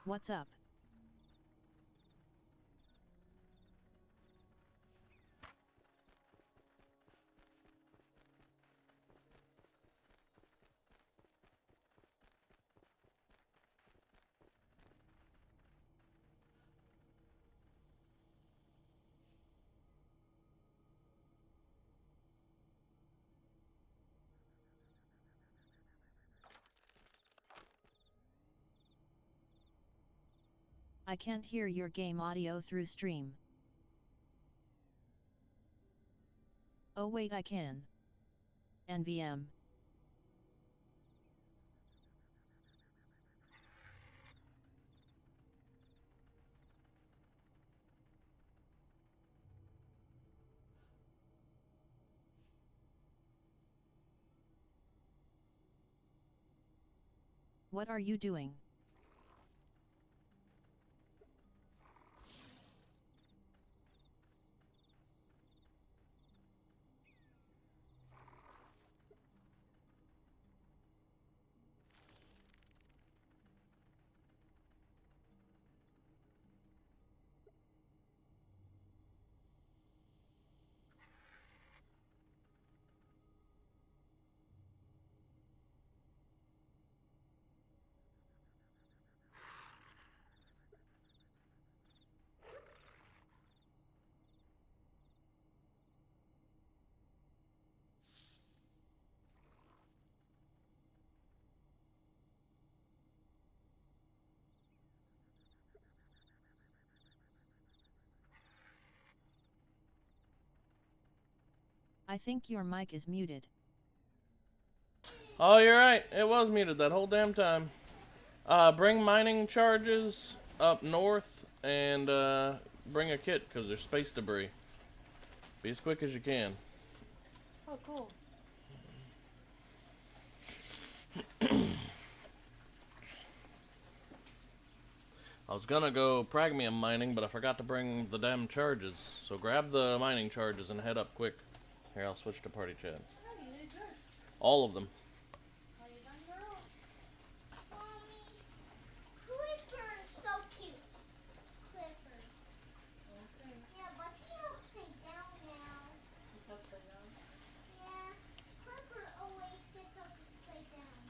What's up? I can't hear your game audio through stream. Oh wait, I can. NVM. What are you doing? I think your mic is muted. Oh, you're right. It was muted that whole damn time. Bring mining charges up north and bring a kit because there's space debris. Be as quick as you can. Oh, cool. I was gonna go pragmium mining, but I forgot to bring the damn charges. So grab the mining charges and head up quick. Here, I'll switch to party chat. All of them. Are you done, girl? Mommy, Clifford is so cute. Clifford. Okay. Yeah, but he's upside down now. He's upside down? Yeah. Clifford always gets upside down.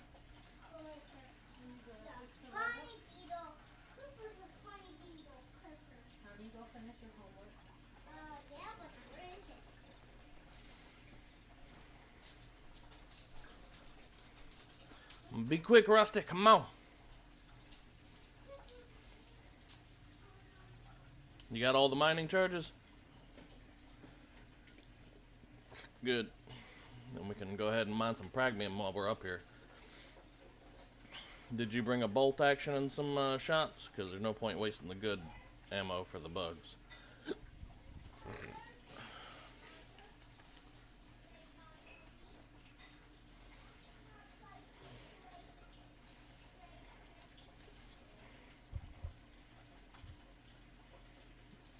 Clifford. Funny beetle. Clifford's a funny beetle. Clifford. Honey, go finish your homework. Yeah, but where is it? Be quick, Rusty. Come on. You got all the mining charges? Good. Then we can go ahead and mine some pragmium while we're up here. Did you bring a bolt action and some shots? Because there's no point wasting the good ammo for the bugs.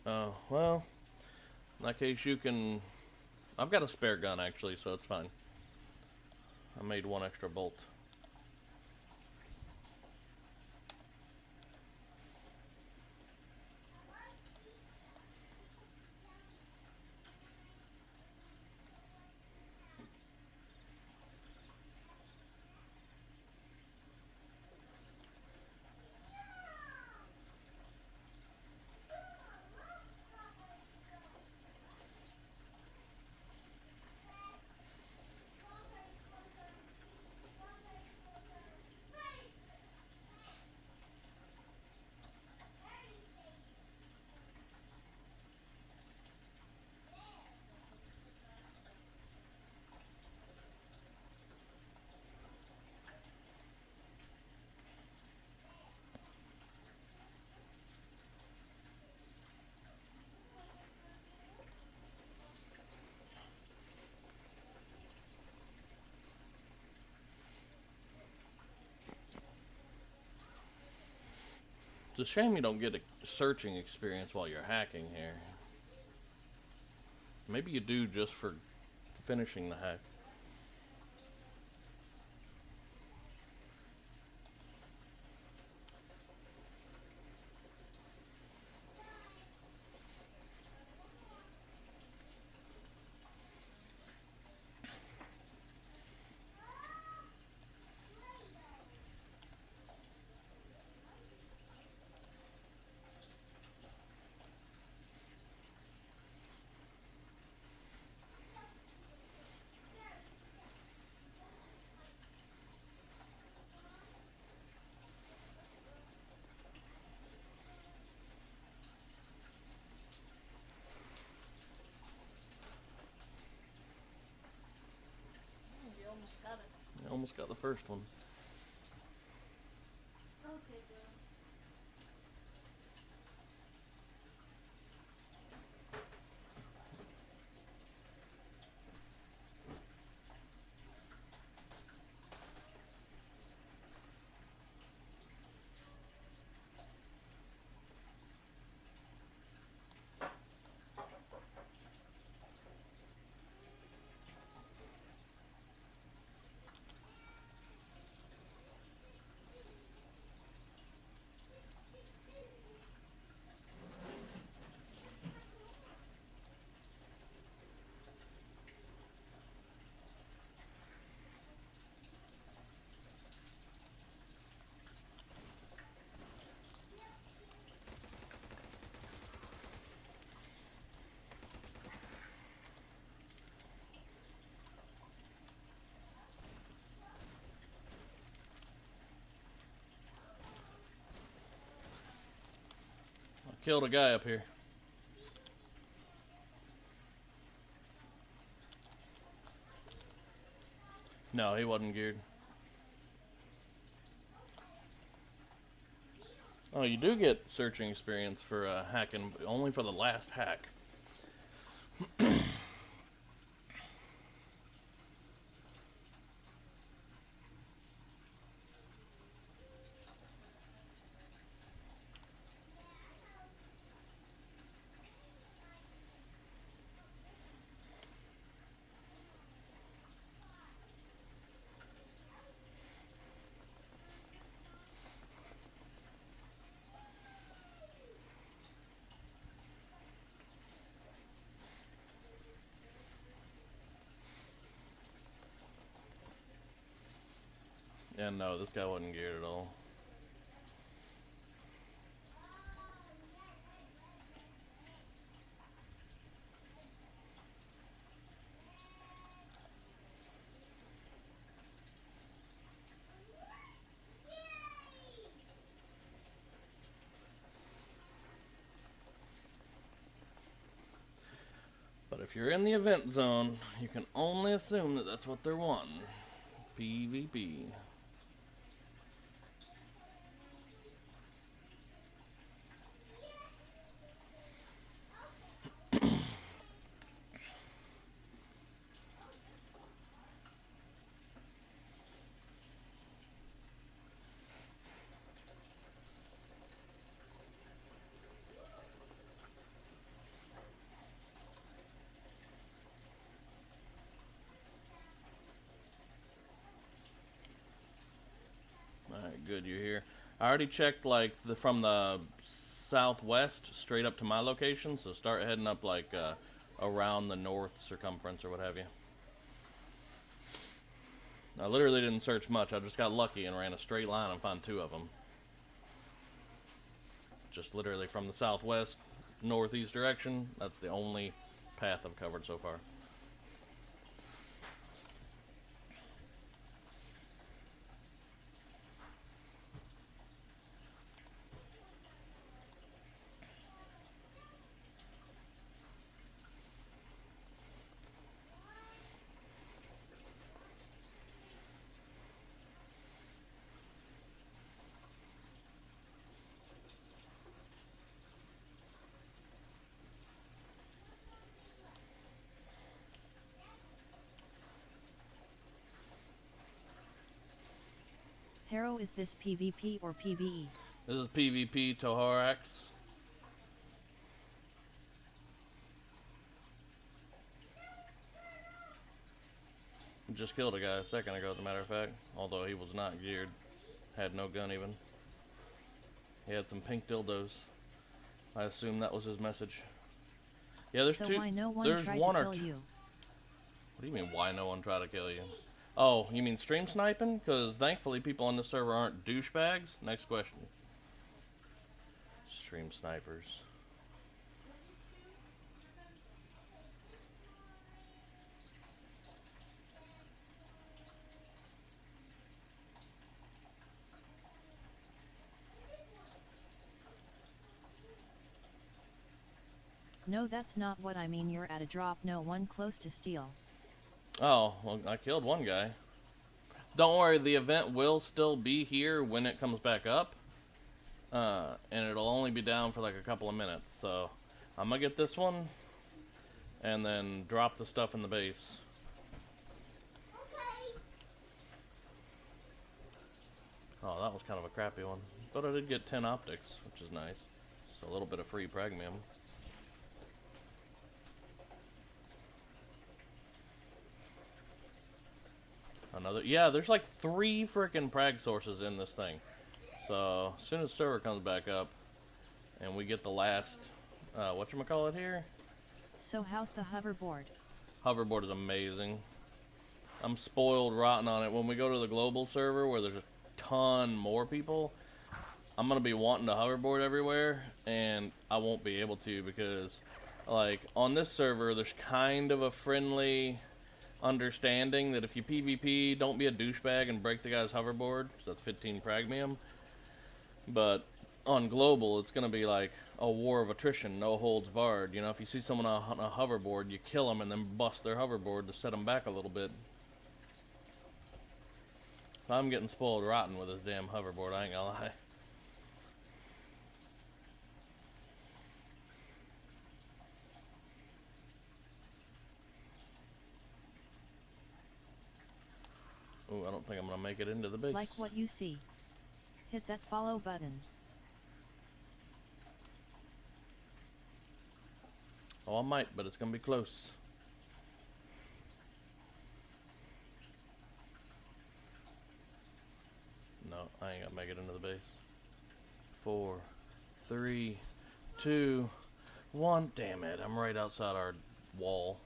Oh, well, in that case you can... I've got a spare gun actually, so it's fine. I made one extra bolt. It's a shame you don't get a searching experience while you're hacking here. Maybe you do just for finishing the hack. Almost got the first one. Okay, girl. I killed a guy up here. No, he wasn't geared. Oh, you do get searching experience for hacking, but only for the last hack. Yeah, no, this guy wasn't geared at all. But if you're in the event zone, you can only assume that that's what they're wanting. PvP. Alright, good, you're here. I already checked like from the southwest straight up to my location, so start heading up like around the north circumference or what have you. I literally didn't search much, I just got lucky and ran a straight line and found 2 of them. Just literally from the southwest, northeast direction, that's the only path I've covered so far. Haro, is this PvP or PvE? This is PvP Tohorax. Just killed a guy a second ago, as a matter of fact. Although he was not geared. Had no gun even. He had some pink dildos. I assume that was his message. Yeah, there's so 2. Why no one There's tried one to or kill 2. you? What do you mean, why no one tried to kill you? Oh, you mean stream sniping? Because thankfully people on this server aren't douchebags. Next question. Stream snipers. No, that's not what I mean. You're at a drop, no one close to steal. Oh, well, I killed one guy. Don't worry, the event will still be here when it comes back up. And it'll only be down for like a couple of minutes. So I'm gonna get this one and then drop the stuff in the base. Okay. Oh, that was kind of a crappy one. But I did get 10 optics, which is nice. Just a little bit of free pragmium. Another, yeah, there's like 3 freaking prag sources in this thing. So as soon as server comes back up and we get the last, whatchamacallit here? So how's the hoverboard? Hoverboard is amazing. I'm spoiled rotten on it. When we go to the global server where there's a ton more people, I'm gonna be wanting to hoverboard everywhere, and I won't be able to because, like, on this server, there's kind of a friendly understanding that if you PvP, don't be a douchebag and break the guy's hoverboard, because that's 15 pragmium. But on global, it's gonna be like a war of attrition, no holds barred. You know, if you see someone on a hoverboard, you kill them and then bust their hoverboard to set them back a little bit. I'm getting spoiled rotten with this damn hoverboard, I ain't gonna lie. Ooh, I don't think I'm gonna make it into the base. Like what you see. Hit that follow button. Oh, I might, but it's gonna be close. No, I ain't gonna make it into the base. 4, 3, 2, 1. Damn it, I'm right outside our wall.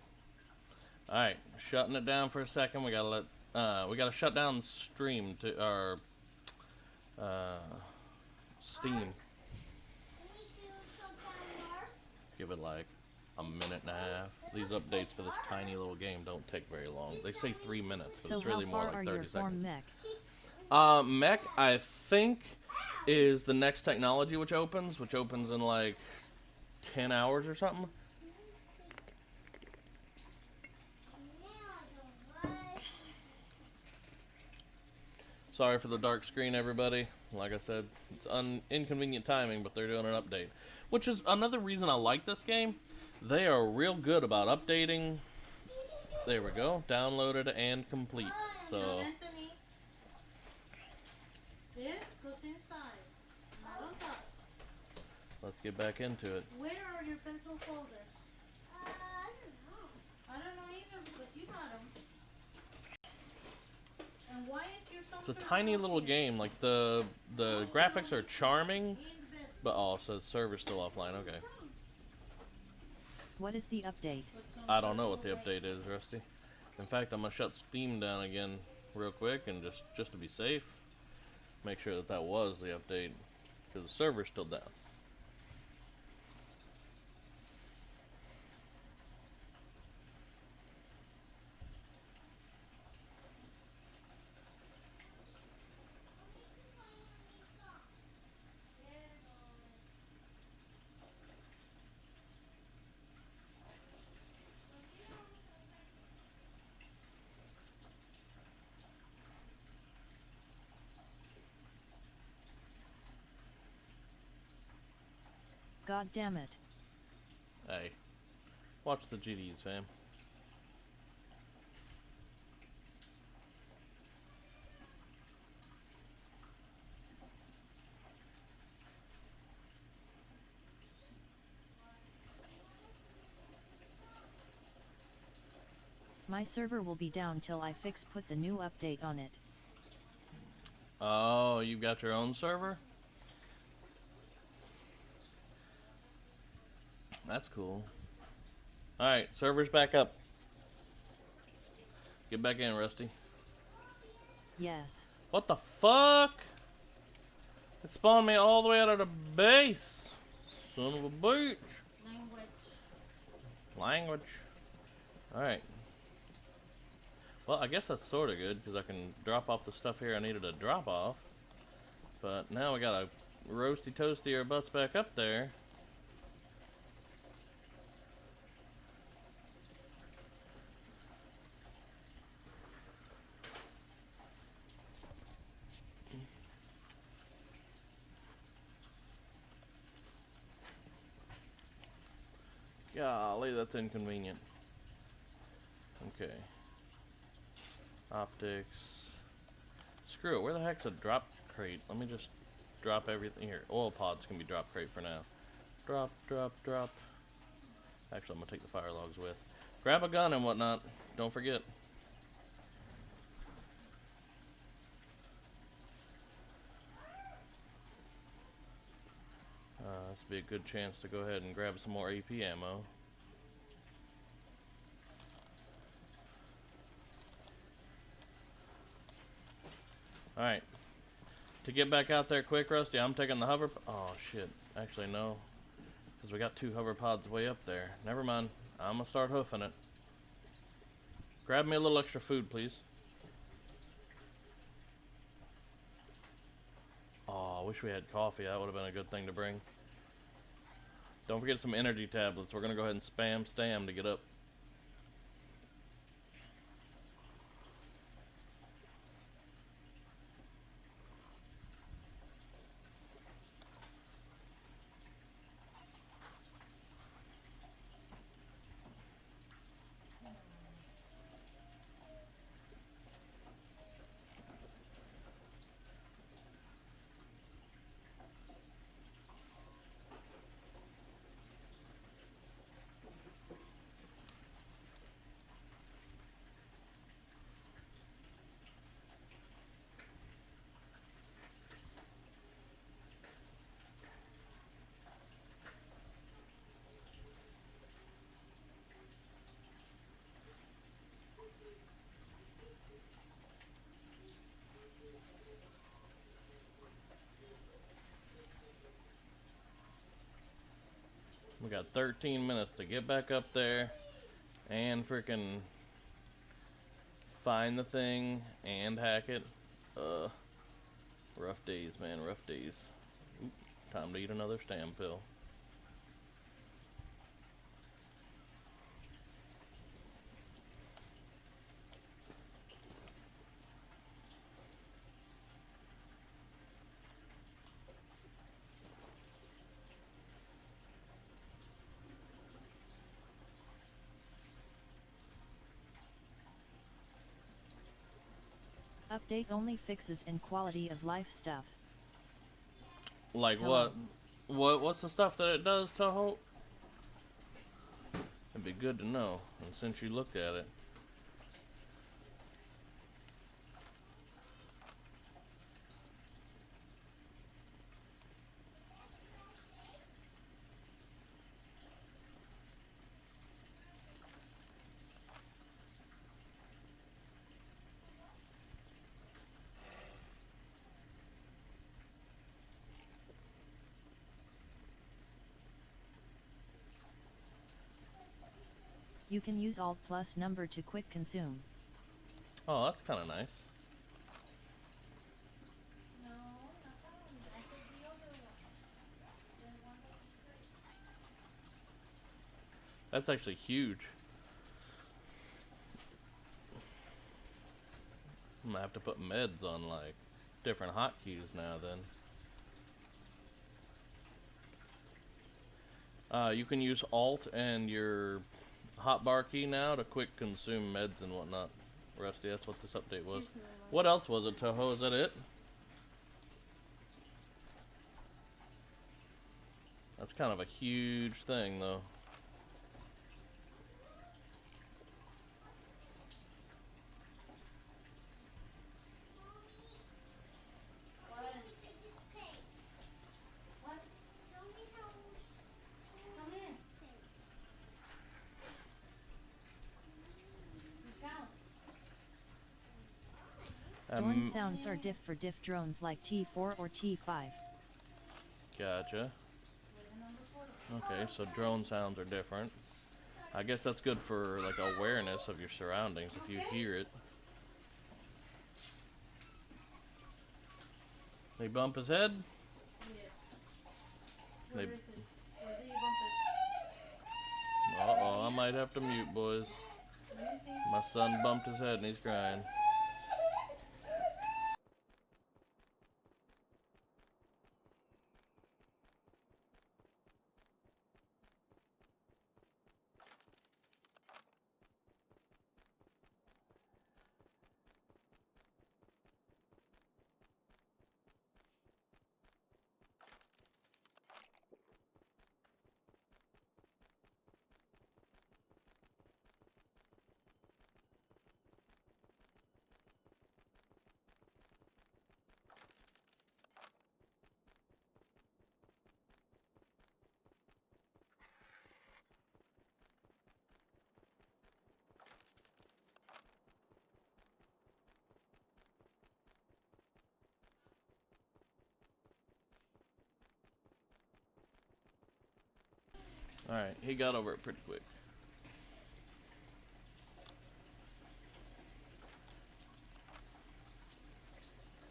Alright, shutting it down for a second. We gotta let, shut down stream to our, Steam. Can we do sometime more? Give it like a minute and a half. These updates for this tiny little game don't take very long. They say 3 minutes, but So it's how really more far like are 30 your seconds. form mech? Mech, I think, is the next technology which opens in like 10 hours or something. Sorry for the dark screen, everybody. Like I said, it's inconvenient timing, but they're doing an update. Which is another reason I like this game. They are real good about updating. There we go. Downloaded and complete. So, Anthony, this goes inside. Not on top. let's get back into it. Where are your pencil folders? I don't know. I don't know either because you got them. And why is your It's a tiny little game. Like, the graphics are charming, but also the server's still offline. Okay. What is the update? I don't know what the update is, Rusty. In fact, I'm gonna shut Steam down again real quick and just to be safe, make sure that was the update, because the server's still down. God damn it. Hey, watch the GDs, fam. My server will be down till I put the new update on it. Oh, you got your own server? That's cool. Alright, server's back up. Get back in, Rusty. Yes. What the fuck? It spawned me all the way out of the base. Son of a bitch. Language. Alright. Well, I guess that's sort of good, because I can drop off the stuff here I needed to drop off. But now we gotta roasty toasty our butts back up there. Golly, that's inconvenient. Okay. Optics. Screw it, where the heck's a drop crate? Let me just drop everything here. Oil pods can be drop crate for now. Drop, drop, drop. Actually, I'm gonna take the fire logs with. Grab a gun and whatnot. Don't forget. This would be a good chance to go ahead and grab some more AP ammo. Alright. To get back out there quick, Rusty, I'm taking the hover... Oh, shit. Actually, no. Because we got 2 hover pods way up there. Never mind. I'm going to start hoofing it. Grab me a little extra food, please. Oh, I wish we had coffee. That would have been a good thing to bring. Don't forget some energy tablets. We're going to go ahead and spam stam to get up. We got 13 minutes to get back up there and freaking find the thing and hack it. Rough days, man, rough days. Oop, time to eat another stam pill. Update only fixes in quality of life stuff. Like Hello. what? What's the stuff that it does, Toho? It'd be good to know. And since you looked at it. You can use Alt plus number to quick consume. Oh, that's kind of nice. No, not that one. I said the other one. The one that was great. That's actually huge. I'm gonna have to put meds on like different hotkeys now then. You can use Alt and your hotbar key now to quick consume meds and whatnot. Rusty, that's what this update was. What else was it, Toho? Is that it? That's kind of a huge thing, though. What? Let me take this paint. What? Show me how. Come in. Drone sounds are diff for diff drones like T4 or T5. Gotcha. Okay, so drone sounds are different. I guess that's good for like awareness of your surroundings if you hear it. They bump his head? Yeah. They... Where is it? Where did you bump it? Uh-oh, I might have to mute, boys. Let me see. My son bumped his head and he's crying. Alright, he got over it pretty quick.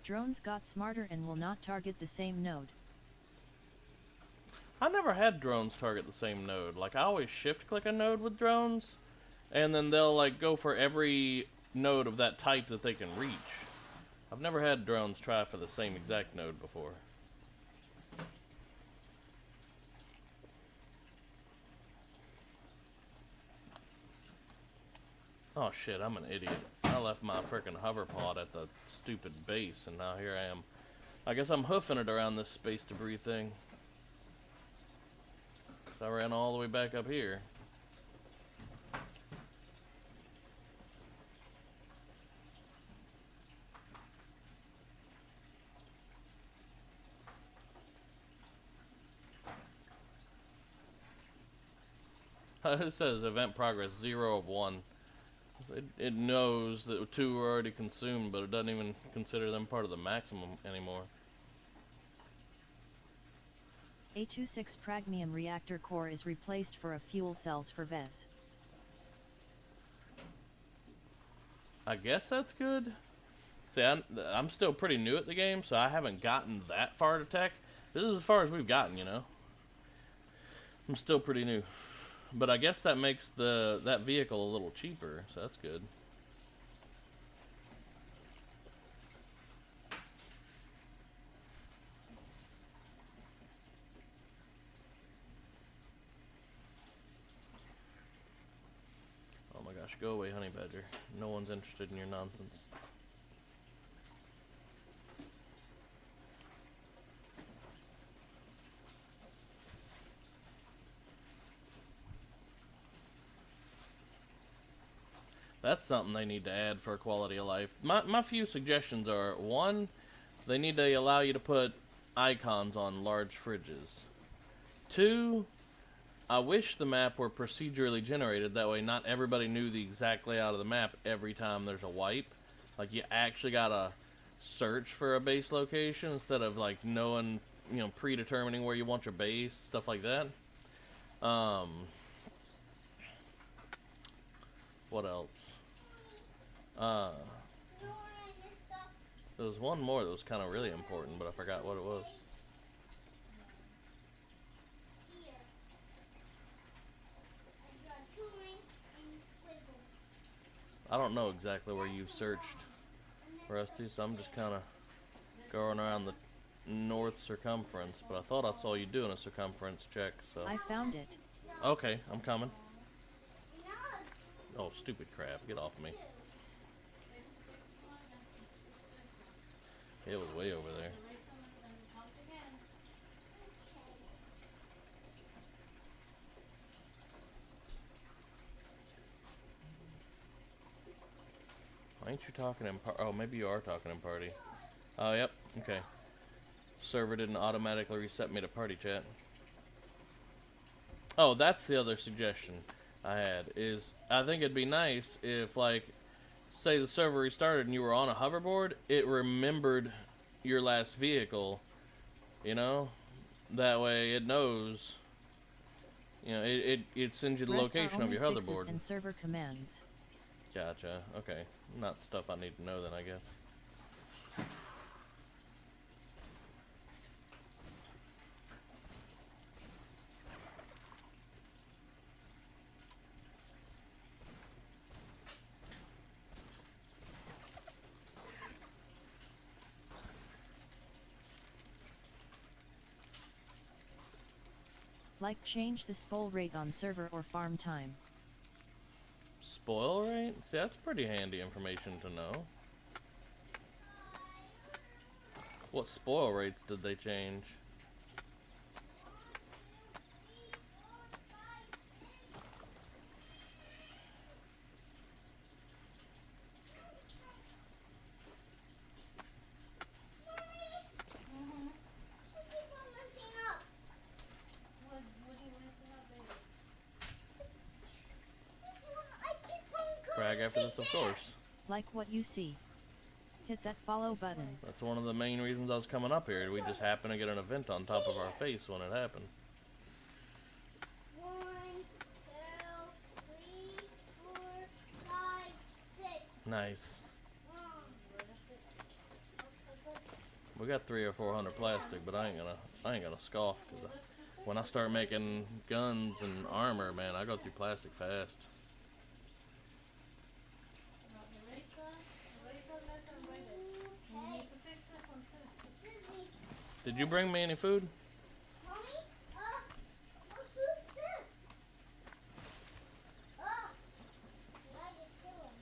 Drones got smarter and will not target the same node. I never had drones target the same node. Like, I always shift-click a node with drones, and then they'll, like, go for every node of that type that they can reach. I've never had drones try for the same exact node before. Oh shit, I'm an idiot. I left my frickin' hover pod at the stupid base, and now here I am. I guess I'm hoofing it around this space debris thing. So I ran all the way back up here. It says event progress 0 of 1. It knows that 2 were already consumed, but it doesn't even consider them part of the maximum anymore. A26 Pragmium reactor core is replaced for a fuel cells for VES. I guess that's good. See, I'm still pretty new at the game, so I haven't gotten that far to tech. This is as far as we've gotten, you know. I'm still pretty new. But I guess that makes that vehicle a little cheaper, so that's good. Oh my gosh, go away, honey badger. No one's interested in your nonsense. That's something they need to add for quality of life. My few suggestions are, 1, they need to allow you to put icons on large fridges. 2, I wish the map were procedurally generated. That way not everybody knew the exact layout of the map every time there's a wipe. Like, you actually gotta search for a base location instead of, like, knowing, you know, predetermining where you want your base, stuff like that. What else? There was one more that was kind of really important, but I forgot what it was. I don't know exactly where you searched, Rusty, so I'm just kind of going around the north circumference, but I thought I saw you doing a circumference check, so... I found it. Okay, I'm coming. Oh, stupid crab, get off me. It was way over there. Why ain't you talking in party? Oh, maybe you are talking in party. Oh, yep, okay. Server didn't automatically reset me to party chat. Oh, that's the other suggestion I had, is I think it'd be nice if, like, say the server restarted and you were on a hoverboard, it remembered your last vehicle, you know? That way it knows, you know, it sends you the location of your hoverboard. And server commands. Gotcha, okay. Not stuff I need to know then, I guess. Like change the spoil rate on server or farm time. Spoil rate? See, that's pretty handy information to know. What spoil rates did they change? Brag after this, of course. Like what you see. Hit that follow button. That's one of the main reasons I was coming up here. We just happened to get an event on top of our face when it happened. Nice. We got 300 or 400 plastic, but I ain't gonna scoff, because when I start making guns and armor, man, I go through plastic fast. Did you bring me any food? Mommy? What food's this? Did I just kill him?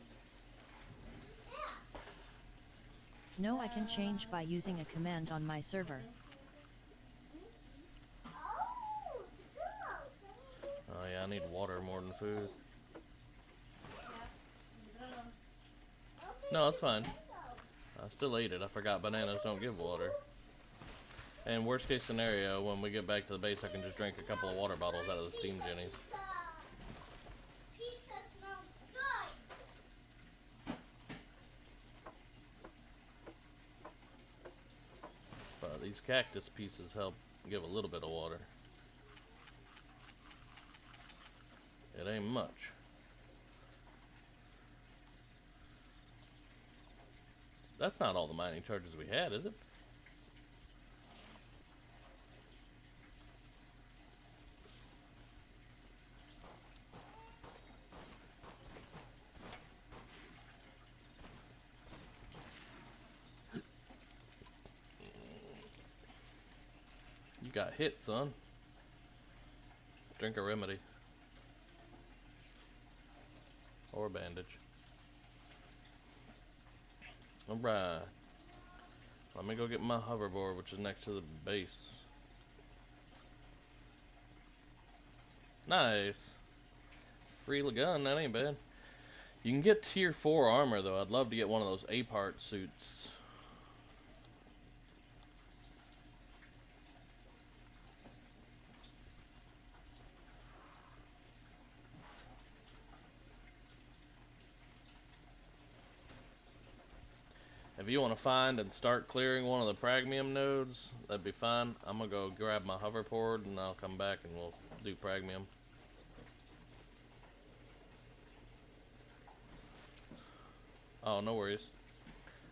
Yeah. No, I can change by using a command on my server. Oh, good. Oh yeah, I need water more than food. No, that's fine. I still ate it. I forgot bananas don't give water. And worst case scenario, when we get back to the base, I can just drink a couple of water bottles out of the steam jennies. Pizza smells good. But these cactus pieces help give a little bit of water. It ain't much. That's not all the mining charges we had, is it? You got hit, son. Drink a remedy. Or a bandage. Alright. Let me go get my hoverboard, which is next to the base. Nice. Free gun, that ain't bad. You can get tier 4 armor, though. I'd love to get one of those A-part suits. If you want to find and start clearing one of the pragmium nodes, that'd be fine. I'm gonna go grab my hoverboard and I'll come back and we'll do pragmium. Oh, no worries.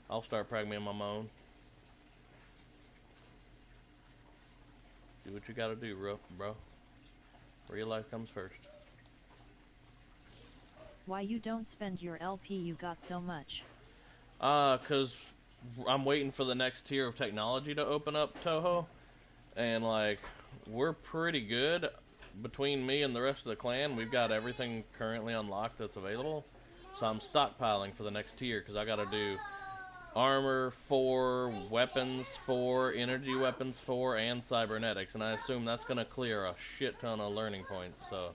I'll start pragmium on my own. Do what you gotta do, bro. Real life comes first. Why you don't spend your LP you got so much? Cause I'm waiting for the next tier of technology to open up, Toho. And like, we're pretty good. Between me and the rest of the clan, we've got everything currently unlocked that's available. So I'm stockpiling for the next tier, because I gotta do armor 4, weapons 4, energy weapons 4, and cybernetics. And I assume that's gonna clear a shit ton of learning points, so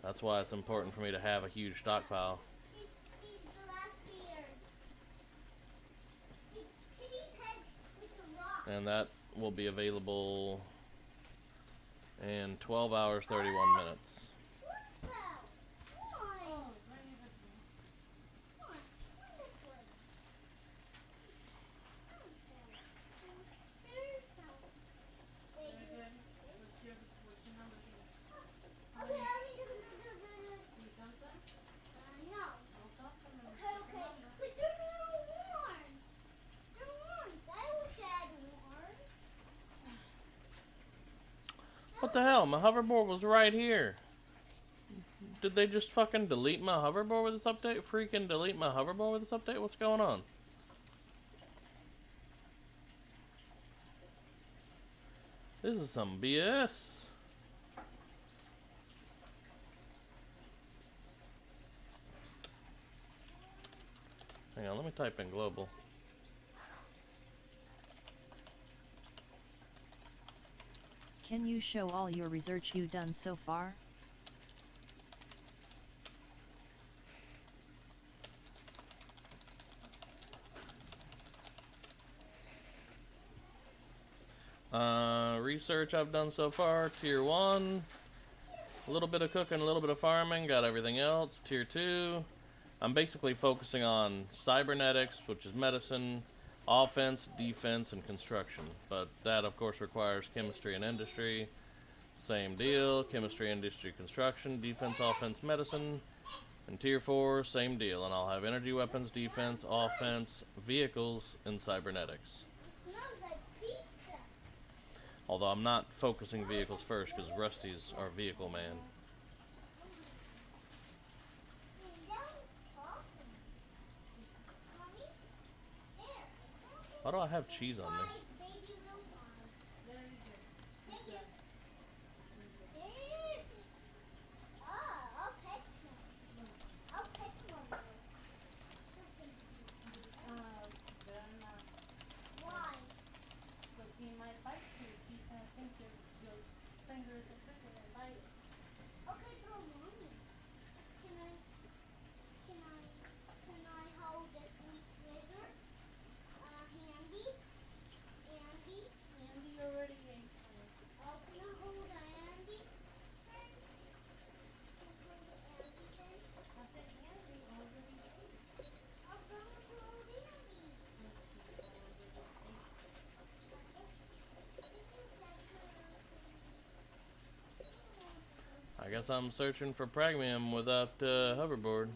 that's why it's important for me to have a huge stockpile. And that will be available in 12 hours, 31 minutes. What the hell? My hoverboard was right here. Did they just fucking delete my hoverboard with this update? Freaking delete my hoverboard with this update? What's going on? This is some BS. Hang on, let me type in global. Can you show all your research you done so far? Research I've done so far, tier 1. A little bit of cooking, a little bit of farming, got everything else. Tier 2. I'm basically focusing on cybernetics, which is medicine, offense, defense, and construction. But that, of course, requires chemistry and industry. Same deal. Chemistry, industry, construction, defense, offense, medicine. And tier 4, same deal, and I'll have energy, weapons, defense, offense, vehicles, and cybernetics. It smells like pizza. Although I'm not focusing vehicles first because Rusty's our vehicle man. Why do I have cheese on me? Better not. Why? Because he might bite you if he thinks your finger is affected and bite it. Okay, throw mommy. Can I hold the sweet lizard? Handy? Andy? Andy already ate. Oh, can I hold Andy? Can I hold Andy then? I said Andy already ate. I'm going to hold Andy. I guess I'm searching for Pragmium without hoverboard.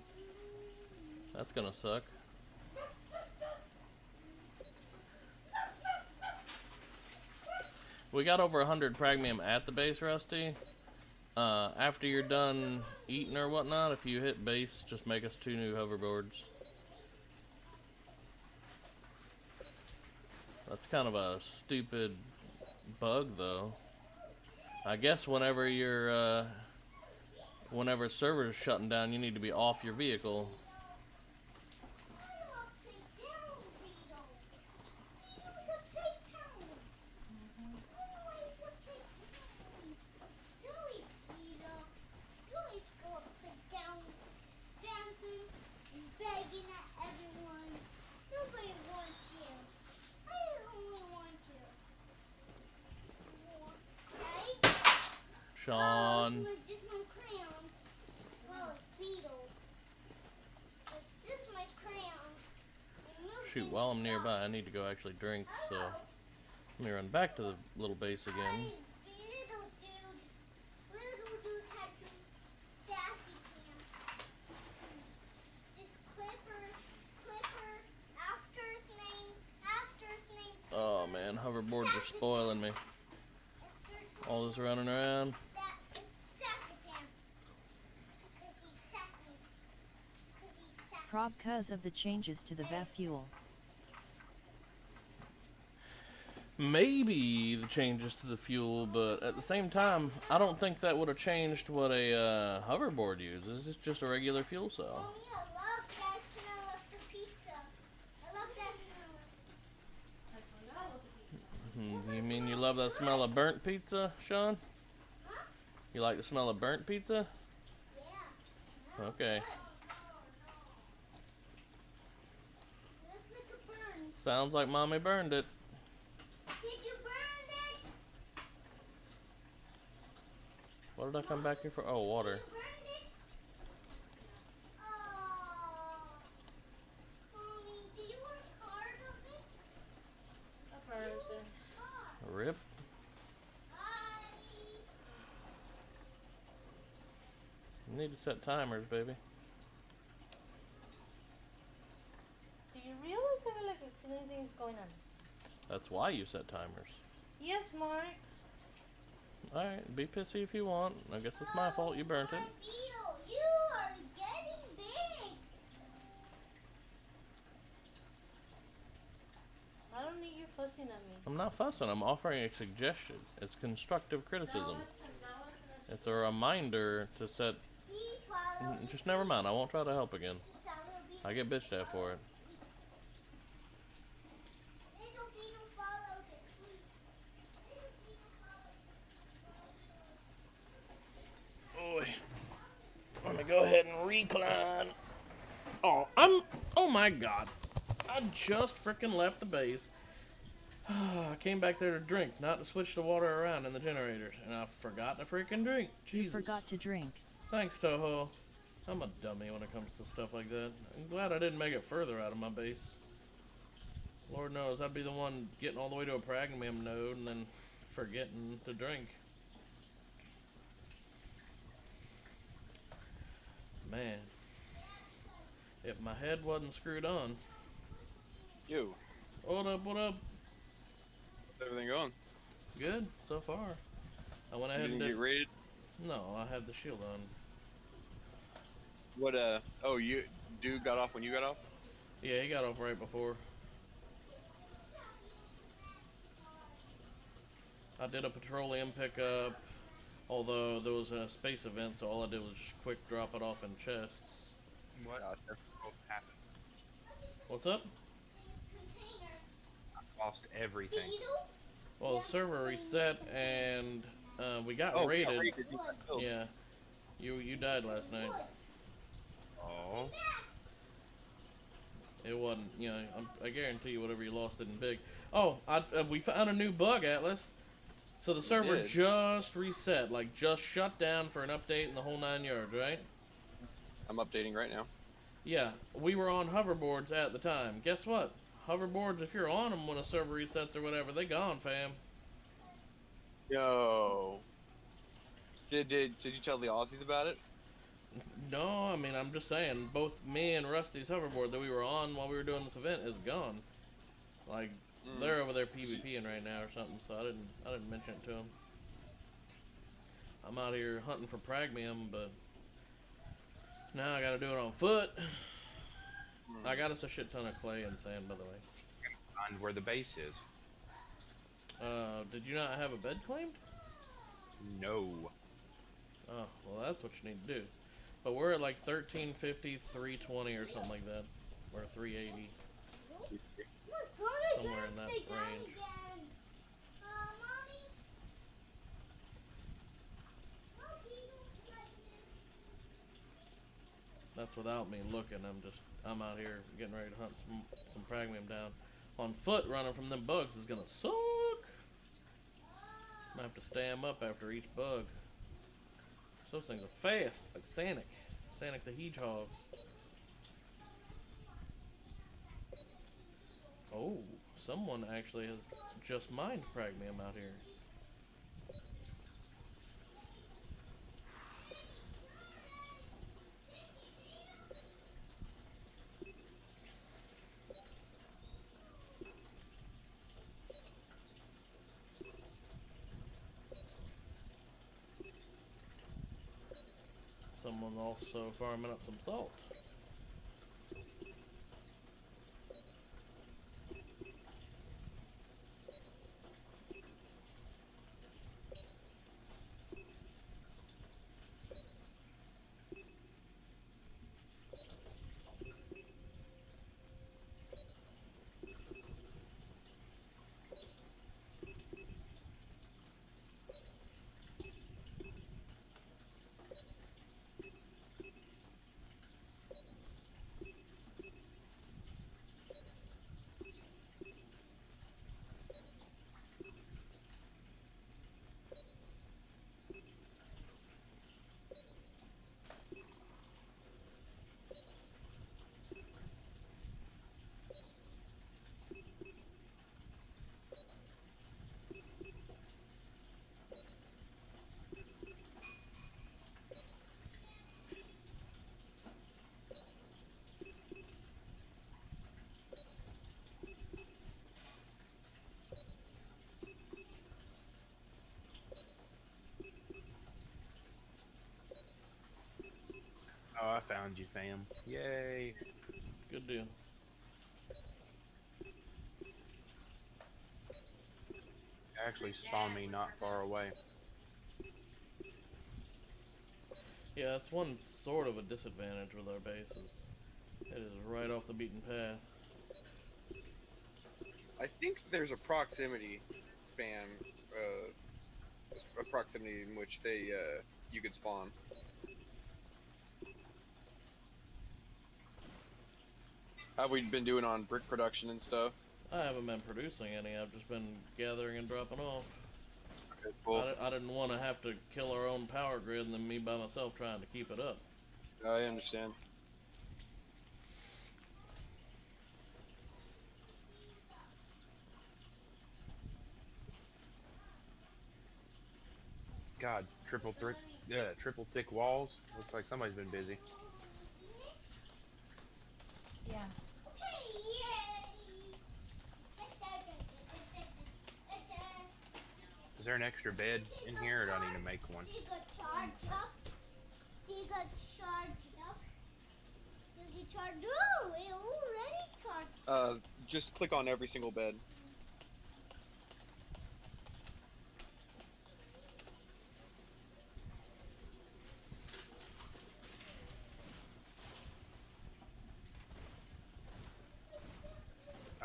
That's gonna suck. We got over 100 Pragmium at the base, Rusty. After you're done eating or whatnot, if you hit base, just make us 2 new hoverboards. That's kind of a stupid bug, though. I guess whenever you're, whenever server's shutting down, you need to be off your vehicle. Begging at everyone. Nobody wants you. I only want you. Right? Sean. Oh, it's just my crayons. Oh, it's beetle. It's just my crayons. Shoot, while I'm nearby, I need to go actually drink, so let me run back to the little base again. Little dude had some sassy pants. Just Clipper, after his name. Oh man, hoverboards are spoiling me. All this running around. Sassy pants. Because he's sassy. Prob cause of the changes to the VEF fuel. Maybe the changes to the fuel, but at the same time, I don't think that would have changed what a hoverboard uses. It's just a regular fuel cell. Mommy, I love that smell of the pizza. I love that smell. I forgot what the pizza. You mean you love that smell of burnt pizza, Sean? Huh? You like the smell of burnt pizza? Yeah. Okay. Looks like a burn. Sounds like Mommy burned it. Did you burn it? What did I come back here for? Oh, water. You burned it? Oh. Mommy, did you work hard on it? I've heard that. Hard. Rip. Bye. You need to set timers, baby. Do you realize I feel like silly things going on? That's why you set timers. Yes, Mark. Alright, be pissy if you want. I guess it's my fault you burnt it. Beetle, you are getting big. I don't need you fussing at me. I'm not fussing, I'm offering a suggestion. It's constructive criticism. That wasn't It's a reminder to set... Please follow. Just never mind, I won't try to help again. Just follow Beetle. I get bitched at for it. Little Beetle follow the sweet. Little Beetle follow. Boy. Let me go ahead and recline. Oh, oh my god. I just freaking left the base. I came back there to drink, not to switch the water around in the generators. And I forgot to freaking drink. Jesus. You forgot to drink. Thanks, Toho. I'm a dummy when it comes to stuff like that. I'm glad I didn't make it further out of my base. Lord knows, I'd be the one getting all the way to a Pragmium node and then forgetting to drink. Man. If my head wasn't screwed on. You. What up, what up? How's everything going? Good, so far. I went You ahead and didn't did... get raided? No, I have the shield on. What, oh, dude got off when you got off? Yeah, he got off right before. I did a petroleum pickup, although there was a space event, so all I did was just quick drop it off in chests. What Gotcha. happened? What's up? I lost everything. Well, the server reset and we got Oh, raided. got raided. You got killed. Yeah, you died last night. Oh. It wasn't, you know, I guarantee you whatever you lost isn't big. Oh, we found a new bug, Atlas. So the server did. just reset, like just shut down for an update in the whole 9 yards, right? I'm updating right now. Yeah, we were on hoverboards at the time. Guess what? Hoverboards, if you're on them when a server resets or whatever, they gone, fam. Yo. Did you tell the Aussies about it? No, I mean, I'm just saying, both me and Rusty's hoverboard that we were on while we were doing this event is gone. Like, they're over there PvPing right now or something, so I didn't mention it to them. I'm out here hunting for pragmium, but now I gotta do it on foot. I got us a shit ton of clay and sand, by the way. Find where the base is. Did you not have a bed claimed? No. Oh, well, that's what you need to do. But we're at like 1350, 320 or something like that. Or 380. Somewhere in that range. That's without me looking. I'm out here getting ready to hunt some pragmium down. On foot, running from them bugs is gonna suck. I'm gonna have to stay 'em up after each bug. Those things are fast, like Sonic. Sonic the Hedgehog. Oh, someone actually has just mined pragmium out here. Someone also farming up some salt. Oh, I found you, fam. Yay. Good deal. Actually spawned me not far away. Yeah, that's one sort of a disadvantage with our bases. It is right off the beaten path. I think there's a proximity span, a proximity in which you could spawn. How we been doing on brick production and stuff? I haven't been producing any. I've just been gathering and dropping off. Okay, cool. I didn't want to have to kill our own power grid and then me by myself trying to keep it up. I understand. God, triple thick walls. Looks like somebody's been busy. Yeah. Okay, yay! Is there an extra bed in here, or do I need to make one? You got charged up. You got charged up. You get charged. Oh, it already charged. Just click on every single bed.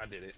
I did it.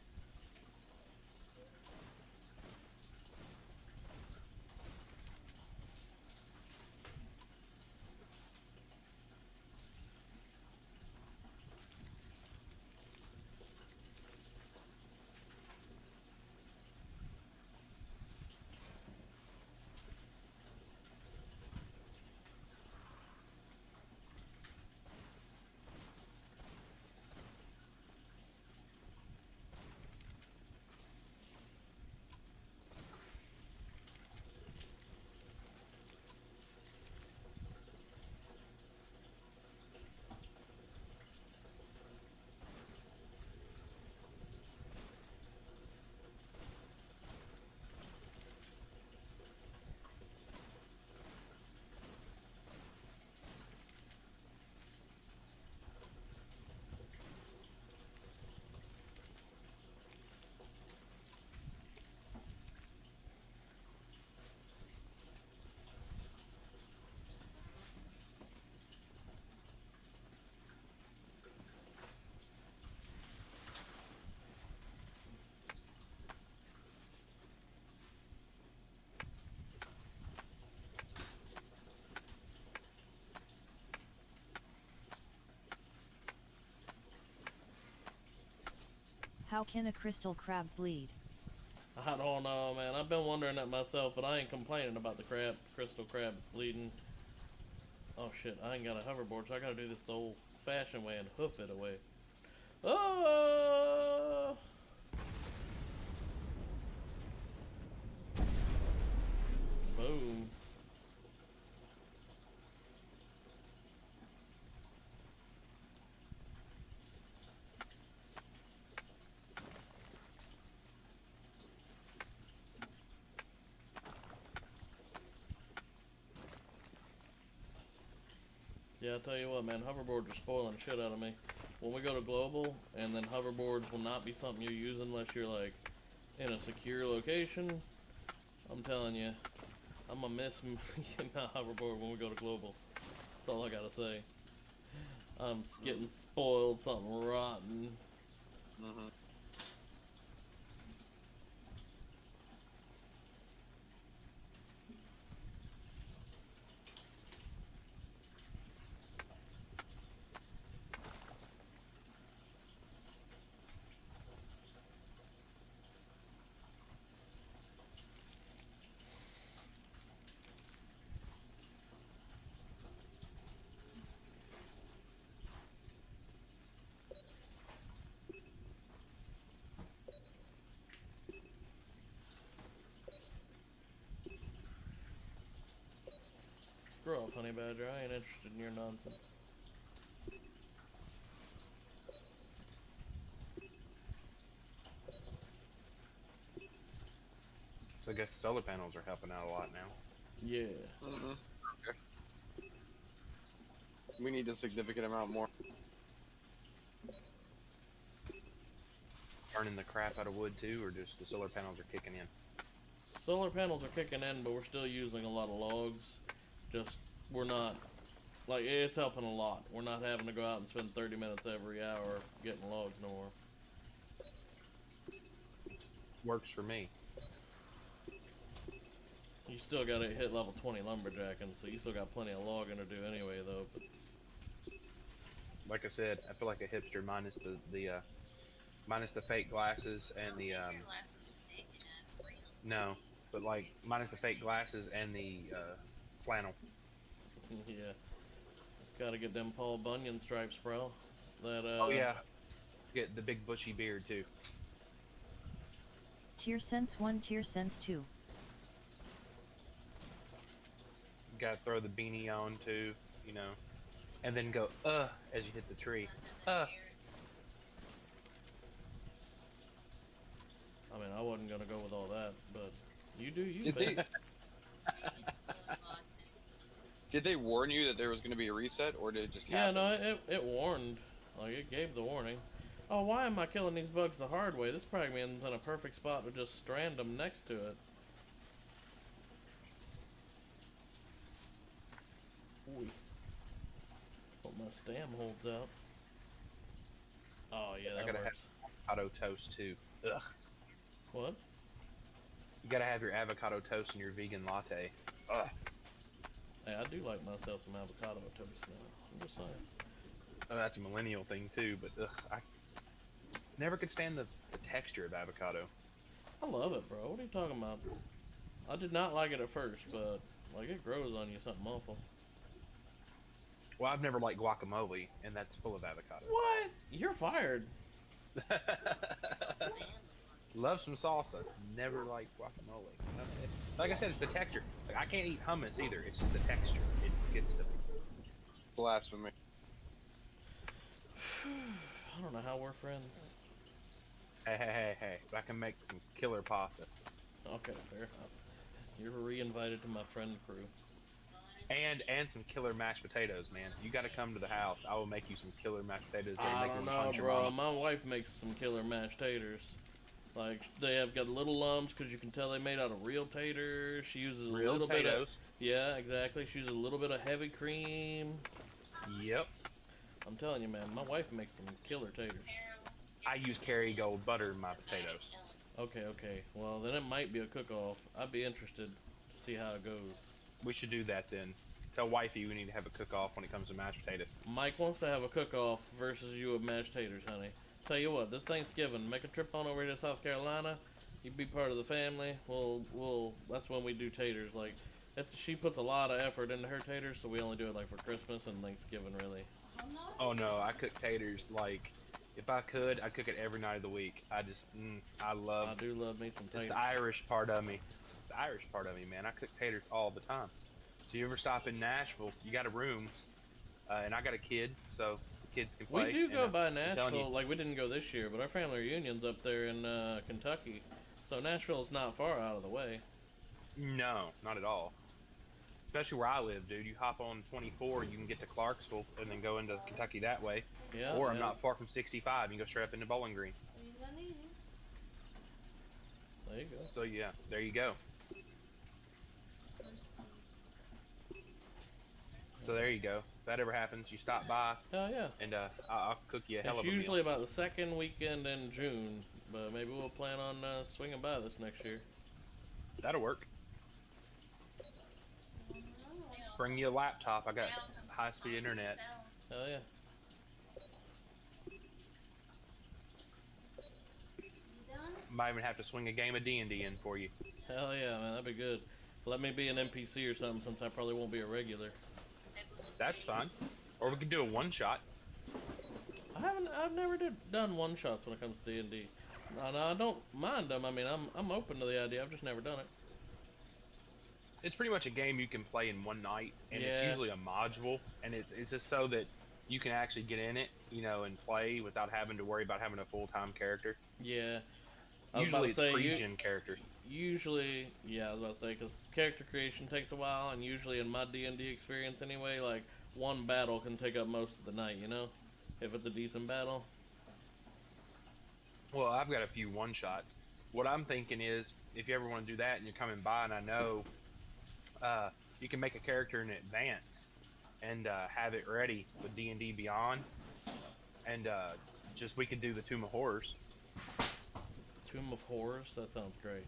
How can a crystal crab bleed? I don't know, man. I've been wondering that myself, but I ain't complaining about the crystal crab bleeding. Oh shit, I ain't got a hoverboard, so I gotta do this the old-fashioned way and hoof it away. Oh! Boom. Yeah, I'll tell you what, man, hoverboards are spoiling the shit out of me. When we go to global, and then hoverboards will not be something you use unless you're, like, in a secure location, I'm telling you, I'm gonna miss my hoverboard when we go to global. That's all I gotta say. I'm getting spoiled, something rotten. Mm-hmm. Grow up, honey badger. I ain't interested in your nonsense. So I guess solar panels are helping out a lot now. Yeah. Mm-hmm. Okay. We need a significant amount more. Burning the crap out of wood too, or just the solar panels are kicking in? Solar panels are kicking in, but we're still using a lot of logs. Just, we're not, like, it's helping a lot. We're not having to go out and spend 30 minutes every hour getting logs no more. Works for me. You still gotta hit level 20 lumberjacking, so you still got plenty of logging to do anyway, though. But Like I said, I feel like a hipster minus minus the fake glasses and the no, but like minus the fake glasses and the flannel. yeah, gotta get them Paul Bunyan stripes, bro. That Oh yeah, get the big bushy beard too. Tier sense 1, tier sense 2. Gotta throw the beanie on too, you know, and then go as you hit the tree. You do you, Did babe. they did they warn you that there was going to be a reset, or did it just Yeah, happen? no, it warned. Like, it gave the warning. Oh, why am I killing these bugs the hard way? This Pragman's in a perfect spot to just strand them next to it. Ooh. Hope my stam holds out. Oh, yeah, I that gotta works. have avocado toast too. Ugh. What? You gotta have your avocado toast and your vegan latte. Ugh. Hey, I do like myself some avocado toast now. I'm just saying. Oh, that's a millennial thing too, but ugh, I never could stand the texture of avocado. I love it, bro. What are you talking about? I did not like it at first, but, like, it grows on you something awful. Well, I've never liked guacamole, and that's full of avocado. What? You're fired. Love some salsa. Never liked guacamole. Like I said, it's the texture. Like, I can't eat hummus either. It's just the texture. It just gets to me. Blasphemy. I don't know how we're friends. Hey. I can make some killer pasta. Okay, fair. You're re-invited to my friend crew. And some killer mashed potatoes, man. You gotta come to the house. I will make you some killer mashed potatoes. I don't know, bro. My wife makes some killer mashed taters. Like, they have got little lumps because you can tell they made out of real taters. She uses a Real little bit of... potatoes. Yeah, exactly. She uses a little bit of heavy cream. Yep. I'm telling you, man. My wife makes some killer taters. I use Kerrygold butter in my potatoes. Okay. Well, then it might be a cook-off. I'd be interested to see how it goes. We should do that then. Tell wifey we need to have a cook-off when it comes to mashed potatoes. Mike wants to have a cook-off versus you of mashed taters, honey. Tell you what, this Thanksgiving, make a trip on over to South Carolina. You be part of the family. That's when we do taters. Like, she puts a lot of effort into her taters, so we only do it like for Christmas and Thanksgiving, really. Oh no, I cook taters like, if I could, I'd cook it every night of the week. I just, I do love me some taters. It's the Irish part of me. It's the Irish part of me, man. I cook taters all the time. So you ever stop in Nashville, you got a room, and I got a kid, so the kids can play. We do go by I'm telling Nashville. you. Like, we didn't go this year, but our family reunion's up there in Kentucky. So Nashville's not far out of the way. No, not at all. Especially where I live, dude. You hop on 24, you can get to Clarksville, and then go into Kentucky that way. Yeah. Or I'm not far from 65, you can go straight up into Bowling Green. There you go. So yeah, there you go. So there you go. If that ever happens, you stop by, Hell yeah. and I'll cook you a hell It's of a meal. usually about the second weekend in June, but maybe we'll plan on swinging by this next year. That'll work. Bring you a laptop. I got high-speed internet. Hell yeah. Might even have to swing a game of D&D in for you. Hell yeah, man. That'd be good. Let me be an NPC or something, since I probably won't be a regular. That's fine. Or we could do a one-shot. I've never done one shots when it comes to D&D. No, I don't mind them. I mean, I'm open to the idea. I've just never done it. It's pretty much a game you can play in one night, and it's Yeah. usually a module, and it's just so that you can actually get in it, you know, and play without having to worry about having a full-time character. Yeah. I was about Usually to it's say, pre-gen character. Usually, yeah, I was about to say, because character creation takes a while, and usually in my D&D experience anyway, like, one battle can take up most of the night, you know? If it's a decent battle. Well, I've got a few one-shots. What I'm thinking is, if you ever want to do that and you're coming by, and I know you can make a character in advance and have it ready with D&D Beyond, and just we could do the Tomb of Horrors. Tomb of Horrors? That sounds great.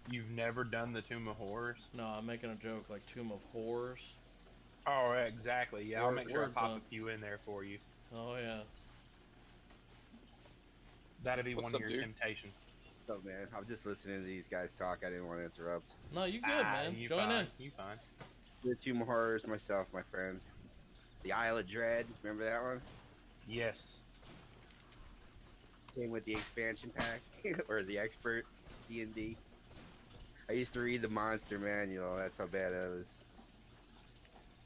You've never done the Tomb of Horrors? No, I'm making a joke, like Tomb of Horrors. Oh, exactly. Yeah, I'll make sure I Word pop bump. a few in there for you. Oh, yeah. That'd be What's one up, of your dude? temptations. Oh man, I was just listening to these guys talk. I didn't want to interrupt. No, you good, man. You Join fine. in. You fine. The Tomb of Horrors, myself, my friend. The Isle of Dread, remember that one? Yes. Came with the expansion pack, or the expert D&D. I used to read the monster manual, that's how bad it was.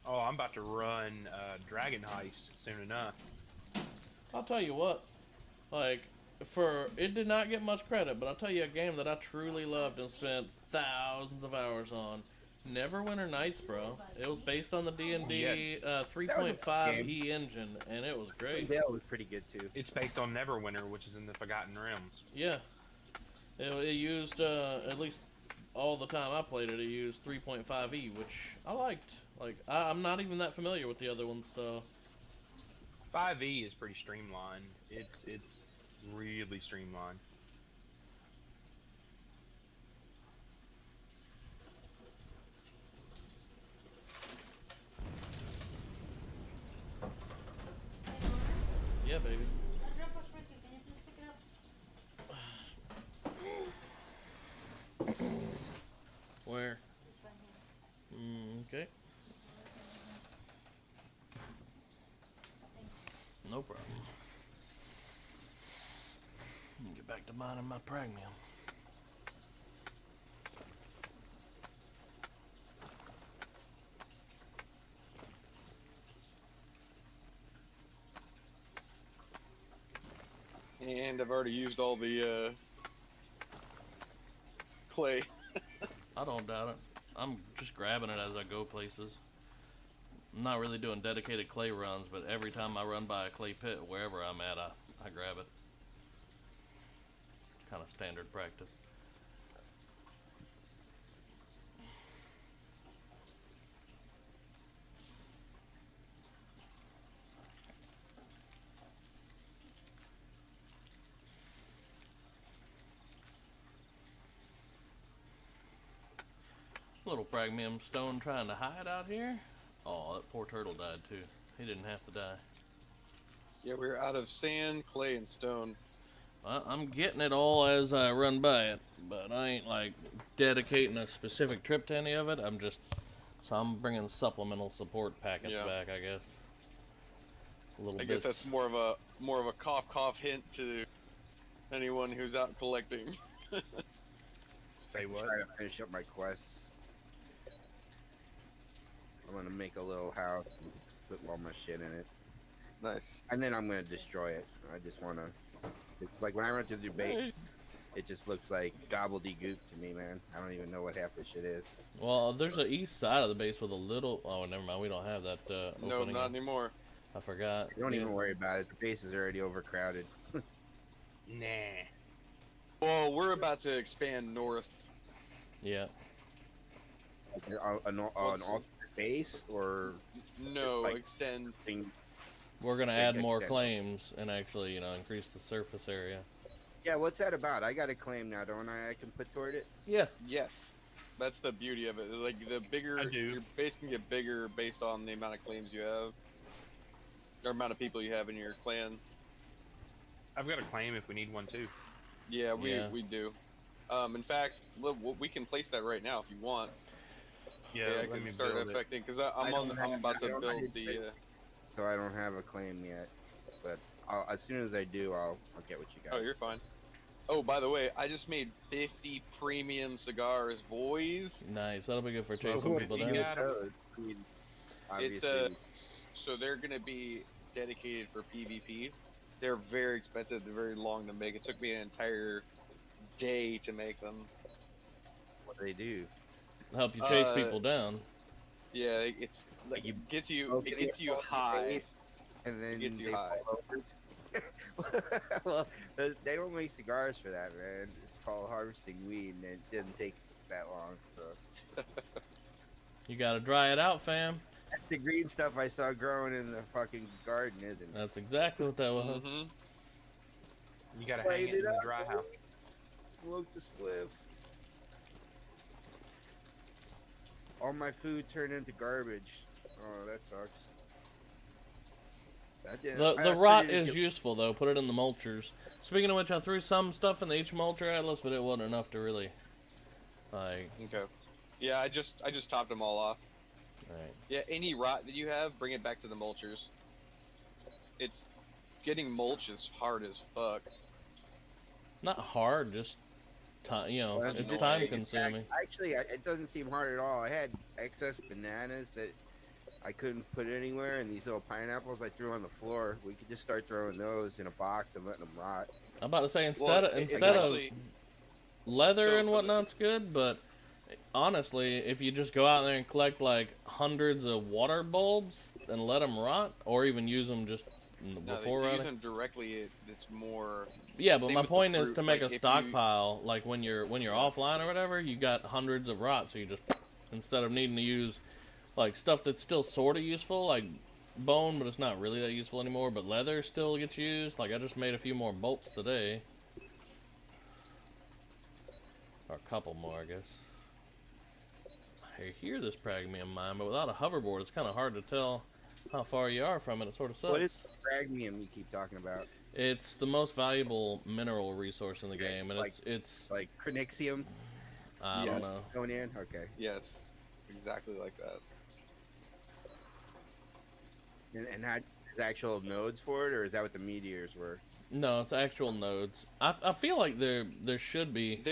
Oh, I'm about to run Dragon Heist soon enough. I'll tell you what. Like, it did not get much credit, but I'll tell you a game that I truly loved and spent thousands of hours on. Neverwinter Nights, bro. It was based on the D&D 3.5e engine, and it was great. Dale was pretty good too. It's based on Neverwinter, which is in the Forgotten Realms. Yeah. It used, at least all the time I played it, it used 3.5e, which I liked. Like, I'm not even that familiar with the other ones, so... 5e is pretty streamlined. It's really streamlined. Yeah, baby. That grandpa's drinking. Can you please pick it up? Where? It's right here. Okay. No problem. Let me get back to mining my pragmium. And I've already used all the clay. I don't doubt it. I'm just grabbing it as I go places. I'm not really doing dedicated clay runs, but every time I run by a clay pit, wherever I'm at, I grab it. Kind of standard practice. Little pragmium stone trying to hide out here. Oh, that poor turtle died too. He didn't have to die. Yeah, we're out of sand, clay, and stone. I'm getting it all as I run by it, but I ain't like dedicating a specific trip to any of it. I'm bringing supplemental support packets back, I guess. I guess that's more of a cough hint to anyone who's out collecting. Say what? Try to finish up my quests. I'm gonna make a little house and put all my shit in it, Nice. and then I'm gonna destroy it. I just wanna. It's like when I run to the debate, it just looks like gobbledygook to me, man. I don't even know what half this shit is. Well, there's an east side of the base with a little. Oh, never mind. We don't have that. No, opening. not anymore. I forgot. Don't Yeah. even worry about it. The base is already overcrowded. Nah. Well, we're about to expand north. Yeah. An alternate base or No, Like- extend. thing. We're gonna Big add more extent. claims and actually, increase the surface area. Yeah, what's that about? I got a claim now, don't I? I can put toward it. Yeah. Yes, that's the beauty of it. Like the bigger I do. your base can get bigger based on the amount of claims you have, or amount of people you have in your clan. I've got a claim if we need one too. Yeah, we Yeah. we do. In fact, we can place that right now if you want. Yeah, I let can me start build it. affecting because I I'm don't have- about I to don't build have the. So I don't have a claim yet, but as soon as I do, I'll get with you guys. Oh, you're fine. Oh, by the way, I just made 50 premium cigars, boys. Nice. That'll be good for So chasing who people you down. got? I mean, It's obviously, so they're gonna be dedicated for PvP. They're very expensive. They're very long to make. It took me an entire day to make them. what they do. Help you chase Uh, people down. Yeah, it's like You- it gets you Okay, it gets you yeah, high. And then gets you they high. fall over. Well, they don't make cigars for that, man. It's called harvesting weed, and it didn't take that long. So You gotta dry it out, fam. that's the green stuff I saw growing in the fucking garden, isn't it? That's exactly what that was. hmm You gotta hang Light it in the up, dry house. Smoke the spliff. All my food turned into garbage. Oh, that sucks. That didn't- I The rot figured is it- useful though. Put it in the mulchers. Speaking of which, I threw some stuff in the H mulcher atlas, but it wasn't enough to really, like. Okay. Yeah, I just topped them all off. Alright. Yeah, any rot that you have, bring it back to the mulchers. It's getting mulch is hard as fuck. Not hard, just time. Well, that's It's annoying. time In consuming. Actually, it doesn't seem hard at all. I had excess bananas that I couldn't put anywhere, and these little pineapples I threw on the floor. We could just start throwing those in a box and letting them rot. I'm about to say Well, instead of actually, leather so and for the, whatnot's good, but honestly, if you just go out there and collect like hundreds of water bulbs and let them rot, or even use them just no, before they use rotting. them directly. It's more. Yeah, but Same my with the point is fruit. to make Like a if you, stockpile, like when you're yeah, offline or whatever, you got hundreds of rot, so you just instead of needing to use like stuff that's still sort of useful, like bone, but it's not really that useful anymore. But leather still gets used. Like I just made a few more bolts today, or a couple more, I guess. I hear this pragmium mine, but without a hoverboard, it's kind of hard to tell how far you are from it. It sort of What is sucks. fragmium you keep talking about? It's the most valuable mineral resource in the Okay, game, and like- it's Like cranixium I don't Yes. know. going in? Okay. yes, exactly like that. And how, is actual nodes for it, or is that what the meteors were? No, it's actual nodes. I feel like there should be.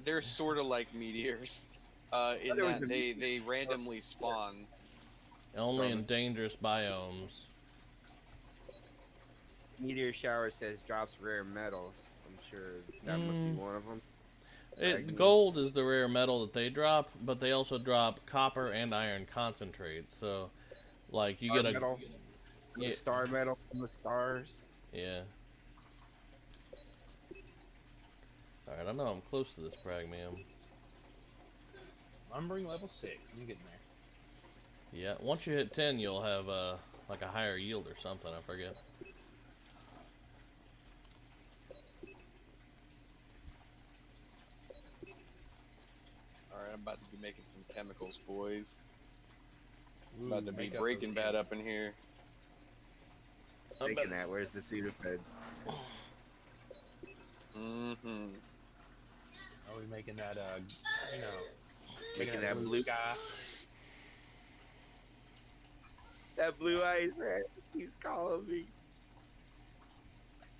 They're sort of like meteors, in there was that a they randomly spawn. Only From- in dangerous biomes. Meteor shower says drops rare metals. I'm sure that must be one of them. Fragmium. Gold is the rare metal that they drop, but they also drop copper and iron concentrates. So, like, you Star get a metal. yeah, Star metal from the stars. yeah. All right, I know I'm close to this pragmium. Lumbering level 6. I'm getting there. Yeah, once you hit 10, you'll have like a higher yield or something. I forget. All right, I'm about to be making some chemicals, boys. Ooh, About to be make up Breaking those Bad up in here. Thinking that. Where's the Sudafed? Mm-hmm. Are we making that, Making that blue sky? That blue eyes, man. He's calling me.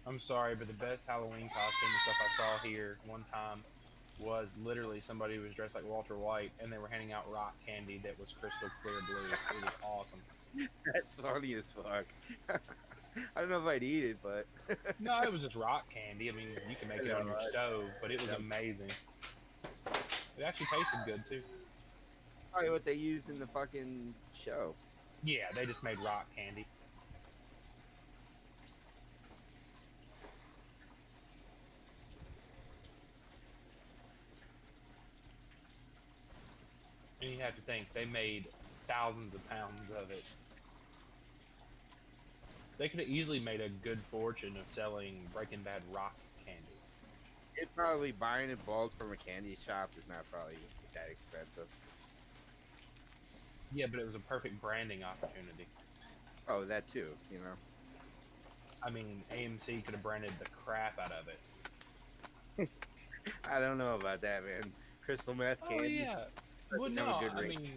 I'm sorry, but the best Halloween costume and stuff I saw here one time was literally somebody who was dressed like Walter White, and they were handing out rock candy that was crystal clear blue. It was awesome. That's funny as fuck. I don't know if I'd eat it, but No, it was just rock candy. I mean, you can make it on your stove, but it was amazing. It actually tasted good too. probably what they used in the fucking show. Yeah, they just made rock candy. And you have to think, they made thousands of pounds of it. They could have easily made a good fortune of selling Breaking Bad rock candy. It probably buying in bulk from a candy shop is not probably that expensive. Yeah, but it was a perfect branding opportunity. Oh, that too, you know. I mean, AMC could have branded the crap out of it. I don't know about that, man. Crystal meth candy. Oh yeah. That's Well, never no, good I ring. mean,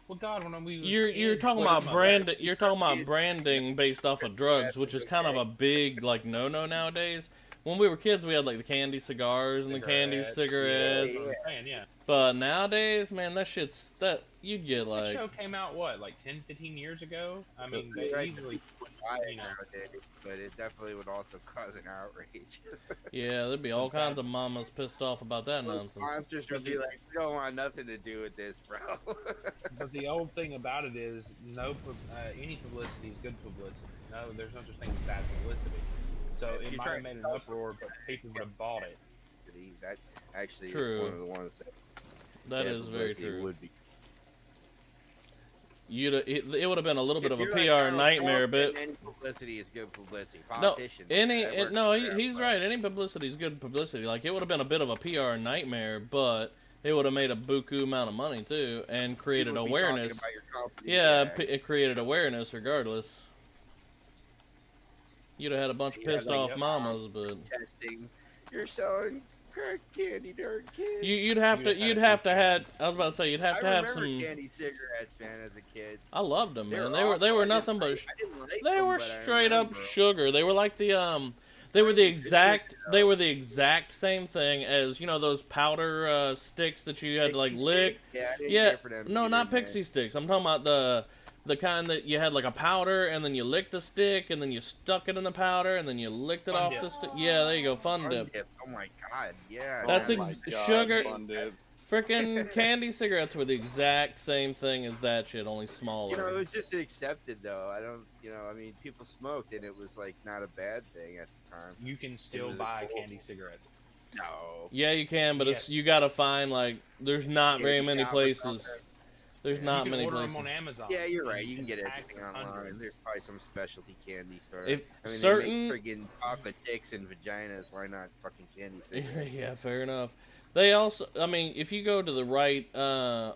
well, God, when we was You're kids, talking like, about my brand. dad- You're talking about branding based off of drugs, which is kind of a big like no-no nowadays. When we were kids, we had like the candy cigars and the candy cigarettes. That's what I'm saying, yeah. But nowadays, man, that shit's that you get That like show came out what, like 10, 15 years ago? I mean, You're they right. easily, Buy it you know. nowadays, but it definitely would also cause an outrage. yeah, there'd be all kinds of mamas pissed off about that nonsense. Sponsors would be like, "We don't want nothing to do with this, bro." But the old thing about it is, any publicity is good publicity. No, there's no such thing as bad publicity. So If it you might try have made an uproar, but people would have bought it. That actually True. is one of the ones that That bad is very publicity true. would be. It would have been a little bit If of a you're like PR Donald nightmare, Trump, but then any publicity is good publicity. no, Politicians. that work for them, he's but- right. Any publicity is good publicity. Like it would have been a bit of a PR nightmare, but it would have made a buku amount of money too, and created People would be talking awareness. about your company, Yeah, it created awareness regardless. You'd have had a bunch of Yeah, pissed like, off yep. mamas, but testing. You're selling crack candy to our kids. you'd have to had. I was about to say you'd have to I have remember some. candy cigarettes, man, as a kid. I loved them, man. They awesome. were I nothing didn't but like- I didn't like they them, were but I straight up remember. sugar. They were like the they were the exact same thing as those powder sticks that you had to like lick. Yeah, I didn't Yeah, care for them no, either, not man. pixie sticks. I'm talking about The kind that you had like a powder, and then you licked the stick, and then you stuck it in the powder, and then you licked it Fun off dip. the stick. Yeah, there you go, fun Fun dip. dip. Oh my god, yeah. That's oh man. my God, sugar. Fun dip. Freaking candy cigarettes were the exact same thing as that shit, only smaller. You know, it was just accepted though. I don't, you know, I mean, people smoked and it was like not a bad thing at the time. You can still was a buy cool- candy cigarettes. No. Yeah, you can, but Yeah. it's you gotta find like there's not Yeah, very just many shop or places. something. There's Yeah. not You can many order places. them on Amazon. Yeah, you're right. You can get pack everything of online. hundreds. There's probably some specialty candy store. If I mean, certain- they make friggin' chocolate dicks and vaginas. Why not fucking candy cigarettes? Yeah, fair enough. They also, I mean, if you go to the right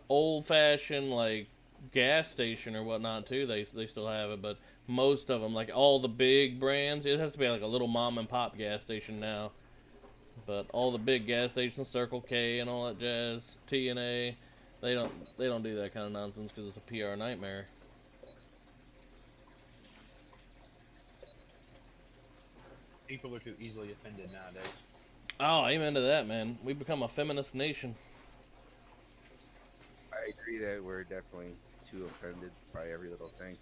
old-fashioned like gas station or whatnot too, they still have it. But most of them, like all the big brands, it has to be like a little mom and pop gas station now. But all the big gas stations, Circle K and all that jazz, T&A, they don't do that kind of nonsense because it's a PR nightmare. People are too easily offended nowadays. Oh, amen to that, man. We've become a feminist nation. I agree that we're definitely too offended by every little thing.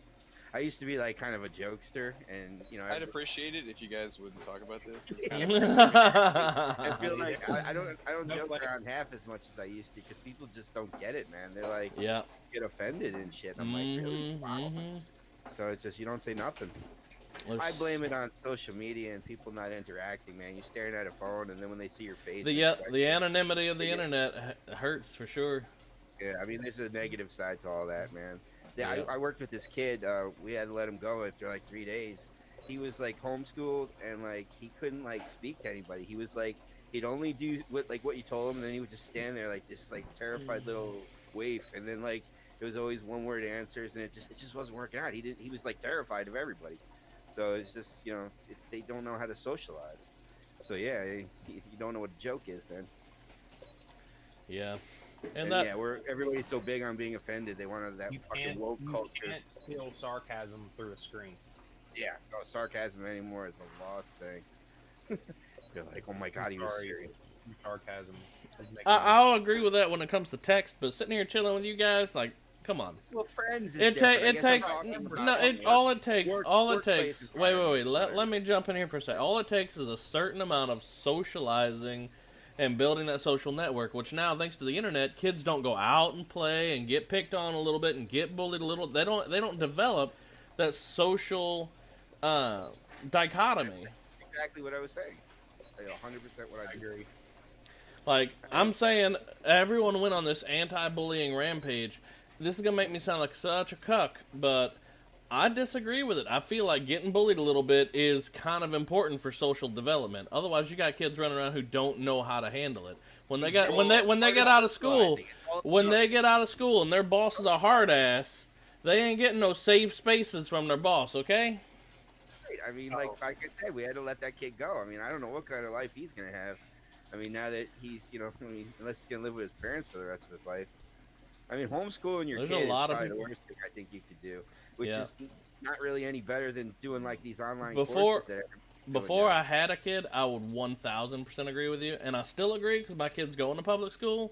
I used to be like kind of a jokester, and you know, I'd appreciate it if you guys wouldn't talk about this. It's I yeah, feel like I don't No joke way. around half as much as I used to because people just don't get it, man. They're like yeah. get offended and shit. I'm like, really? Wow. Mm-hmm. So it's just you don't say nothing. I blame it on social media and people not interacting, man. You're staring at a phone, and then when they see your face, The anonymity of the internet hurts for sure. yeah, I mean, there's a negative side to all that, man. Yeah, Yeah. I worked with this kid. We had to let him go after like 3 days. He was like homeschooled, and like he couldn't like speak to anybody. He was like he'd only do what you told him, and then he would just stand there like this like terrified little waif, and then like it was always one word answers, and it just wasn't working out. He was like terrified of everybody. So it's just, you know, they don't know how to socialize. So yeah, you don't know what a joke is then. Yeah. And And that yeah, everybody's so big on being offended. They want that You fucking can't, woke you culture. can't feel sarcasm through a screen. Yeah, no sarcasm anymore is a lost thing. They're like, oh my god, he was Sorry. serious. Sarcasm. is making- I'll agree with that when it comes to text, but sitting here chilling with you guys, like, come on. Well, friends. Is It different. I it guess I'm takes talking about no. It all it takes workplace Wait. environment. Let me jump in here for a second. All it takes is a certain amount of socializing and building that social network. Which now, thanks to the internet, kids don't go out and play and get picked on a little bit and get bullied a little. They don't develop that social dichotomy. Exactly what I was saying. Like, 100% what I agree. Like, I'm saying, everyone went on this anti-bullying rampage. This is going to make me sound like such a cuck, but I disagree with it. I feel like getting bullied a little bit is kind of important for social development. Otherwise, you got kids running around who don't know how to handle it. When they get out of school, and their boss is a hard ass, they ain't getting no safe spaces from their boss, okay? I mean, like I said, we had to let that kid go. I mean, I don't know what kind of life he's gonna have. I mean, now that he's, you know, I mean, unless he's gonna live with his parents for the rest of his life. I mean, homeschooling your There's a kid is lot of probably the people- worst thing I think you could do, which Yeah. is not really any better than doing like these online Before- courses. That everybody's doing Before now. I had a kid, I would 1,000% agree with you, and I still agree because my kid's going to public school.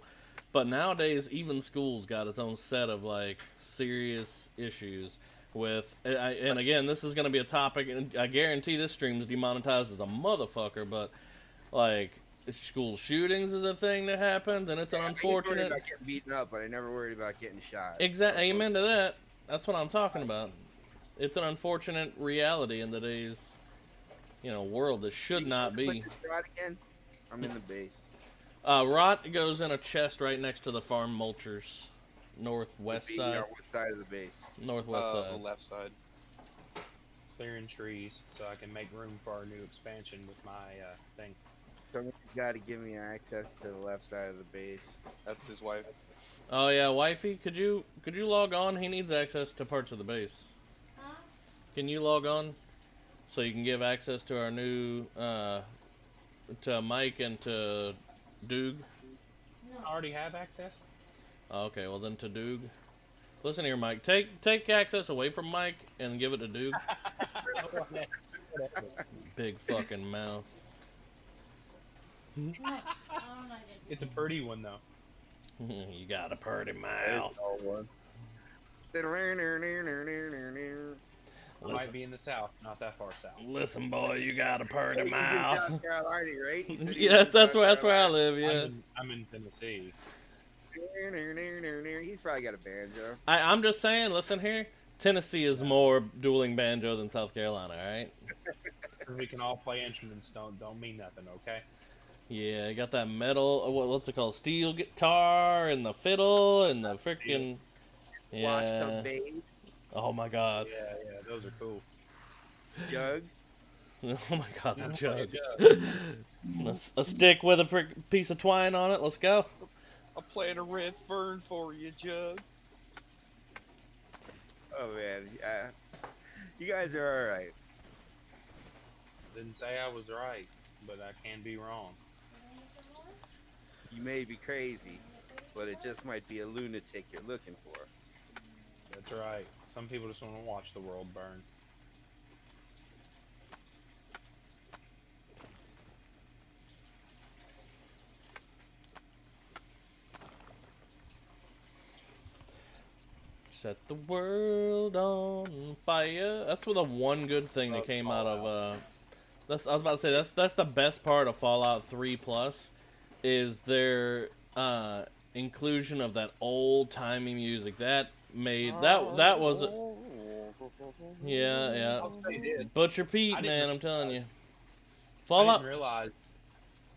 But nowadays, even school's got its own set of like serious issues with. And again, this is going to be a topic, and I guarantee this stream is demonetized as a motherfucker. But like, school shootings is a thing that happens, and it's an I was unfortunate. worried about getting beaten up, but I never worried about getting shot. Exactly. Amen to that. That's what I'm talking about. It's an unfortunate reality in today's, world that should not be. Put this rod again? I'm in the base. Rot goes in a chest right next to the farm mulchers, northwest Be side. on what side of the base? Northwest The side. left side. Clearing trees so I can make room for our new expansion with my thing. Someone's got to give me access to the left side of the base. That's his wife. Oh yeah, wifey, could you log on? He needs access to parts of the base. Huh? Can you log on so you can give access to our new to Mike and to Doog? I already have access. Okay, well then to Doog. Listen here, Mike. Take access away from Mike and give it to Doog. Big fucking mouth. No, I don't like it. It's a pretty one though. You got a pretty mouth. There's no one. Might be in the south, not that far south. Listen, boy, you got a purty He's in mouth. South Carolina, right? He said he Yeah, was in that's South where I Carolina. live. Yeah, I'm in Tennessee. He's probably got a banjo. I'm just saying. Listen here, Tennessee is more dueling banjo than South Carolina. All right. We can all play instruments. Don't mean nothing, okay? Yeah, you got that metal. What's it called? Steel guitar and the fiddle and the freaking. Wash tub Yeah. bass, Oh my god. Yeah, those are cool. jug. Oh my god, the jug. Yeah. A stick with a piece of twine on it. Let's go. I'm playing a red fern for you, Jug. Oh man, yeah. You guys are all right. Didn't say I was right, but I can be wrong. You may be crazy, but it just might be a lunatic you're looking for. That's right. Some people just want to watch the world burn. Set the world on fire. That's the one good thing that came out of. I was about to say that's the best part of Fallout 3 Plus, is their inclusion of that old timey music. That made that was yeah. I'll say this. Butcher Pete, I man, didn't- I'm telling you. I Fallout. didn't realize.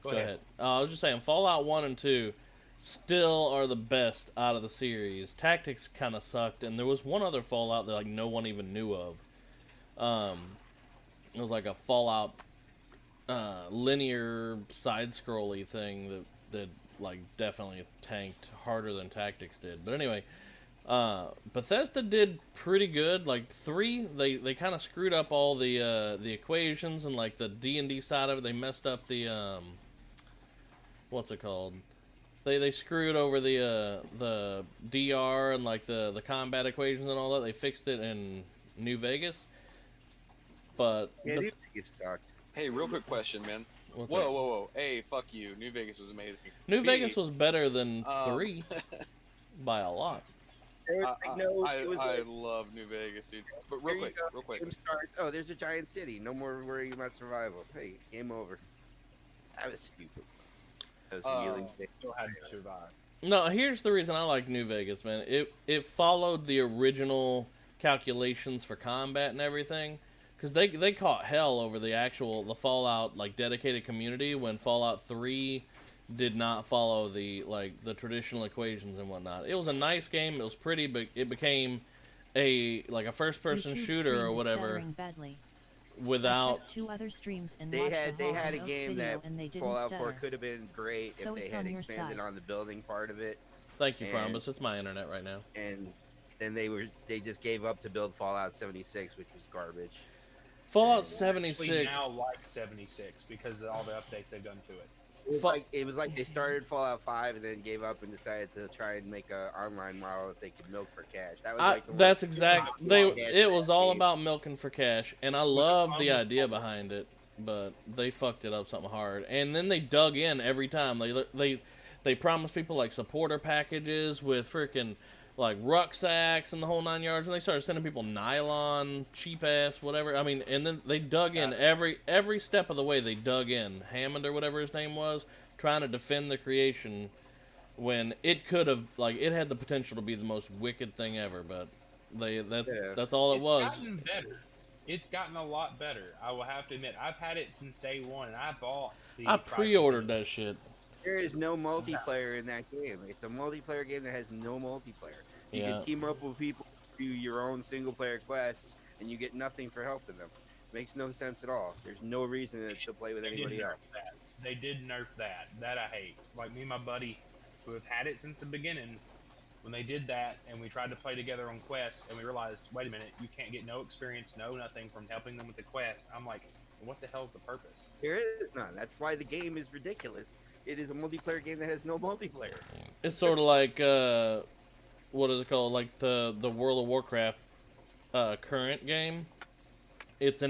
Go Go ahead. ahead. I was just saying, Fallout 1 and 2 still are the best out of the series. Tactics kind of sucked, and there was one other Fallout that like no one even knew of. It was like a Fallout linear side-scrolly thing that like definitely tanked harder than Tactics did. But anyway, Bethesda did pretty good. Like 3, they kind of screwed up all the equations and like the D&D side of it. They messed up the what's it called? They screwed over the DR and like the combat equations and all that. They fixed it in New Vegas. But Yeah, dude, it sucked. Hey, real quick question, man. what's Whoa, that? whoa, whoa. A, fuck you. New Vegas was amazing. New B, Vegas was better than 3 by a lot. There was like no, it was I like, love New Vegas, dude. But here real you quick, go, real quick. game starts. Oh, there's a giant city. No more worrying about survival. Hey, game over. That was stupid. That was really big. Still had to survive. No, here's the reason I like New Vegas, man. It followed the original calculations for combat and everything, because they caught hell over the Fallout like dedicated community when Fallout 3 did not follow the traditional equations and whatnot. It was a nice game. It was pretty, but it became a first person YouTube shooter or stream withabout stuttering badly. I without. checked 2 other streams and They watched had the Hall a and Oates game video that and they didn't Fallout 4 stutter. could have been great So if they it's had on your expanded side. on the building part of it, Thank you, and- Frambus. It's my internet right now. and then they just gave up to build Fallout 76, which was garbage. Fallout Actually 76. now like 76 because of all the updates they've done to it. It was like they started Fallout 5 and then gave up and decided to try and make an online model that they could milk for cash. That was like the That's worst- exact. It was all about milking for cash, and I love the problem- idea behind it, but they fucked it up something hard. And then they dug in every time. They promised people like supporter packages with freaking like rucksacks and the whole 9 yards, and they started sending people nylon, cheap ass, whatever. I mean, and then they dug in every step of the way. They dug in. Hammond or whatever his name was, trying to defend the creation when it could have it had the potential to be the most wicked thing ever, but that's all it was. It's gotten better. It's gotten a lot better. I will have to admit, I've had it since day one, and I bought the. I pre-ordered that shit. There is no multiplayer in that game. It's a multiplayer game that has no multiplayer. You Yeah. can team up with people, do your own single player quests, and you get nothing for helping them. Makes no sense at all. There's no reason to play with They did anybody nerf else. that. They did nerf that. That I hate. Like me and my buddy, who have had it since the beginning, when they did that, and we tried to play together on quests, and we realized, wait a minute, you can't get no experience, no nothing from helping them with the quest. I'm like, what the hell is the purpose? There is none. That's why the game is ridiculous. It is a multiplayer game that has no multiplayer. It's sort of like what is it called? Like the World of Warcraft current game. It's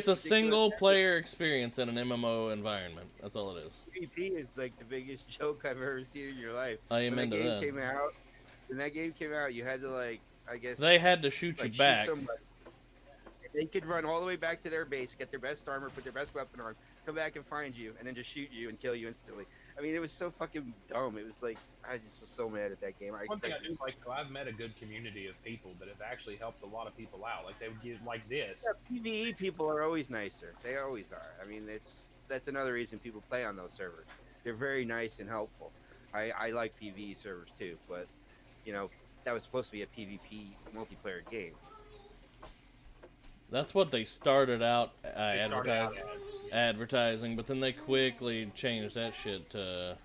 a single player experience in an MMO environment. That's all it is. PvP is like the biggest joke I've ever seen in your life. I am When into the game that. came out, when that game came out, you had to like, I guess, They had to shoot you like shoot back. somebody. They could run all the way back to their base, get their best armor, put their best weapon on, come back and find you, and then just shoot you and kill you instantly. I mean, it was so fucking dumb. It was like, I just was so mad at that game. One thing I do like, though, I've met a good community of people that have actually helped a lot of people out. Like they would give like this. Yeah, PvE people are always nicer. They always are. I mean, that's another reason people play on those servers. They're very nice and helpful. I like PvE servers too, but you know, that was supposed to be a PvP multiplayer game. That's what they started out They started out advertising, but then they quickly changed that shit to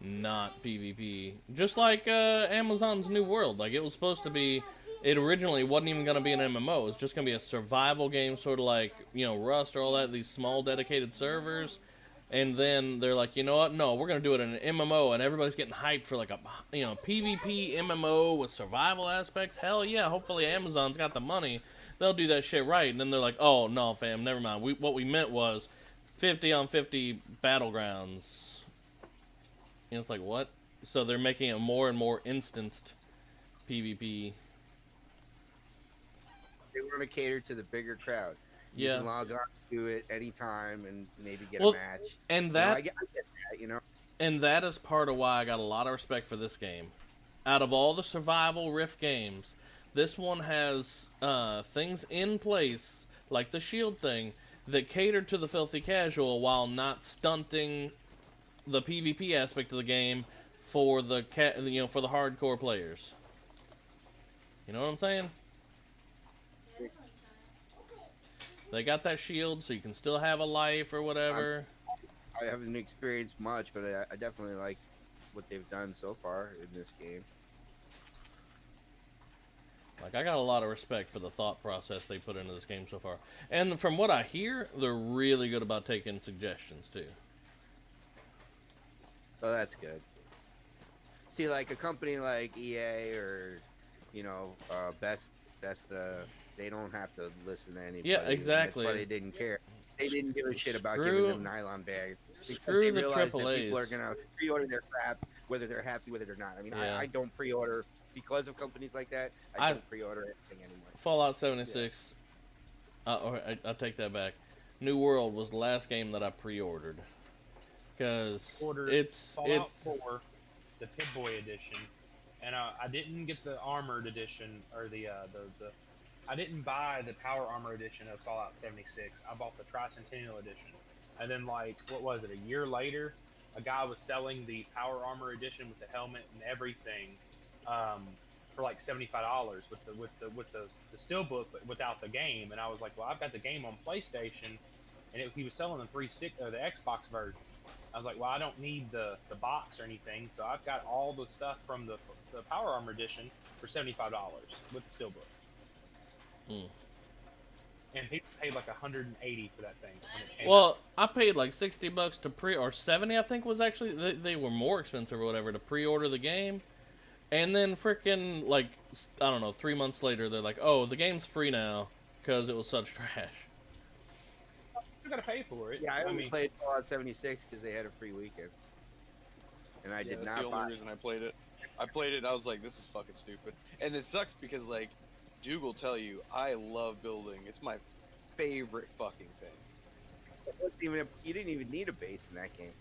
not PvP. Just like Amazon's New World. Like, it was supposed to be... It originally wasn't even going to be an MMO. It was just going to be a survival game, sort of like, you know, Rust or all that, these small dedicated servers. And then they're like, you know what? No, we're going to do it in an MMO, and everybody's getting hyped for, like, a, you know, PvP MMO with survival aspects. Hell yeah, hopefully Amazon's got the money. They'll do that shit right. And then they're like, oh, no, fam, never mind. What we meant was 50 on 50 battlegrounds. You know, it's like, what? So they're making it more and more instanced PvP. They want to cater to the bigger crowd. You Yeah. can log on to it anytime and maybe get Well, a match. And You know, that... I get that, you know. And that is part of why I got a lot of respect for this game. Out of all the survival Rift games, this one has things in place, like the shield thing, that cater to the filthy casual while not stunting the PvP aspect of the game for the for the hardcore players. You know what I'm saying? They got that shield, so you can still have a life or whatever. I haven't experienced much, but I definitely like what they've done so far in this game. Like, I got a lot of respect for the thought process they put into this game so far. And from what I hear, they're really good about taking suggestions, too. So that's good. See, like a company like EA or, you know, they don't have to listen to anybody. Yeah, exactly. That's why they didn't care. They didn't give a shit about Screw- giving them nylon bags. screw They the realized that AAAs. people are going to pre-order their crap, whether they're happy with it or not. I mean, Yeah. I don't pre-order because of companies like that. I don't pre-order anything anymore. Fallout 76. I'll take that back. New World was the last game that I pre-ordered. Because it's... Fallout 4, the Pip-Boy edition, and I didn't get the armored edition, or the I didn't buy the power armor edition of Fallout 76. I bought the Tricentennial edition. And then, like, what was it, a year later, a guy was selling the power armor edition with the helmet and everything for like $75 with the steelbook, but without the game. And I was like, well, I've got the game on PlayStation, and he was selling the the Xbox version. I was like, well, I don't need the box or anything, so I've got all the stuff from the power armor edition for $75 with the steelbook. And people paid like $180 for that thing. When it came out. Well, I paid like $60 to or 70, I think was actually, they were more expensive or whatever to pre-order the game. And then freaking, like, I don't know, 3 months later, they're like, oh, the game's free now because it was such trash. You gotta pay for it. Yeah, I only mean, played Fallout 76 because they had a free weekend. And I did that's not the buy only reason I played it. I played it and I was like, this is fucking stupid. And it sucks because, like, Duke will tell you, I love building. It's my favorite fucking thing. You didn't even need a base in that game.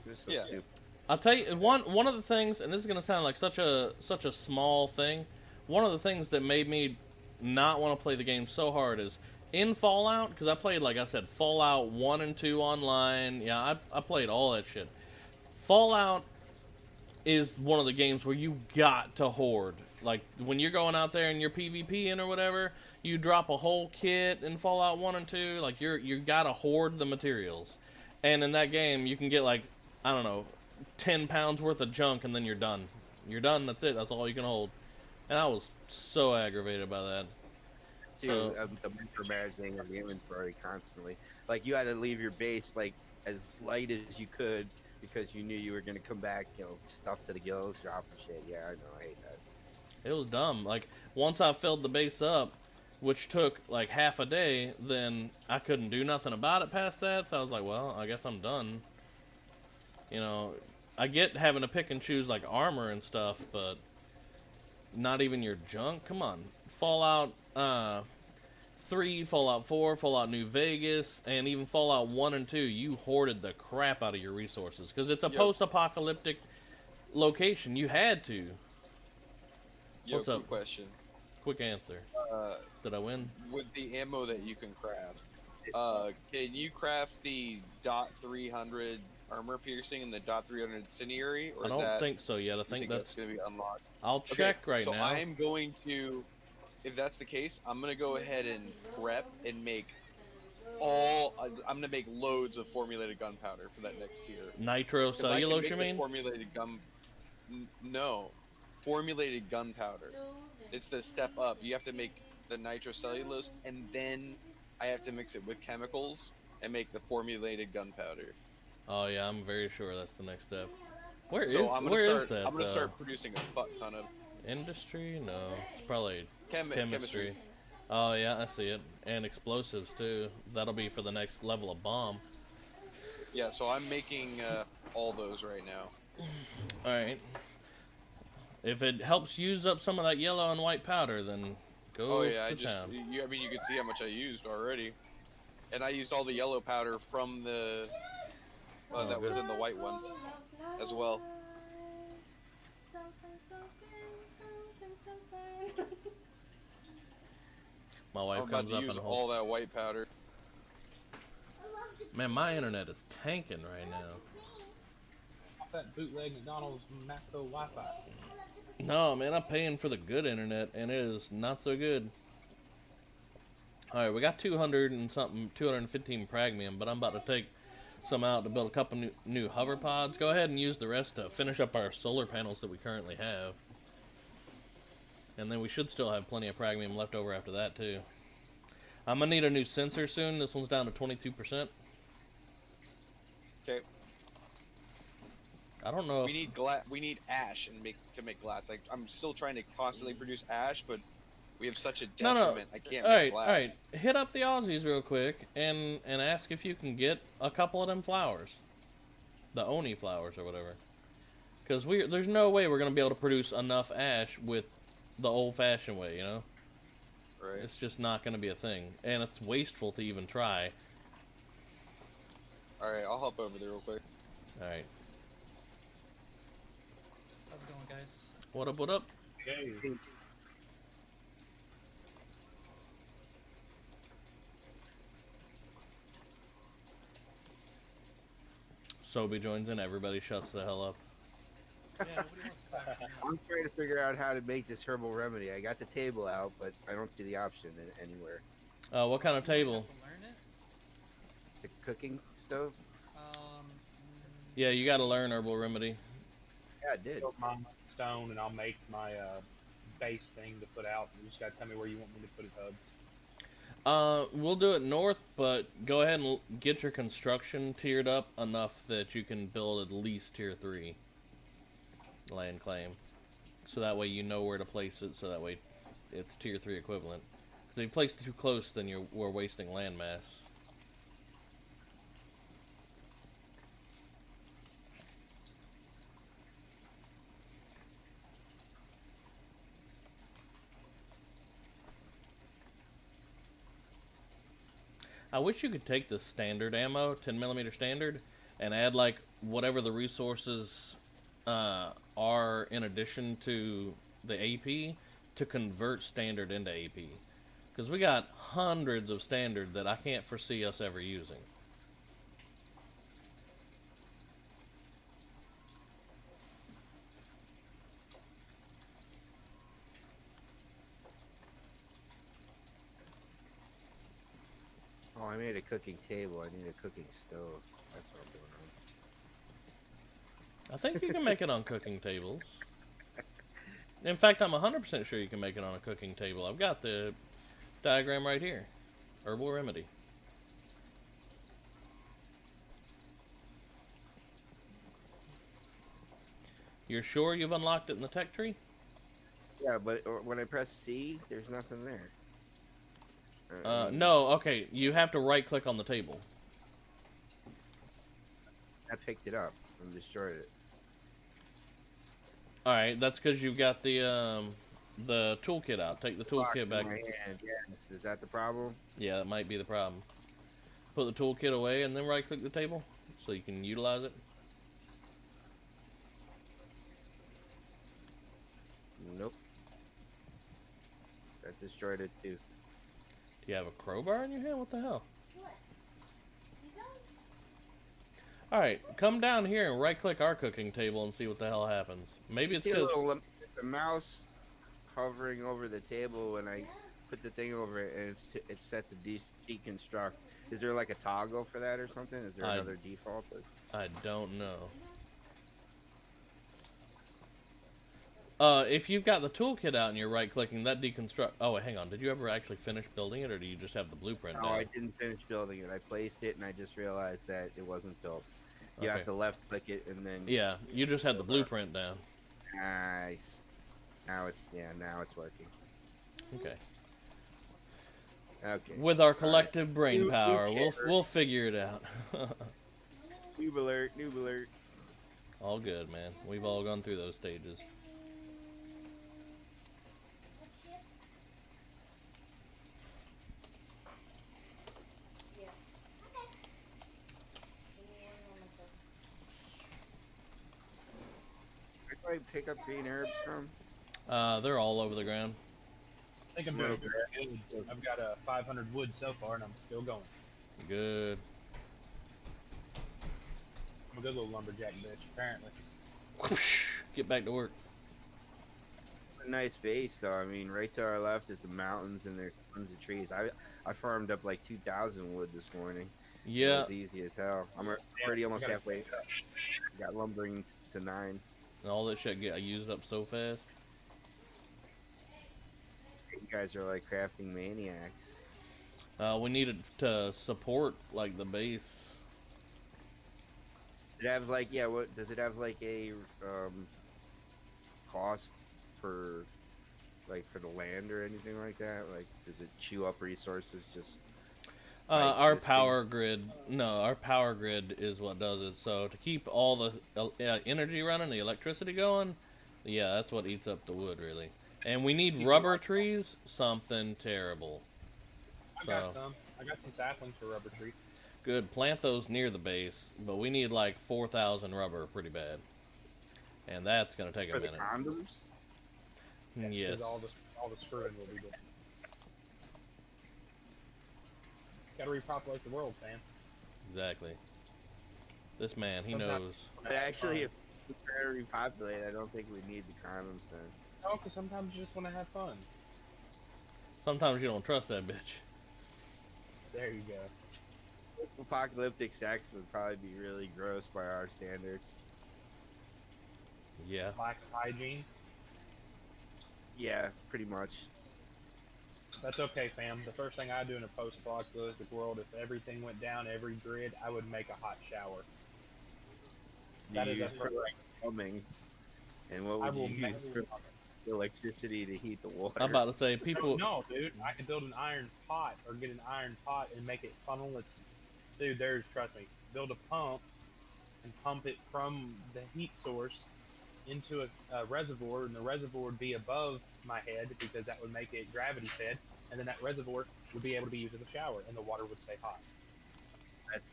It was so Yeah. stupid. I'll tell you, one of the things, and this is going to sound like such a small thing, one of the things that made me not want to play the game so hard is, in Fallout, because I played, like I said, Fallout 1 and 2 online, yeah, I played all that shit. Fallout is one of the games where you got to hoard. Like, when you're going out there and you're PvPing or whatever, you drop a whole kit in Fallout 1 and 2, like, you gotta hoard the materials. And in that game, you can get, like, I don't know, 10 pounds worth of junk, and then you're done. You're done, that's it, that's all you can hold. And I was so aggravated by that. Too, the micromanaging of the inventory constantly. Like, you had to leave your base, like, as light as you could because you knew you were going to come back, you know, stuffed to the gills, dropping shit. Yeah, I know, I hate that. It was dumb. Like, once I filled the base up, which took, like, half a day, then I couldn't do nothing about it past that, so I was like, well, I guess I'm done. You know, I get having to pick and choose, like, armor and stuff, but not even your junk. Come on, Fallout 3, Fallout 4, Fallout New Vegas, and even Fallout 1 and 2. You hoarded the crap out of your resources because it's a Yep. post-apocalyptic location. You had to. Yo, What's quick up? question. Quick answer. Uh, Did I win? with the ammo that you can craft, can you craft the .300 armor piercing and the .300 incendiary, or I is don't that think so yet. I you think that's that's. going to be unlocked? I'll check right so now. I'm going to, if that's the case, I'm going to go ahead and prep and make I'm going to make loads of formulated gunpowder for that next tier. 'Cause I can Nitrocellulose, make you the mean? formulated no, formulated gunpowder. It's the step up. You have to make the nitrocellulose, and then I have to mix it with chemicals and make the formulated gunpowder. Oh yeah, I'm very sure that's the next step. Where So is I'm gonna where is start, that? I'm gonna start producing a fuck ton of Industry? No, it's probably chemistry. chemistry. Oh yeah, I see it. And explosives too. That'll be for the next level of bomb. Yeah, so I'm making all those right now. All right. If it helps use up some of that yellow and white powder, then go Oh yeah, to I town. mean, you can see how much I used already, and I used all the yellow powder from the that was in the white one as well. My I'm wife about comes to up use and all holds. that white powder. Man, my internet is tanking right now. Off that bootleg McDonald's macro Wi-Fi. No, man, I'm paying for the good internet, and it is not so good. All right, we got 200 and something, 215 pragmium, but I'm about to take some out to build a couple new hover pods. Go ahead and use the rest to finish up our solar panels that we currently have. And then we should still have plenty of pragmium left over after that, too. I'm going to need a new sensor soon. This one's down to 22%. Okay. I don't know if... We need ash to make glass. Like, I'm still trying to constantly produce ash, but we have such a detriment. I can't make glass. Alright. Hit up the Aussies real quick and ask if you can get a couple of them flowers. The Oni flowers or whatever. Because there's no way we're going to be able to produce enough ash with the old-fashioned way, you know? Right. It's just not going to be a thing. And it's wasteful to even try. Alright, I'll hop over there real quick. Alright. How's it going, guys? What up, what up? Hey. Sobe joins in, everybody shuts the hell up. Yeah, nobody wants to talk to me. I'm trying to figure out how to make this herbal remedy. I got the table out, but I don't see the option anywhere. What kind of You table? have to learn it. It's a cooking stove? Yeah, you got to learn herbal remedy. Yeah, I did. Build mine stone, and I'll make my base thing to put out. You just gotta tell me where you want me to put it, Hubs. We'll do it north, but go ahead and get your construction tiered up enough that you can build at least tier 3 land claim. So that way you know where to place it, so that way it's tier 3 equivalent. Because if you place it too close, then we're wasting land mass. I wish you could take the standard ammo, 10mm standard, and add like whatever the resources are in addition to the AP to convert standard into AP. Because we got hundreds of standard that I can't foresee us ever using. Oh, I made a cooking table. I need a cooking stove. That's what I'm doing wrong. I think you can make it on cooking tables. In fact, I'm 100% sure you can make it on a cooking table. I've got the diagram right here. Herbal remedy. You're sure you've unlocked it in the tech tree? Yeah, but when I press C, there's nothing there. No, okay. You have to right click on the table. I picked it up and destroyed it. Alright, that's because you've got the the toolkit out. Take the Rock toolkit in back. my hand. Yes. Is that the problem? Yeah, that might be the problem. Put the toolkit away and then right-click the table so you can utilize it. Nope. That destroyed it too. Do you have a crowbar in your hand? What the hell? What? You don't? Alright, come down here and right-click our cooking table and see what the hell happens. Maybe it's See a because... little the mouse hovering over the table when I put the thing over it, and it's set to deconstruct. Is there like a toggle for that or something? Is there another default? I don't know. If you've got the toolkit out and you're right-clicking, that deconstruct... Oh, wait, hang on. Did you ever actually finish building it, or do you just have the blueprint No, down? I didn't finish building it. I placed it, and I just realized that it wasn't built. You Okay. have to left-click it, and then... Yeah, you just had the blueprint down. Nice. Now it's working. Okay. Okay. With our collective brain Noob power, alert. we'll figure it out. Noob alert, noob alert. All good, man. We've all gone through those stages. The chips? Yeah. Okay. Where do I pick up green herbs from? They're all over the ground. I think I'm doing good. I've got 500 wood so far, and I'm still going. Good. I'm a good little lumberjack bitch, apparently. Whoosh, get back to work. A nice base, though. I mean, right to our left is the mountains, and there's tons of trees. I farmed up like 2,000 wood this morning. It Yeah, was easy as hell. I'm already almost halfway. Got lumbering to 9. all that shit get used up so fast. You guys are like crafting maniacs. We needed to support like the base. Does it have like what does it have like a cost for the land or anything like that? Like, does it chew up resources just? Our existing? power grid, no, our power grid is what does it. So to keep all the energy running, the electricity going, yeah, that's what eats up the wood, really. And we need rubber trees, something terrible. I got some saplings for rubber trees. Good, plant those near the base, but we need like 4,000 rubber pretty bad. And that's going to take For a the minute. condoms? Yes. 'Cause all the screwing will be good. Gotta repopulate the world, fam. Exactly. This man, he Sometimes- knows. But actually, if we try to repopulate, I don't think we need the condoms then. No, because sometimes you just want to have fun. Sometimes you don't trust that bitch. There you go. Apocalyptic sex would probably be really gross by our standards. Yeah. Lack of hygiene. Yeah, pretty much. That's okay, fam. The first thing I do in a post-apocalyptic world, if everything went down, every grid, I would make a hot shower. That is a plumbing. And what I would will you make use for electricity to heat the water? I'm about to say, people... No, dude. I can build an iron pot or get an iron pot and make it funnel its... Dude, trust me. Build a pump and pump it from the heat source into a reservoir, and the reservoir would be above my head because that would make it gravity fed, and then that reservoir would be able to be used as a shower, and the water would stay hot.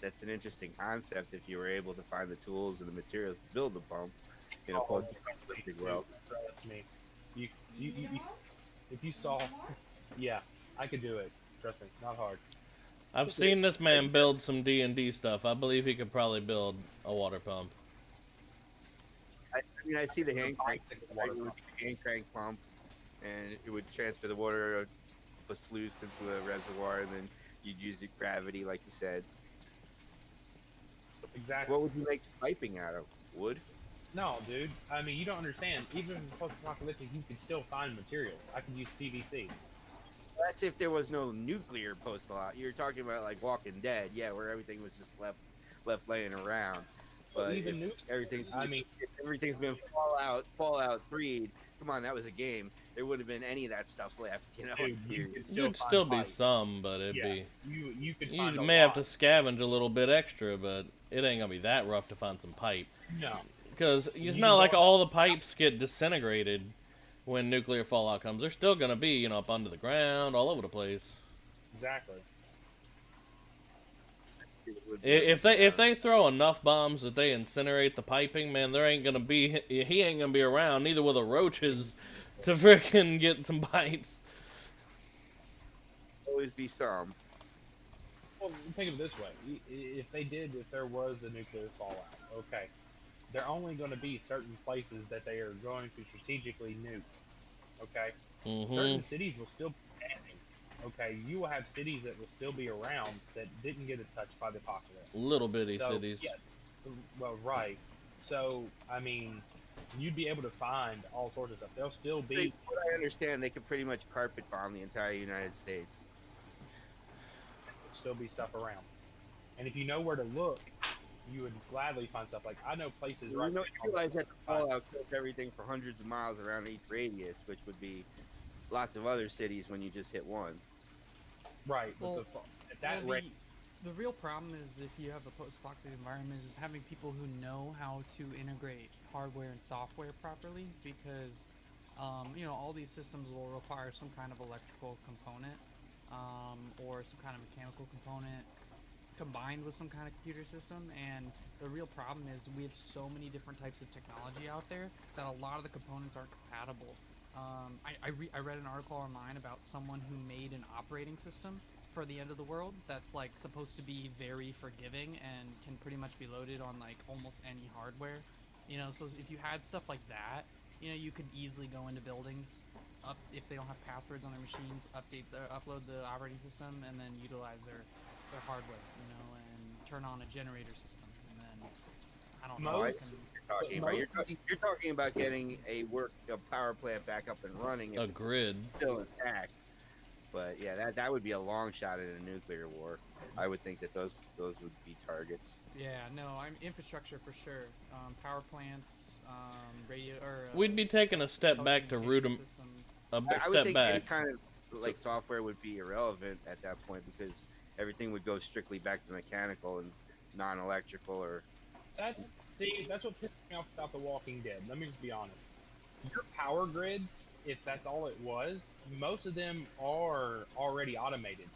That's an interesting concept if you were able to find the tools and the materials to build the pump in a Oh, post-apocalyptic world. Trust me. You, if you saw, yeah, I could do it. Trust me, not hard. I've seen this man build some D&D stuff. I believe he could probably build a water pump. I mean, I see the hand crank, Water it was pump. a hand crank pump, and it would transfer the water up a sluice into a reservoir, and then you'd use the gravity, like you said. Exactly. What would you make piping out of? Wood? No, dude. I mean, you don't understand. Even in post-apocalyptic, you can still find materials. I can use PVC. That's if there was no nuclear post-lot. You're talking about like Walking Dead, yeah, where everything was just left laying around. But Even if I mean, if everything's been Fallout 3'd, come on, that was a game. There wouldn't have been any of that stuff left, you know. dude, you could You'd find still be pipe. some, but it'd Yeah, be... you could You find a may have lot. to scavenge a little bit extra, but it ain't gonna be that rough to find some pipe. No. Because it's You not like don't- all the pipes get disintegrated. when nuclear fallout comes. They're still gonna be, you know, up under the ground, all over the place. Exactly. It would be If they throw enough bombs that they incinerate the piping, man, there ain't gonna be he ain't gonna be around. Neither will the roaches to frickin' get some bites. always be some. Well, think of it this way: if there was a nuclear fallout, okay, they're only going to be certain places that they are going to strategically nuke. Okay, certain cities will still be standing. Okay, you will have cities that will still be around that didn't get touched by the apocalypse. Little bitty So, cities. yeah, well, right. So, I mean, you'd be able to find all sorts of stuff. There'll still be. What I understand, they could pretty much carpet bomb the entire United States. Still be stuff around. And if you know where to look, you would gladly find stuff. Like, I know places You right know, now. you realize that the fallout killed everything for hundreds of miles around each radius, which would be lots of other cities when you just hit one. Right. But Well, at that well, rate, the real problem is if you have a post-apocalyptic environment is having people who know how to integrate hardware and software properly, because you know, all these systems will require some kind of electrical component or some kind of mechanical component combined with some kind of computer system. And the real problem is we have so many different types of technology out there that a lot of the components aren't compatible. I read an article online about someone who made an operating system for the end of the world that's like supposed to be very forgiving and can pretty much be loaded on like almost any hardware. You know, so if you had stuff like that, you know, you could easily go into buildings, if they don't have passwords on their machines, upload the operating system, and then utilize their hardware, you know, and turn on a generator system, and then I don't know. You're talking about getting a power plant back up and running. If A it's grid. still intact. But yeah, that would be a long shot in a nuclear war. I would think that those would be targets. Yeah, no, I'm infrastructure for sure. Power plants, radio or. We'd be taking a step back to root them. A I would step think back. any kind of like software would be irrelevant at that point because everything would go strictly back to mechanical and non-electrical or. that's what pisses me off about The Walking Dead. Let me just be honest. Your power grids, if that's all it was, most of them are already automated.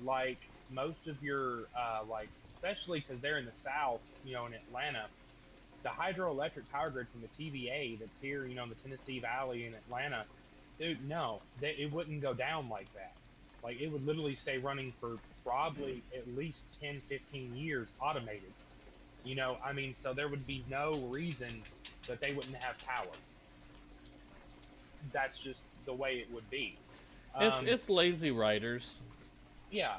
Like most of your, like especially because they're in the South, you know, in Atlanta, the hydroelectric power grid from the TVA that's here, you know, in the Tennessee Valley in Atlanta, dude, no, it wouldn't go down like that. Like it would literally stay running for probably at least 10, 15 years automated. You know, I mean, so there would be no reason that they wouldn't have power. That's just the way it would be. It's lazy writers. Yeah.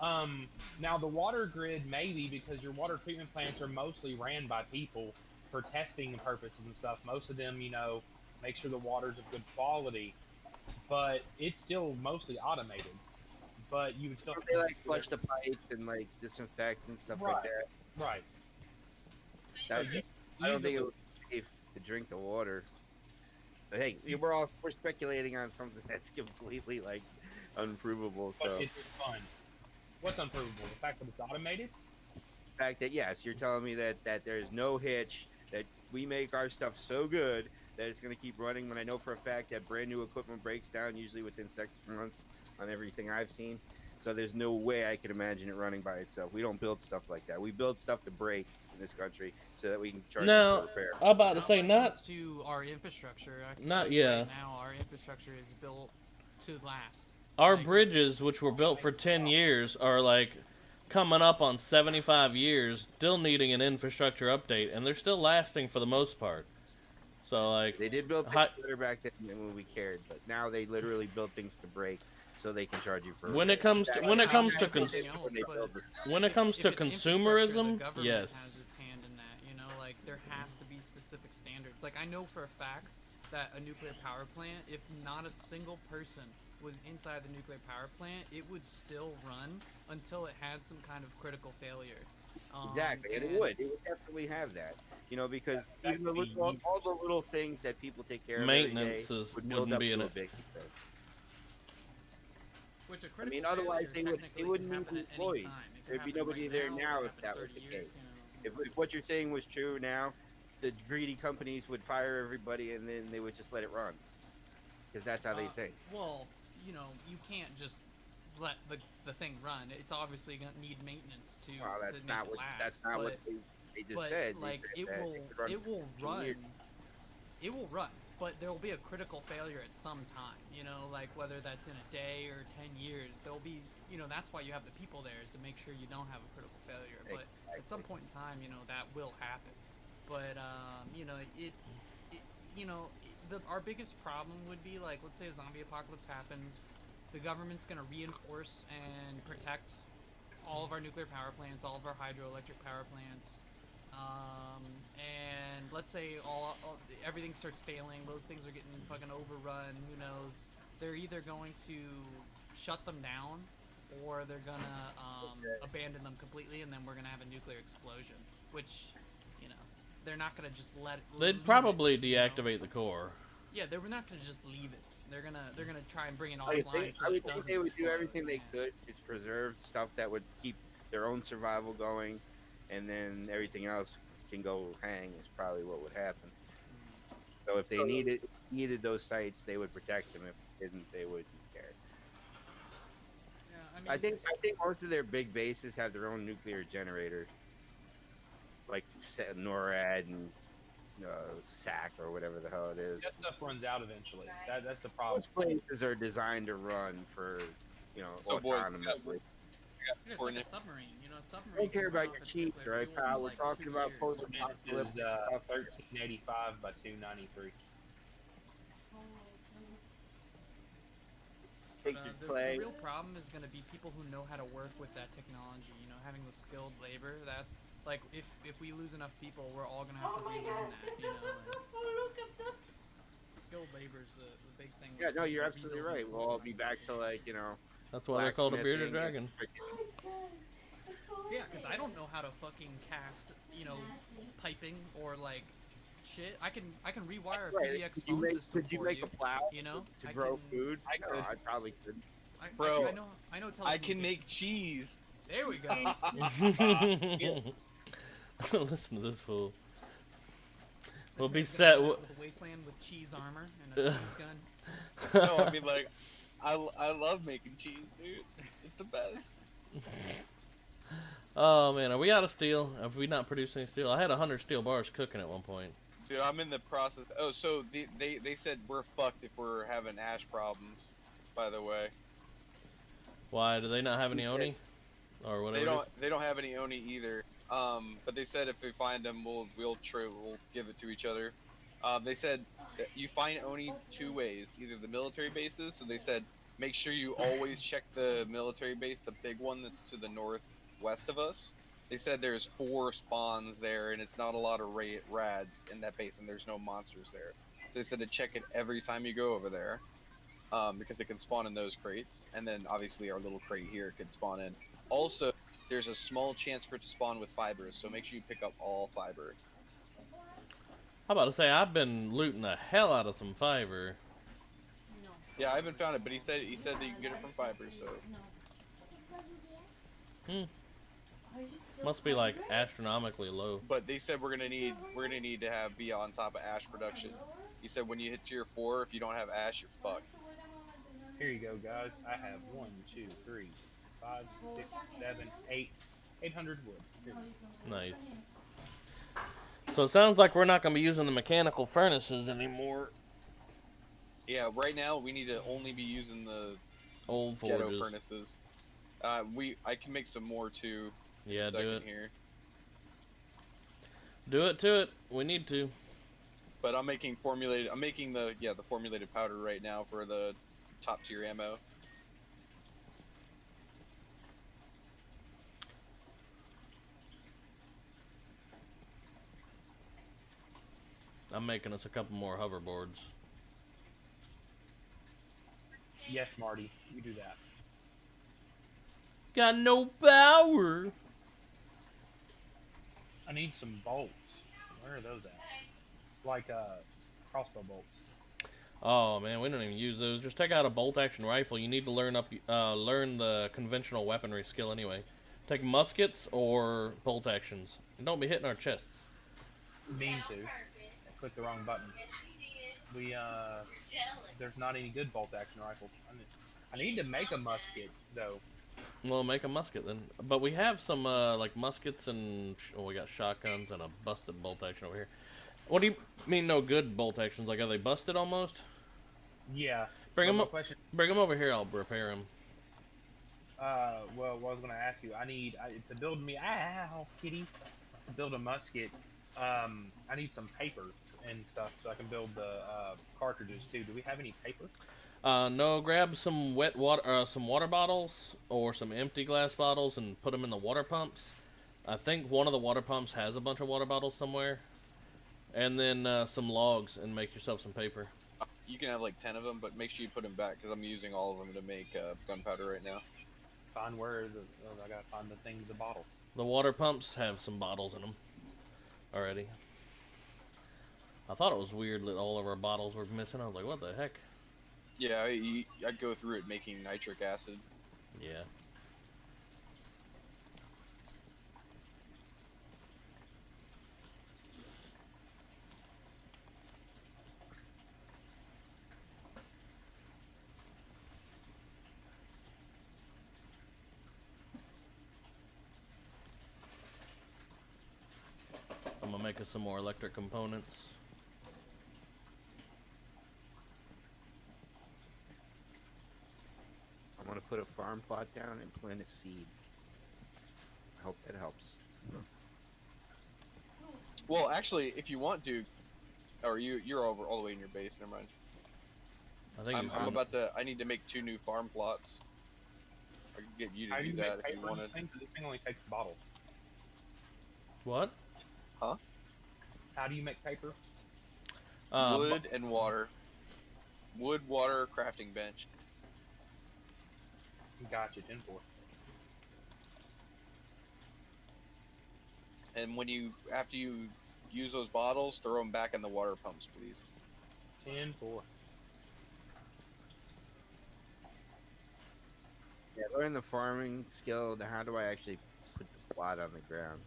Now the water grid maybe because your water treatment plants are mostly ran by people for testing purposes and stuff. Most of them, you know, make sure the water's of good quality, but it's still mostly automated. But you would still They like flush the pipes and like disinfect and stuff like that. Right. I don't think it would be safe to drink the water. But hey, we're speculating on something that's completely like unprovable. So But it's fun. What's unprovable? The fact that it's automated? the fact that yes, you're telling me that there's no hitch, that we make our stuff so good that it's going to keep running. When I know for a fact that brand new equipment breaks down usually within 6 months on everything I've seen. So there's no way I could imagine it running by itself. We don't build stuff like that. We build stuff to break in this country so that we can charge No, for repair. I'm about to say When it not. comes to our infrastructure. I feel Not- like yeah. Right now, our infrastructure is built to last. Our Like, bridges, which were built for 10 years, are like coming up on 75 years, still needing an infrastructure update, and they're still lasting for the most part. So like, They did build Hi- things better back then when we cared, but now they literally build things to break so they can charge you for when it repair. comes to Like, when it I comes mean, to everything cons- else, when they but build this. when it comes if to it's infrastructure, consumerism, the government yes. has its hand in that. You know, like there has to be specific standards. Like I know for a fact that a nuclear power plant, if not a single person was inside the nuclear power plant, it would still run until it had some kind of critical failure. Exactly, and it would definitely have that. You know, because even all the little things that people take care of every day Maintenance would build wouldn't up be to in a it. big extent. Which a I critical mean, otherwise failure they wouldn't need technically can happen at any employees. time. It can There'd be happen nobody right there now, now it if can that happen was in the 30 years, case. you know. If what you're saying was true now, the greedy companies would fire everybody and then they would just let it run. because that's how they think. Well, you know, you can't just let the thing run. It's obviously gonna need maintenance to Well, to that's make not it what last. that's not but, what they just but said. They like said it that will could run it for will 15 run. years. It will run, but there will be a critical failure at some time. You know, like whether that's in a day or 10 years, there will be. You know, that's why you have the people there, is to make sure you don't have a critical failure. But at some point in time, you know, that will happen. But you know, you know, our biggest problem would be, like, let's say a zombie apocalypse happens, the government's gonna reinforce and protect all of our nuclear power plants, all of our hydroelectric power plants, and let's say everything starts failing, those things are getting fucking overrun, who knows, they're either going to shut them down, or they're gonna abandon them completely, and then we're gonna have a nuclear explosion, which, you know, they're not gonna just let it. They'd probably deactivate the core. Yeah, they're not gonna just leave it. They're gonna try and bring it I offline. would think they would do everything they could to preserve stuff that would keep their own survival going, and then everything else can go hang. Is probably what would happen. So if they needed those sites, they would protect them. If they didn't, they wouldn't care. Yeah, I mean, I think most of their big bases have their own nuclear generator, like NORAD and SAC or whatever the hell it is. That stuff runs out eventually. That's the problem. Those places are designed to run for, So boys, autonomously. it's like a submarine. You know, a submarine. Don't care can about run your off its cheats, nuclear right, fuel pal? in, We're like, talking 2 about years. post-apocalyptic It is stuff. 1385 by 293. Take But, your the clay. real problem is going to be people who know how to work with that technology. You know, having the skilled labor. That's like, if we lose enough people, we're all going to have to relearn that. You know, Look at the. skilled labor is the big thing. Yeah, with no, you're rebuilding absolutely right. the We'll all system. be back to, like, That's why they're called a bearded blacksmithing and dragon. Yeah, because I don't know how to fucking cast, you know, piping or like shit. I can rewire a Right. PDX phone system Could you for make you. a plow You know, to grow food? I No, could. I probably could. Bro, I know. I can make cheese. There we go. Listen to this fool. We'll This be man's set. gonna with a wasteland with cheese armor and a cheese gun. No, I mean, like, I love making cheese, dude. It's the best. Oh man, are we out of steel? Have we not produced any steel? I had 100 steel bars cooking at one point. Dude, I'm in the process. Oh, so they said we're fucked if we're having ash problems. By the way, Why do they not have any oni, or whatever? they don't have any oni either. But they said if we find them, we'll give it to each other. They said that you find oni 2 ways, either the military bases. So they said make sure you always check the military base, the big one that's to the northwest of us. They said there's 4 spawns there, and it's not a lot of rads in that base, and there's no monsters there. So they said to check it every time you go over there, because it can spawn in those crates, and then obviously our little crate here could spawn in. Also, there's a small chance for it to spawn with fibers, so make sure you pick up all fiber. I'm about to say I've been looting the hell out of some fiber. Yeah, I haven't found it, but he said that you can get it from fiber, so. Must be like astronomically low. But they said we're gonna need to be on top of ash production. He said when you hit tier 4, if you don't have ash, you're fucked. Here you go, guys. I have 1, 2, 3, 5, 6, 7, 8, 800 wood. Here. Nice. So it sounds like we're not going to be using the mechanical furnaces anymore. Yeah, right now we need to only be using the Old ghetto forges. furnaces. I can make some more too. Yeah, do it. Here. Do it to it. We need to. But I'm making the formulated powder right now for the top tier ammo. I'm making us a couple more hoverboards. Yes, Marty, you do that. Got no power. I need some bolts. Where are those at? Like crossbow bolts. Oh man, we don't even use those. Just take out a bolt action rifle. You need to learn the conventional weaponry skill anyway. Take muskets or bolt actions, and don't be hitting our chests. Mean to. I clicked the wrong button. We there's not any good bolt action rifles. I need to make a musket though. We'll make a musket then. But we have some like muskets and we got shotguns and a busted bolt action over here. What do you mean no good bolt actions? Like are they busted almost? Yeah. Bring them my up. question. Bring them over here. I'll repair them. Well, what I was gonna ask you, to build me. Ow, kitty. To build a musket, I need some paper and stuff so I can build the cartridges too. Do we have any paper? No. Grab some wet water, some water bottles or some empty glass bottles and put them in the water pumps. I think one of the water pumps has a bunch of water bottles somewhere. And then some logs and make yourself some paper. You can have like 10 of them, but make sure you put them back because I'm using all of them to make gunpowder right now. Find where I gotta find the thing, the bottle. The water pumps have some bottles in them already. I thought it was weird that all of our bottles were missing. I was like, what the heck? Yeah, I'd go through it making nitric acid. Yeah. I'm gonna make us some more electric components. I'm gonna put a farm plot down and plant a seed. I hope that helps. Well, actually, if you want to, or you're over all the way in your base. Never mind. I think I'm about to. I need to make 2 new farm plots. I can get you How to do do you that make if you paper? wanted. This thing only takes a bottle. What? Huh? How do you make paper? Wood and water. Wood, water, crafting bench. Gotcha, 10-4. And after you use those bottles, throw them back in the water pumps, please. 10-4. Yeah, learn the farming skill. Now, how do I actually put the plot on the ground?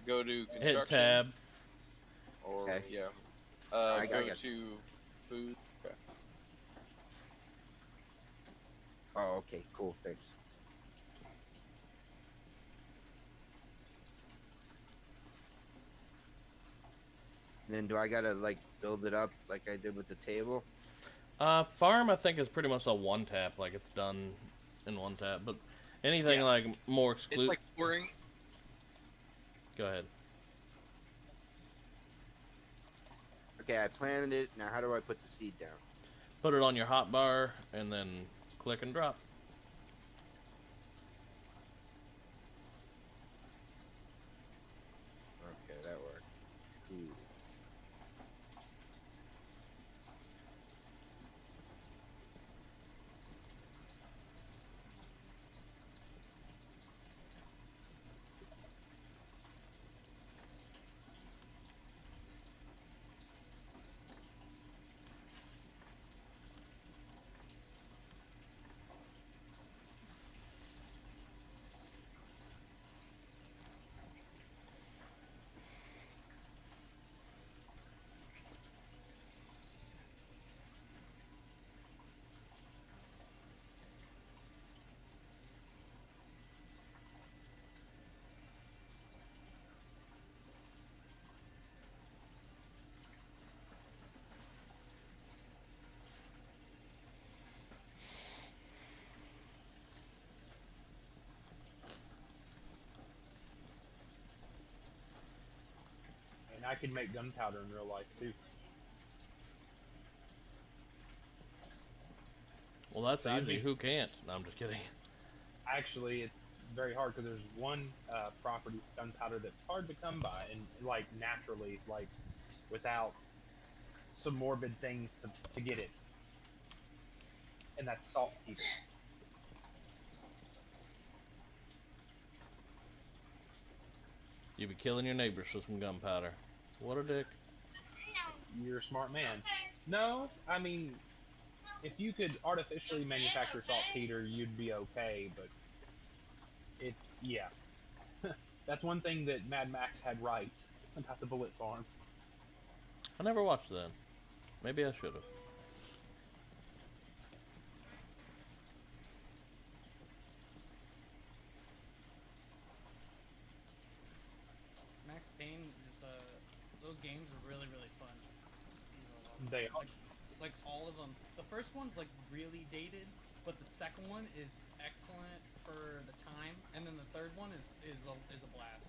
Go to construction. hit tab. Or Okay. yeah. I Go got to food. Okay. Oh, okay, cool, thanks. And then do I gotta like build it up like I did with the table? Farm I think is pretty much a one tap, like it's done in one tap. But anything Yeah. like more It's exclusive. like pouring. Go ahead. Okay, I planted it. Now how do I put the seed down? Put it on your hotbar and then click and drop. Okay, that worked. Ooh. And I can make gunpowder in real life too. Well, that's That'd easy. be- Who can't? No, I'm just kidding. Actually, it's very hard because there's one property gunpowder that's hard to come by, and like naturally, like without some morbid things to get it, and that's saltpeter. You be killing your neighbors with some gunpowder. What a dick. You're a smart man. No, I mean, if you could artificially manufacture saltpeter, you'd be okay, but it's, yeah. That's one thing that Mad Max had right about the bullet farm. I never watched that. Maybe I should have. Max Payne is those games are really fun. They are. Like all of them. The first one's like really dated, but the second one is excellent for the time, and then the third one is a blast.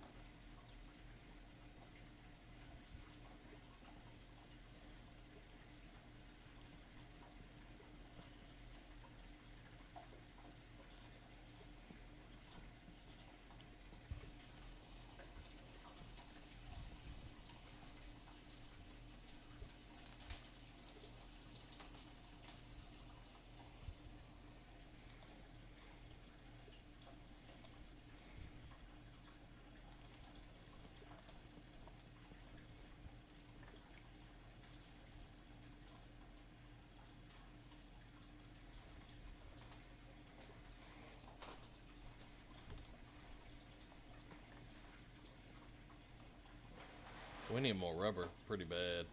We need more rubber pretty bad.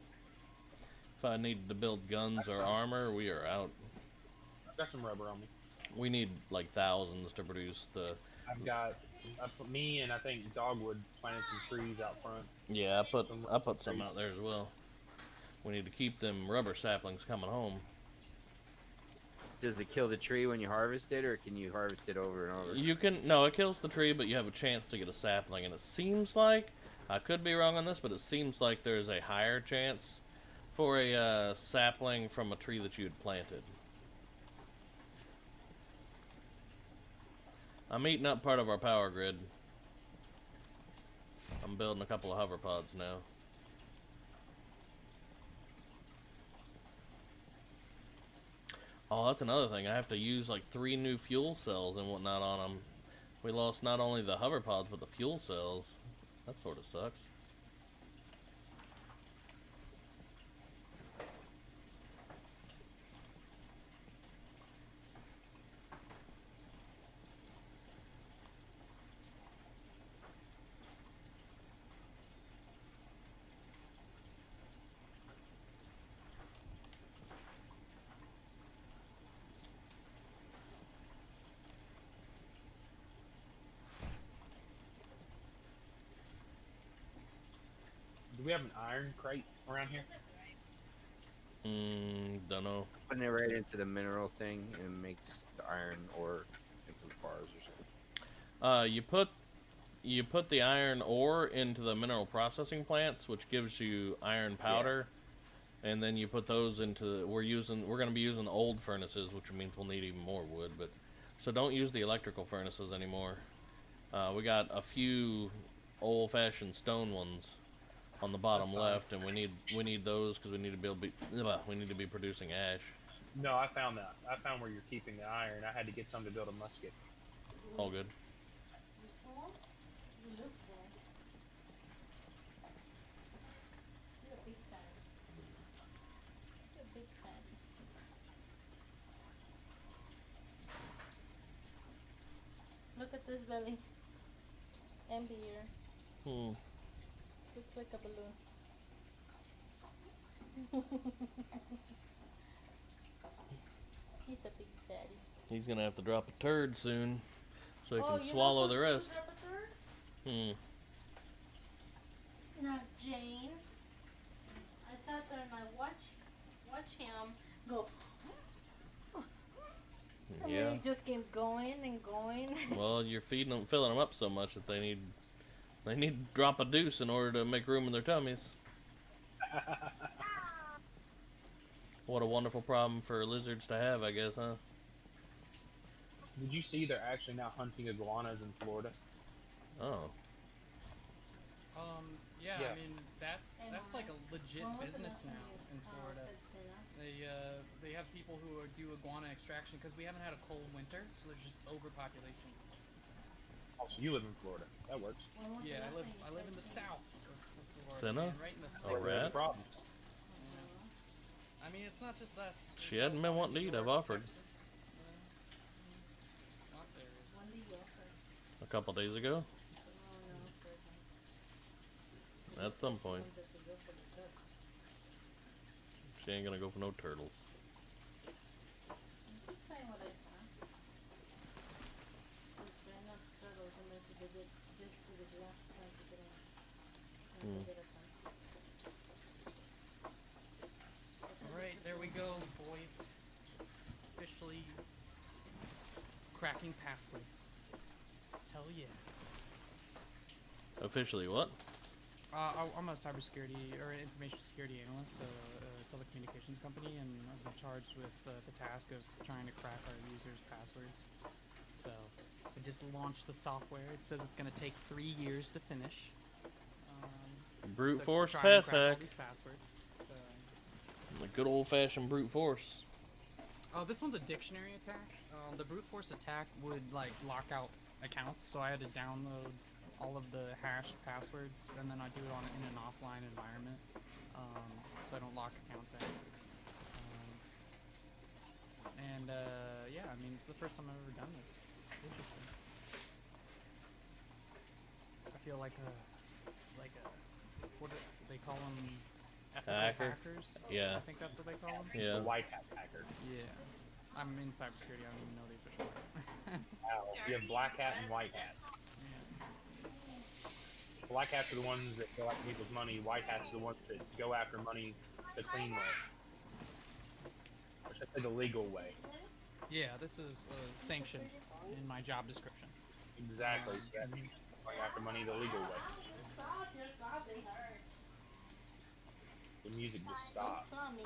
If I needed to build guns or armor, we are out. I've got some rubber on me. We need like thousands to produce the... I put me and I think Dogwood planted some trees out front. Yeah, I put some out there as well. We need to keep them rubber saplings coming home. Does it kill the tree when you harvest it, or can you harvest it over and over? You can... No, it kills the tree, but you have a chance to get a sapling. And it seems like... I could be wrong on this, but it seems like there's a higher chance for a sapling from a tree that you had planted. I'm eating up part of our power grid. I'm building a couple of hover pods now. Oh, that's another thing. I have to use like 3 new fuel cells and whatnot on them. We lost not only the hover pods, but the fuel cells. That sort of sucks. Do we have an iron crate around here? Don't know. Putting it right into the mineral thing and it makes the iron ore into the bars or something. You put the iron ore into the mineral processing plants, which gives you iron powder, and then you put those into. We're going to be using the old furnaces, which means we'll need even more wood. But so don't use the electrical furnaces anymore. We got a few old-fashioned stone ones on the bottom left, and we need those because we need to be producing ash. No, I found that. I found where you're keeping the iron. I had to get some to build a musket. All good. Look at this belly. And beer. Looks like a balloon. He's a big fatty. He's gonna have to drop a turd soon, so he can swallow the rest. Now, Jane, I sat there and I watch him go. And then he just kept going and going. Well, you're feeding them, filling them up so much that they need to drop a deuce in order to make room in their tummies. What a wonderful problem for lizards to have, I guess, huh? Did you see they're actually now hunting iguanas in Florida? Oh. Yeah, Yeah. I mean that's like a legit business now in Florida. They have people who do iguana extraction because we haven't had a cold winter, so there's just overpopulation. Oh, so you live in Florida. That works. Yeah, I live in the south of Florida. Senna? Man, right in the A There's a rat? problem. I mean, it's not just us. She hadn't been wanting to eat. I've offered. Not there. A couple days ago. At some point. She ain't gonna go for no turtles. I'm just saying what I saw. Since there are no turtles, I'm going to visit this to the last time to get in. And visit us some. Alright, there we go, boys. Officially cracking passways. Hell yeah. Officially, what? I'm a cybersecurity or an information security analyst at a telecommunications company, and I've been charged with the task of trying to crack our users' passwords. So I just launched the software. It says it's going to take 3 years to finish. Brute to force try and pass crack all hack. these passwords. So, The good old-fashioned brute force. oh, this one's a dictionary attack. The brute force attack would like lock out accounts, so I had to download all of the hashed passwords, and then I do it in an offline environment, so I don't lock accounts out. Yeah, I mean, it's the first time I've ever done this. Interesting. I feel like a what do they call them? Ethical Hacker? hackers? Yeah. I think that's what they call them. Yeah. The white hat hacker. Yeah. I'm in cybersecurity. I don't even know the official word. Wow. You have black hat and white hat. Black hats are the ones that go after people's money. White hats are the ones that go after money the clean way. Or should I say the legal way. Yeah, this is sanctioned in my job description. Exactly. So that means going after money the legal way. The music just stopped. Tommy,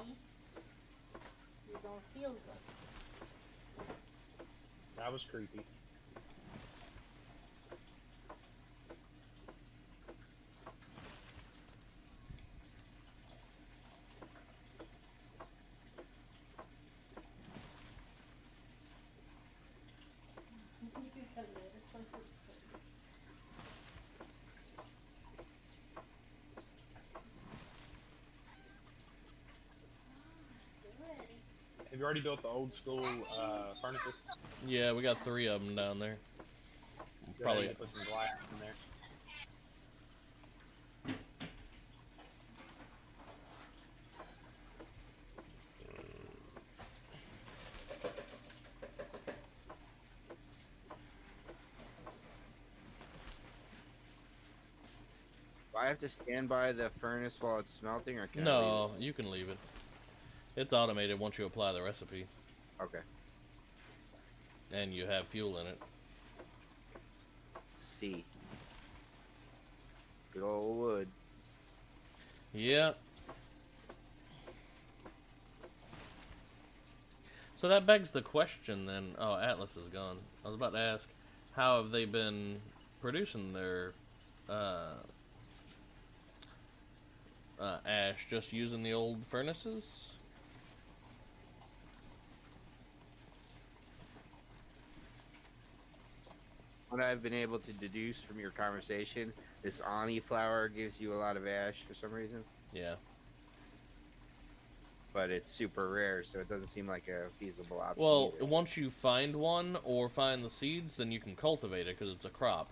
you don't feel good. That was creepy. Have you already built the old school furnaces? Yeah, we got 3 of them down there. Probably. Put some glass in there. Do I have to stand by the furnace while it's smelting, or can I No, you can leave it. It's automated once you apply the recipe. leave it? Okay. And you have fuel in it. C. Good old wood. Yeah. So that begs the question then. Oh, Atlas is gone. I was about to ask, how have they been producing their ash? Just using the old furnaces? What I've been able to deduce from your conversation, this Ani flower gives you a lot of ash for some reason, Yeah. but it's super rare, so it doesn't seem like a feasible option. Well, either. once you find one or find the seeds, then you can cultivate it because it's a crop.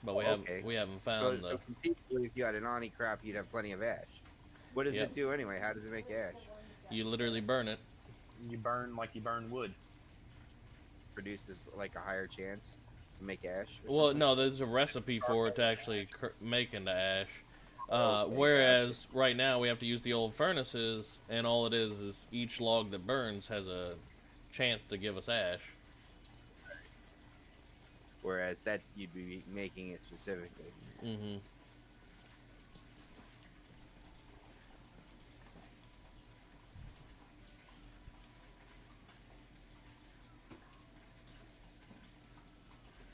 But we Okay. haven't So, found so the. conceivably, if you had an Ani crop, you'd have plenty of ash. What does Yep. it do anyway? How does it make ash? You literally burn it. You burn like you burn wood. Produces like a higher chance to make ash? or Well, something? no, there's a recipe for it to actually make into ash. Okay, Whereas right now we have to use the old furnaces, and all it is each log that burns has a chance to give us ash. Whereas that you'd be making it specifically. Mm-hmm.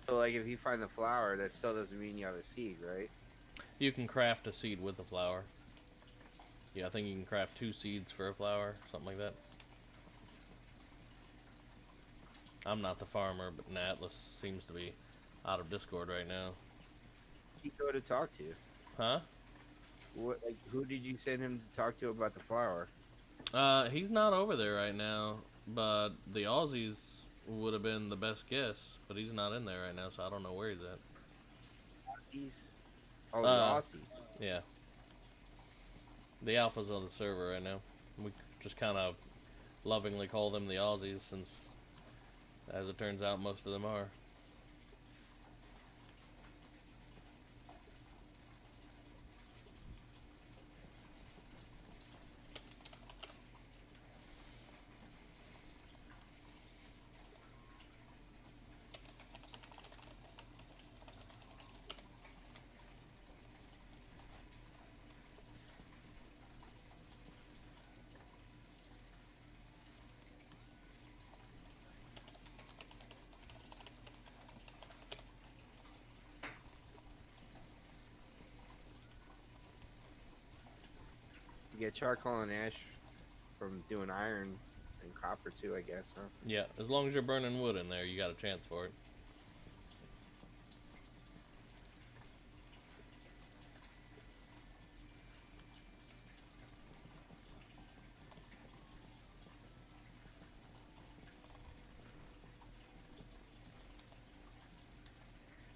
So like if you find the flower, that still doesn't mean you have a seed, right? You can craft a seed with the flower. Yeah, I think you can craft 2 seeds for a flower, something like that. I'm not the farmer, but Atlas seems to be out of Discord right now. He go to talk to. Huh? What? Like, who did you send him to talk to about the flower? He's not over there right now, but the Aussies would have been the best guess, but he's not in there right now, so I don't know where he's at. Aussies? Oh, the Uh, Aussies. Yeah. The alphas on the server right now. We just kind of lovingly call them the Aussies, since, as it turns out, most of them are. You get charcoal and ash from doing iron and copper too, I guess, huh? Yeah, as long as you're burning wood in there, you got a chance for it.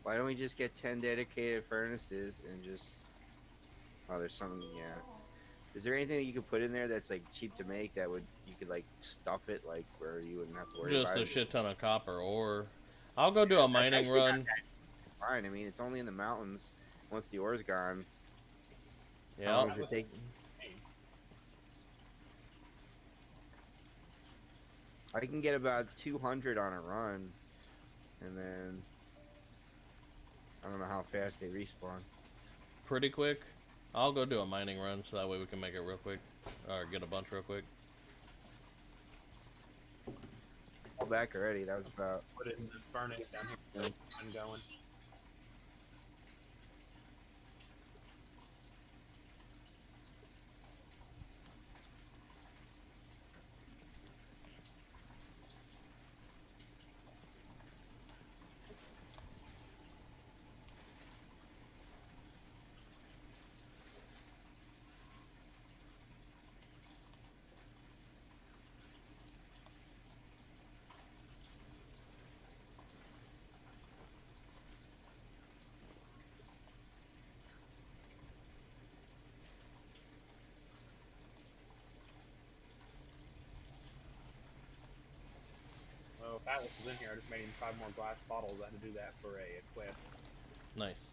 Why don't we just get 10 dedicated furnaces and just... Oh, there's something, yeah. Is there anything that you could put in there that's like cheap to make that would you could like stuff it like where you wouldn't have to worry Just about a it? shit ton of copper ore. I'll go do a mining Actually not run. that fine. I mean, it's only in the mountains. Once the ore's gone, Yeah, how long I'll, does it take? I can get about 200 on a run, and then I don't know how fast they respawn. pretty quick. I'll go do a mining run so that way we can make it real quick, or get a bunch real quick. All back already. That was about. Put it in the furnace down here. I'm going. Well, if Atlas was in here, I just made him 5 more glass bottles. I had to do that for a quest. Nice.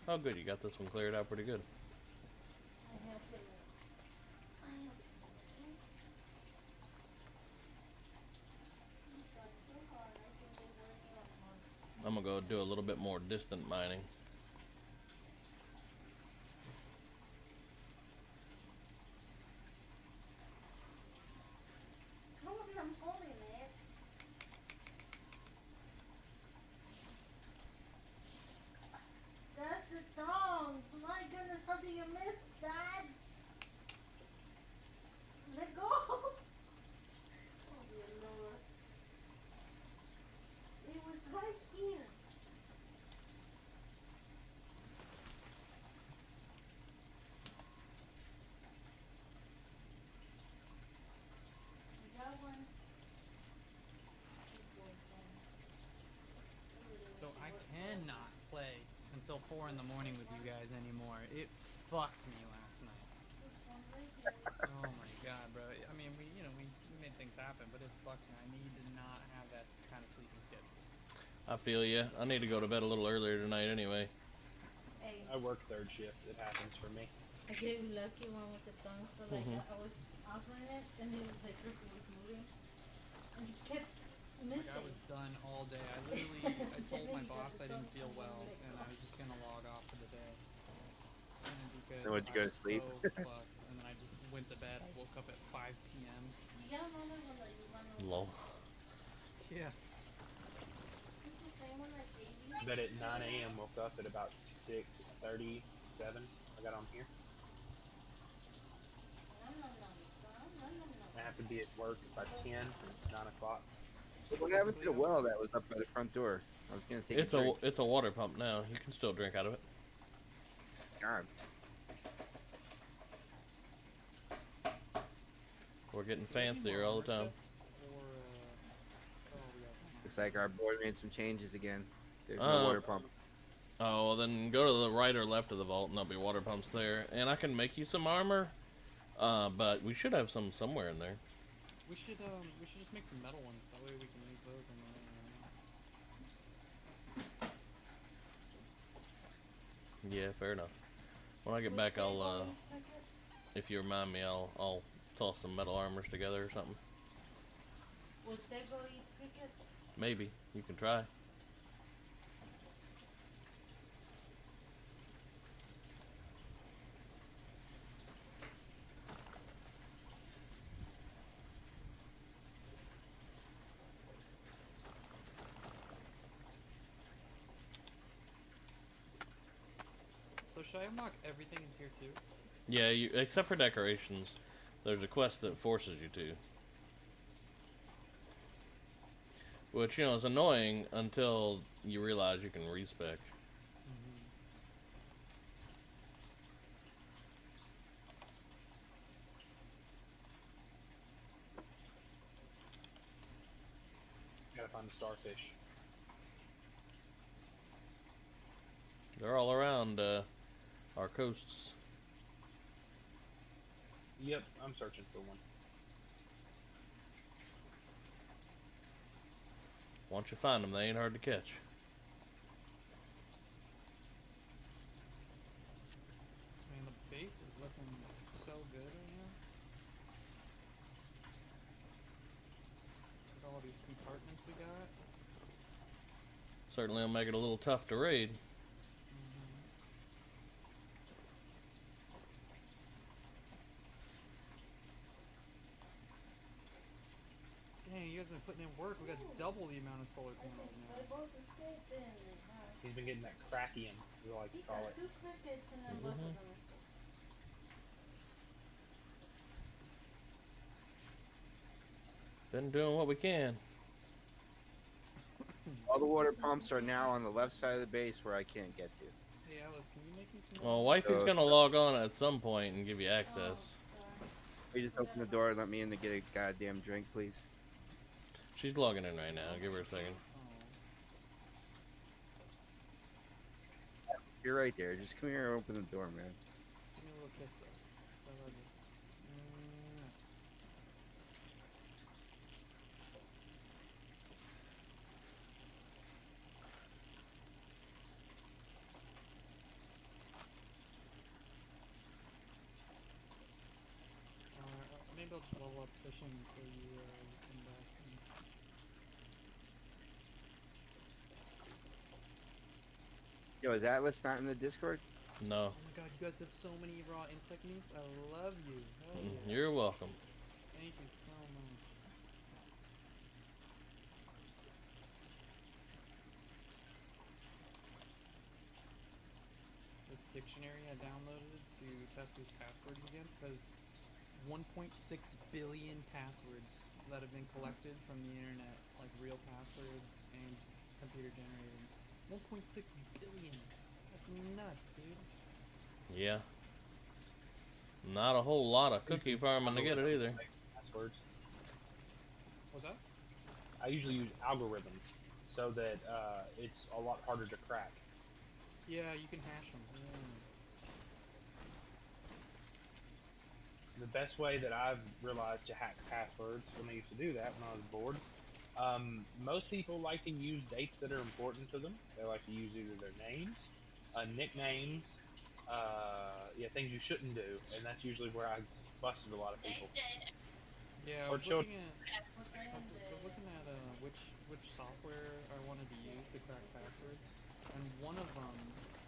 Oh, good. You got this one cleared out pretty good. I'm gonna go do a little bit more distant mining. Come on, I'm holding it. That's the tongs. My goodness, how do you miss that? Let go. Oh dear Lord. It was right here. I got one. So I cannot play until 4 in the morning with you guys anymore. It fucked me last night. This one right here. Oh my god, bro. I mean, we made things happen, but it fucked me. I need to not have that kind of sleeping schedule. I feel ya. I need to go to bed a little earlier tonight anyway. Hey. I work 3rd shift. It happens for me. I gave Lucky one with the tongue, so like I was offering it, and then the crystal was moving, and he kept Like I missing. was done all day. I told my boss I didn't feel well and I was just gonna log off for the day. And because Then would you I go to was sleep? so fucked, and then I just went to bed. I woke up at 5 p.m. You get another one that you run over. Lol. Yeah. It's the same one that gave you. But at 9 a.m. woke up at about 6:37. I got on here. Nom, nom, nom, son. Nom, nom, nom. I have to be at work by 10, and it's 9 o'clock. What happened to the well that was up by the front door? I was gonna take It's a drink. it's a water pump now. You can still drink out of it. God. We're getting fancier all the time. Looks like our board made some changes again. There's no Uh, water pump. Oh, well then go to the right or left of the vault and there'll be water pumps there. And I can make you some armor. But we should have some somewhere in there. We should just make some metal ones. That way we can use those. Yeah, fair enough. When I get back, I'll, if you remind me, I'll toss some metal armors together or something. Would they go eat crickets? Maybe. You can try. So should I unlock everything in tier 2? Yeah, you except for decorations. There's a quest that forces you to. Which, you know, is annoying until you realize you can respec. Gotta find the starfish. They're all around our coasts. Yep, I'm searching for one. Once you find them, they ain't hard to catch. Man, the base is looking so good right now. Look at all these compartments we got. Certainly will make it a little tough to raid. Dang, you guys been putting in work. We got double the amount of solar panels now. They both escaped then. He's been getting that crackian, we like to He call got it. 2 crickets and then both of them escaped. Been doing what we can. All the water pumps are now on the left side of the base where I can't get to. Hey Alice, can you make me some? Well, Wifey's gonna log on at some point and give you access. You just open the door and let me in to get a goddamn drink, please. She's logging in right now. Give her a second. You're right there. Just come here and open the door, man. Give me a little kiss though. I love you. Maybe I'll just level up fishing until you come back. Yo, is Atlas not in the Discord? No. Oh my god, you guys have so many raw insect meats. I love you. Hell yeah. You're welcome. Thank you so much. This dictionary I downloaded to test these passwords against has 1.6 billion passwords that have been collected from the internet, like real passwords and computer generated. 1.6 billion. That's nuts, dude. Yeah. Not a whole lot of cookie farming to get it either. Passwords. What's that? I usually use algorithms so that it's a lot harder to crack. Yeah, you can hash them. Yeah. The best way that I've realized to hack passwords when I used to do that when I was bored, most people like to use dates that are important to them. They like to use either their names, nicknames, yeah, things you shouldn't do, and that's usually where I busted a lot of people. Yeah, I Or was children. looking at which software I wanted to use to crack passwords, and one of them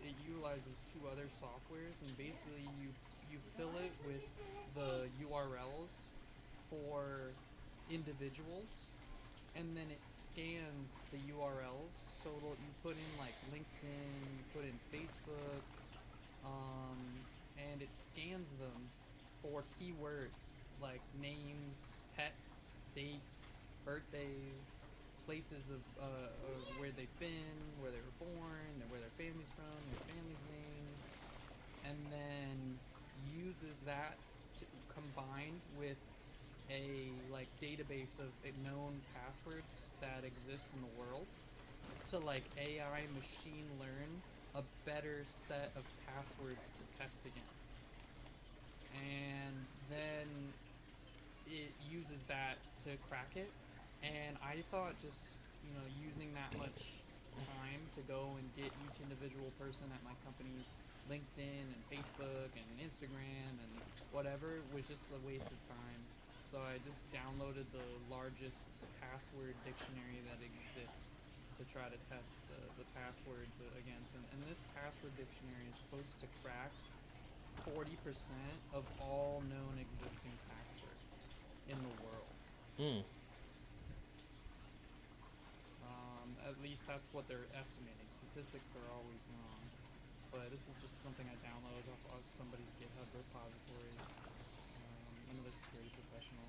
it utilizes two other softwares, and basically you fill it with the URLs for individuals, and then it scans the URLs. So you put in like LinkedIn, you put in Facebook, um, and it scans them for keywords like names, pets, dates, birthdays, places of where they've been, where they were born, and where their family's from, their family's names, and then uses that combined with a like database of known passwords that exist in the world to like AI machine learn a better set of passwords to test against. And then it uses that to crack it. And I thought just, using that much time to go and get each individual person at my company's LinkedIn and Facebook and Instagram and whatever was just a waste of time. So I just downloaded the largest password dictionary that exists to try to test the passwords against. And this password dictionary is supposed to crack 40% of all known existing passwords in the world. Hmm. At least that's what they're estimating. Statistics are always wrong. But this is just something I downloaded off of somebody's GitHub repository. Another security professional.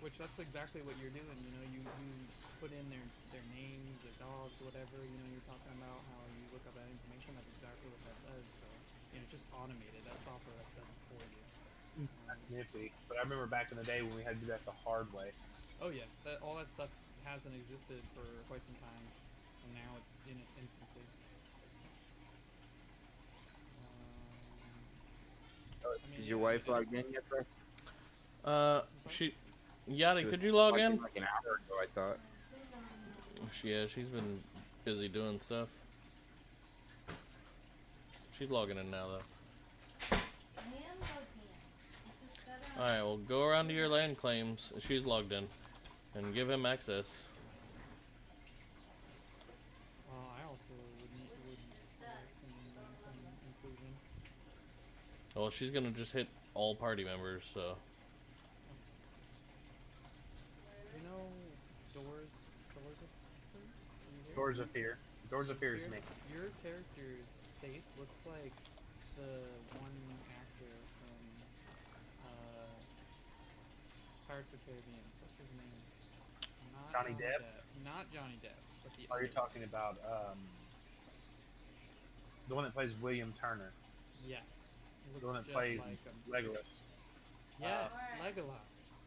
Which that's exactly what you're doing, you put in their names, their dogs, whatever, you're talking about how you look up that information, that's exactly what that does. So, it's just automated. That software that does it for you. Nifty. But I remember back in the day when we had to do that the hard way. Oh yeah, all that stuff hasn't existed for quite some time, and now it's in its infancy. Is your wife logged in yet, bro? Yachty, She could was you log logged in? like an hour ago, I thought. Yeah, she's been busy doing stuff. She's logging in now, though. Alright, well, go around to your land claims. She's logged in. And give him access. I also would inclusion. Well, she's gonna just hit all party members, so. Doors of Fear? Doors of Fear is me. Your character's face looks like the one actor from Pirates of the Caribbean. What's his name? Not Johnny Depp? Not Johnny Depp, but the Are other you talking about the one that plays William Turner? Yes. The one that plays like Legolas. Yes, Legolas.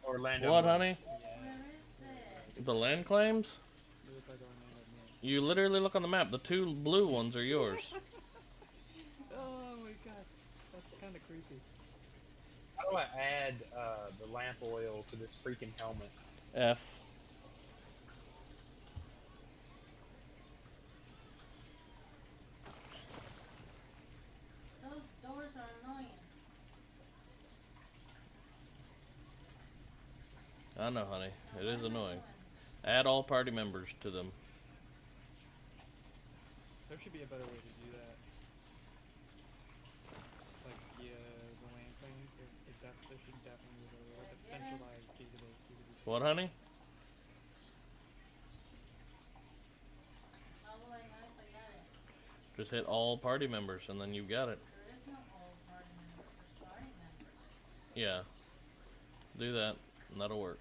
Orlando. What, honey? Yes. The land claims? You look like Orlando Bloom. You literally look on the map. The two blue ones are yours. Oh my god. That's kind of creepy. How do I add the lamp oil to this freaking helmet? F. Those doors are annoying. I know, honey. It is annoying. Add all party members to them. There should be a better way to do that. Like the land claims, there should definitely be like a centralized database. What, honey? How will I know if I got it? Just hit all party members and then you've got it. There is no all party members, there's party members. Yeah. Do that and that'll work.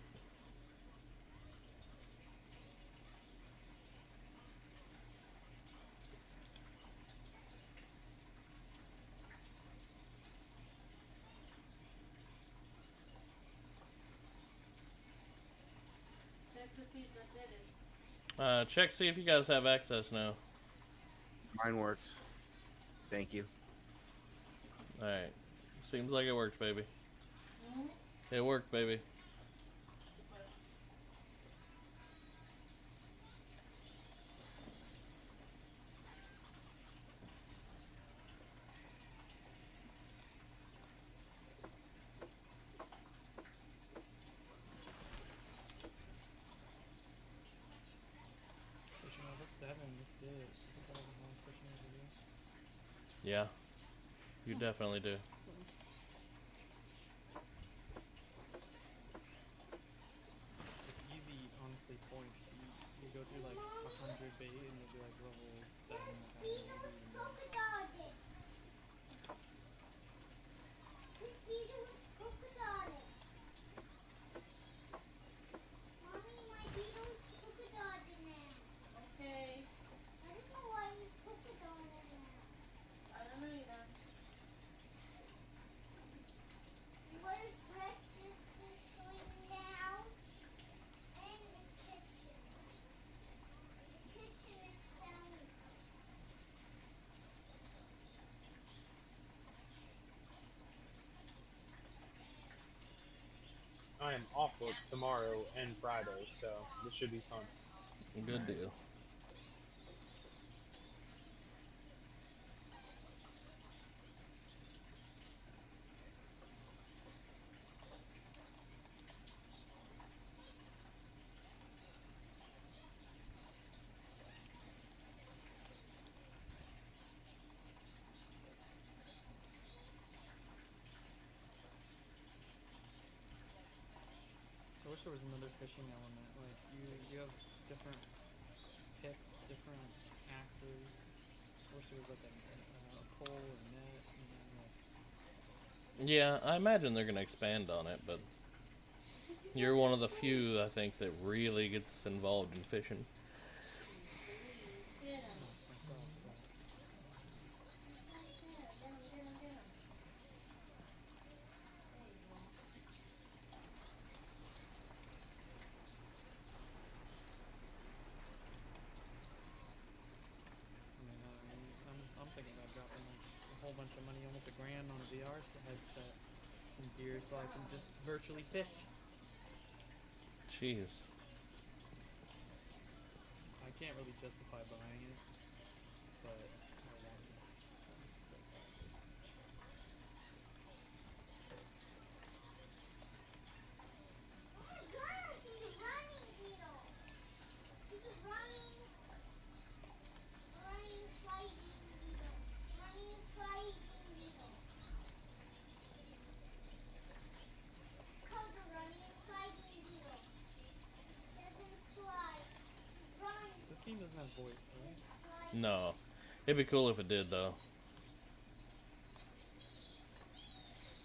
Check to see if that did it. Check, see if you guys have access now. Mine works. Thank you. Alright. Seems like it works, baby. Hmm? It worked, baby. Yeah, you definitely do. It's easy, honestly, points. You go through like 100 bait and you'll be like level 7 There's or higher, maybe beetles even more. polka dotted. This beetle's polka dotted. Mommy, my beetle's polka dotted now. Okay. I don't know why he's polka dotted now. I don't know either. Where's breakfast is going now? And the kitchen. The kitchen is down. I am off work tomorrow and Friday, so this should be fun. Good deal. I wish there was another fishing element. Like you have different picks, different axes. I wish there was like a pole or net. You know, like, Yeah, I imagine they're gonna expand on it, but you're one of the few, I think, that really gets involved in fishing. Yeah. myself. But Yeah, get him. There you go. I'm thinking about dropping like a whole bunch of money, almost $1,000 on a VR headset and gear, so I can just virtually fish. Jeez. I can't really justify buying it, but I want it. So excited. Oh my gosh, he's a running beetle. He's a running sliding beetle. Running sliding beetle. It's called the running sliding beetle. Doesn't slide. It runs. This game doesn't have voice, right? Slides. No. It'd be cool if it did, though.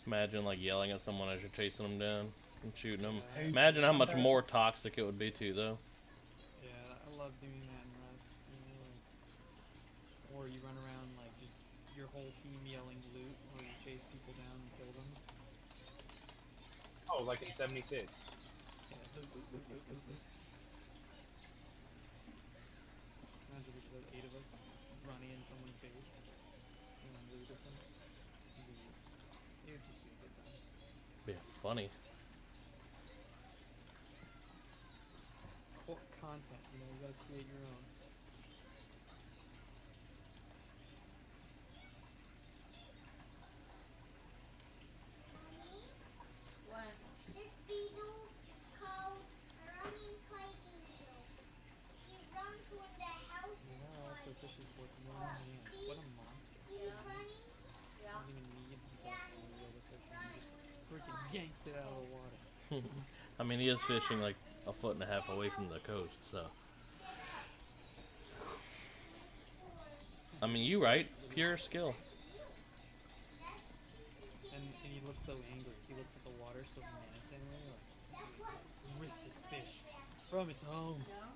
Imagine, like, yelling at someone as you're chasing them down and shooting them. Yeah. Imagine how much more toxic it would be, too, though. Yeah, I love doing that in Rust. You know, like, or you run around like just your whole team yelling loot, or you chase people down and kill them. Oh, like in 76. Yeah, imagine if there's 8 of us running in someone's face and then loot at them. It would just be a good time. Be funny. Well, content, you know, you gotta create your own. Mommy, What? this beetle is called a running sliding beetle. He runs when the house is Yeah, also sliding. fishes with one Look, hand. see? What a monster. See he's running? Yeah. Doesn't even need himself Yeah, to he wheel the needs to fish run and just when he freaking slides. yanks it out of the water. I mean, he is fishing, like, a foot and a half away from the coast, so. I mean, you right. Pure skill. And he looks so angry. He looks at the water so menacingly, like, rip this fish from its home. No?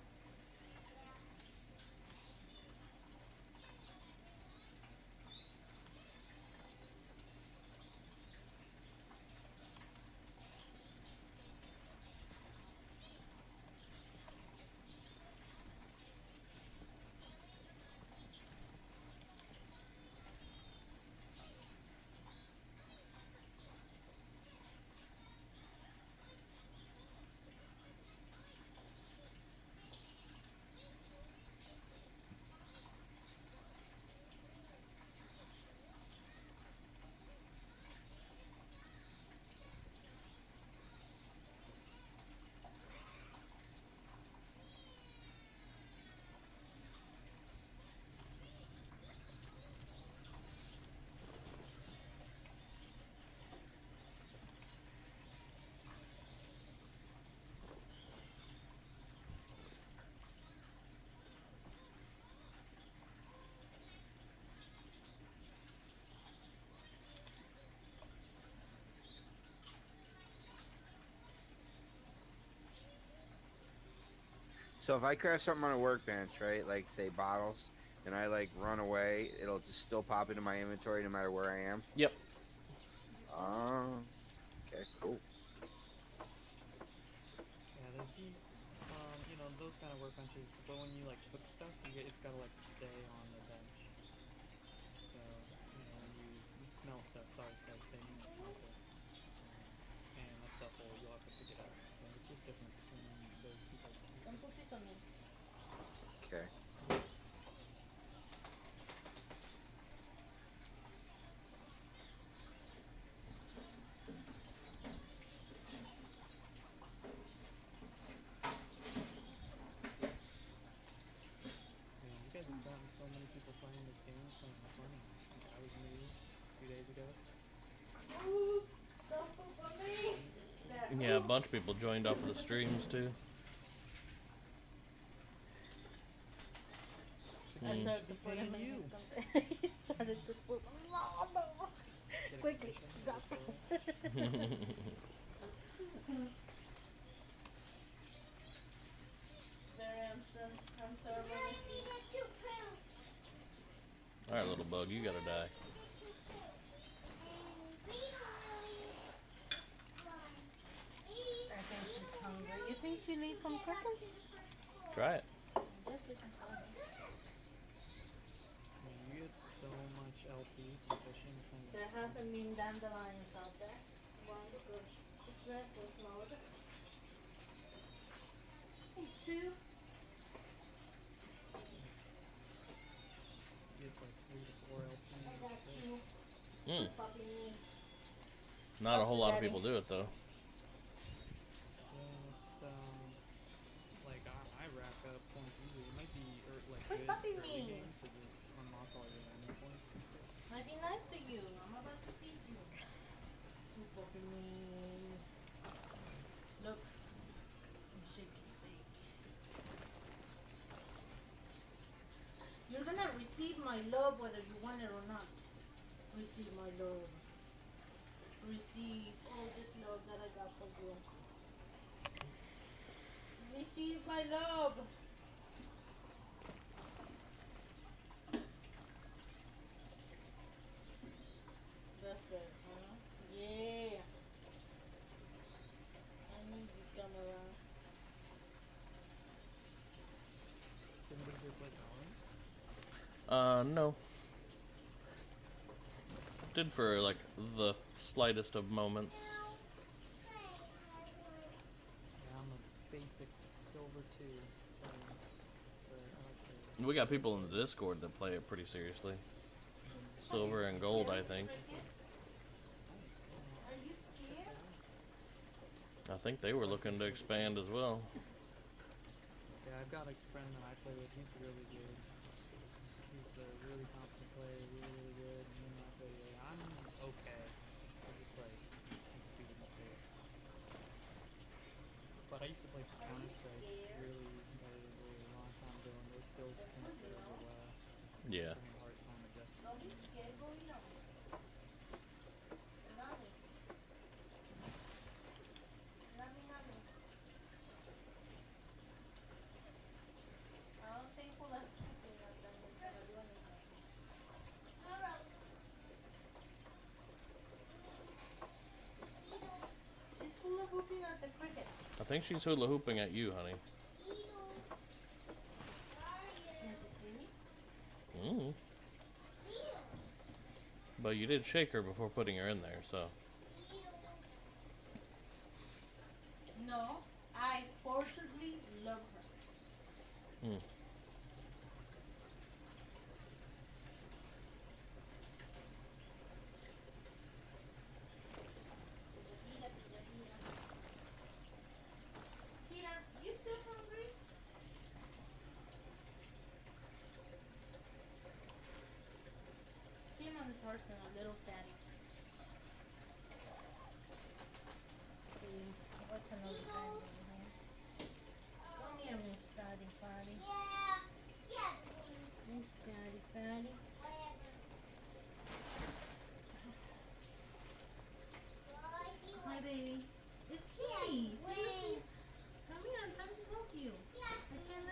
So if I craft something on a workbench, right, like say bottles, and I like run away, it'll just still pop into my inventory no matter where I am. Yep. Oh, okay, cool. Yeah, there's these, those kind of workbenches. But when you like cook stuff, it's gotta like stay on the bench. So when you smelt stuff, sorry, they mean smelt it, and that stuff you'll have to pick it up. So it's just different between those two types of Don't pieces. put this on me. Okay. Man, you guys have gotten so many people playing this game. It's not even funny. That was me 2 days ago. Ooh, don't poop on me. There. Yeah, a bunch of people joined off of the streams too. I started to put him in his container. He started to poop. No. Quickly, drop him. There, I'm sorry. Alright, little bug, you gotta die. I think she's hungry. You think she needs some cookies? Try it. Man, you get so much LP for fishing. It's not There even hasn't been dandelions out there. One goes red, goes mode. Two. you get like 3 to 4 LP. I got a fish. two. Mm. Puppy me. Not a whole lot of Daddy. people do it though. Yeah, it's like I rack up points easily. It might be like Quit good puppy early me. game to just unlock all your landing points. I'd be nice to you. I'm about to feed you. You puppy me. Look. I'm shaking big. You're gonna receive my love whether you want it or not. Receive my love. Receive all this love that I got for you. Receive my love. That's good, huh? Yeah. I need you to come around. Does anybody here play Valorant? No. Did for like the slightest of moments. Yeah, I'm a basic silver 2. But I like to We got people in the Discord that play it pretty seriously. Silver and gold, I think. Are you scared? I think they were looking to expand as well. Yeah, I've got a friend that I play with. He's really good. He's a really competent player, really good. Me and I play together. I'm okay. I'm just like stupid and fair. But I used to play Counter Strike really competitively a long time ago, and those skills transfer over well. Yeah. Having a hard time adjusting. Don't be scared, go in. Nami. Nami. I don't think for that something like that is gonna do anything. She's hula hooping at the cricket. I think she's hula hooping at you, honey. Mm. But you did shake her before putting her in there, so. No, I forcibly love her. Mm. Tina, you still hungry? Him and his horse and a little fatties. What's another fatty over here? Come here, Miss Fatty Fatty. Miss Fatty Fatty. Hi, baby. It's me. See? Come here, I'm trying to help you. I can't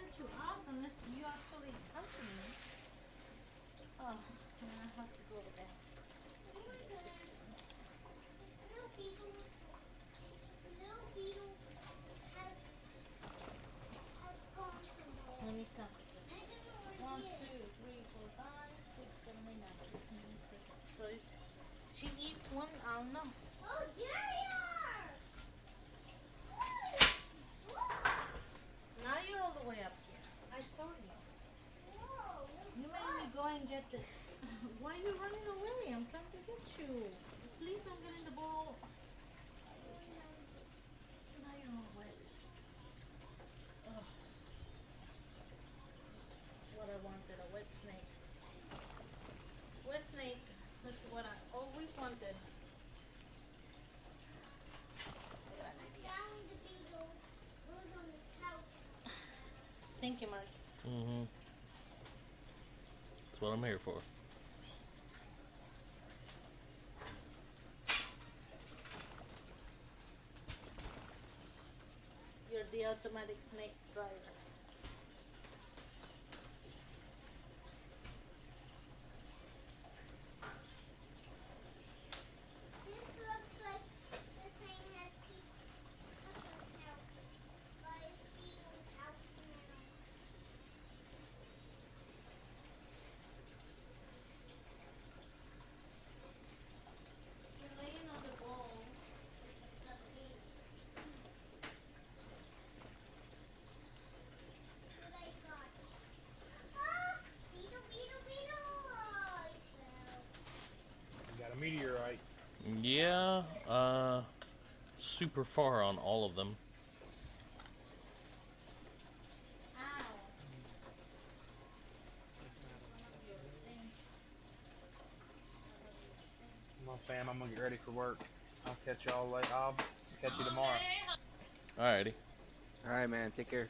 That's what I'm here for. You're the automatic snake driver. This looks like the same as Pika's house, but it's Beetle's house now. You're laying on the ball. What I got? Ah! Beetle, Beetle, Beetle! Oh, I fell. You got a meteorite. Yeah, super far on all of them. Ow. Come on, fam. I'm gonna get ready for work. I'll catch y'all later. I'll catch you tomorrow. Alrighty. All right, man. Take care.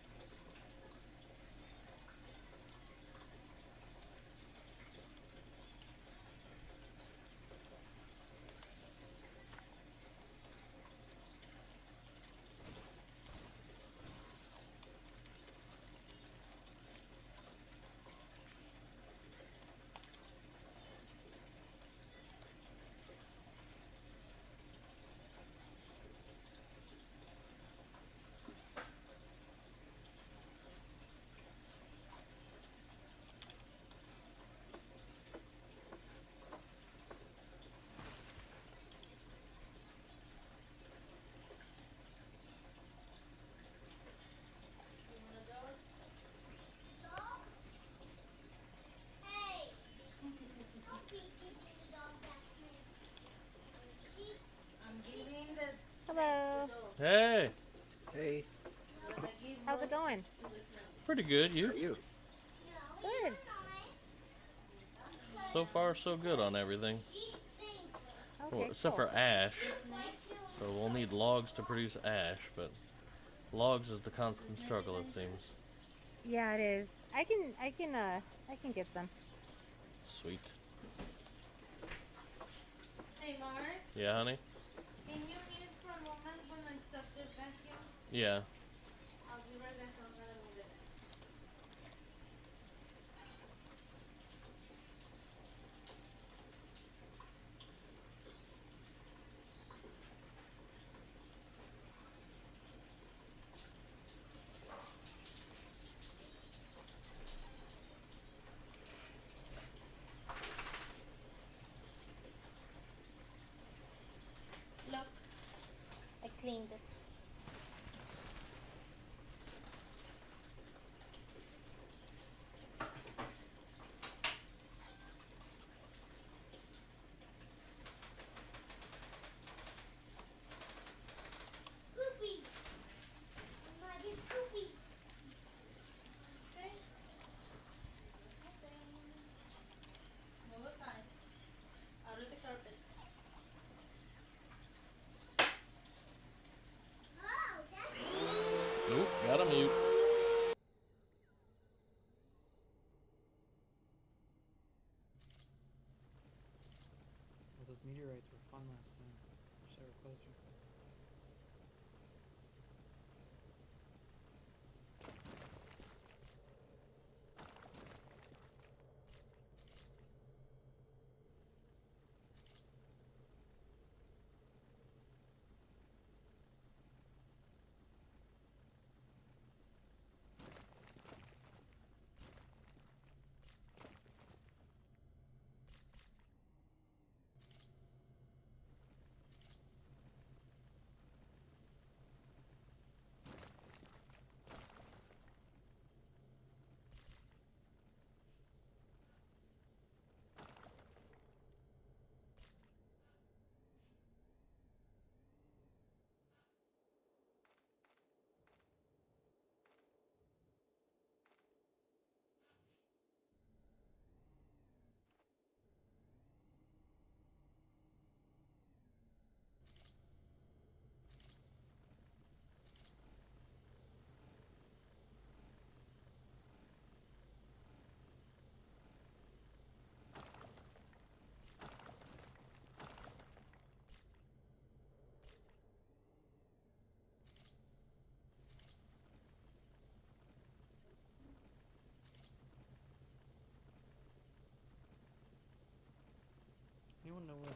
Dog? Hey! Don't be keeping the dog that snake. Sheep. I'm giving the Hello. Hey, Hey, I give How's it going? to the snake. pretty good. how You? are you? No, Good. you're not. So far, so good on everything. She's dangerous. Well, Okay, except cool. for ash. Why too? So we'll need logs to produce ash, but logs is the constant struggle, it seems. Yeah, it is. I can get some. Sweet. Hey, Mark, Yeah, honey? can you mute for a moment when I stuff this vacuum? Yeah. I'll be right back. I'm gonna move it. Look, I cleaned it. Poopy. Somebody poopy. Okay. Move aside. Out of the carpet. Oh, that's Nope, gotta mute. Well, those meteorites were fun last time. Wish they were closer.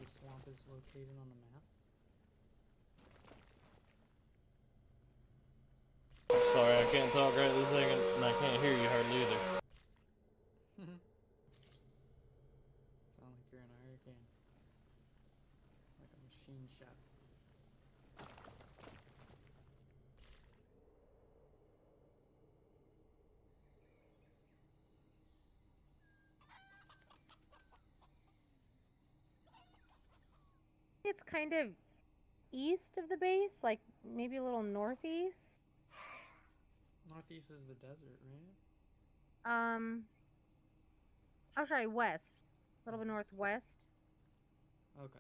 the swamp is located on the map? Sorry, I can't talk right this second, and I can't hear you hardly either. Sound like you're in a hurricane. Like a machine shot. It's kind of east of the base, like maybe a little northeast. Northeast is the desert, right? Oh, sorry, west. A little bit northwest. Okay.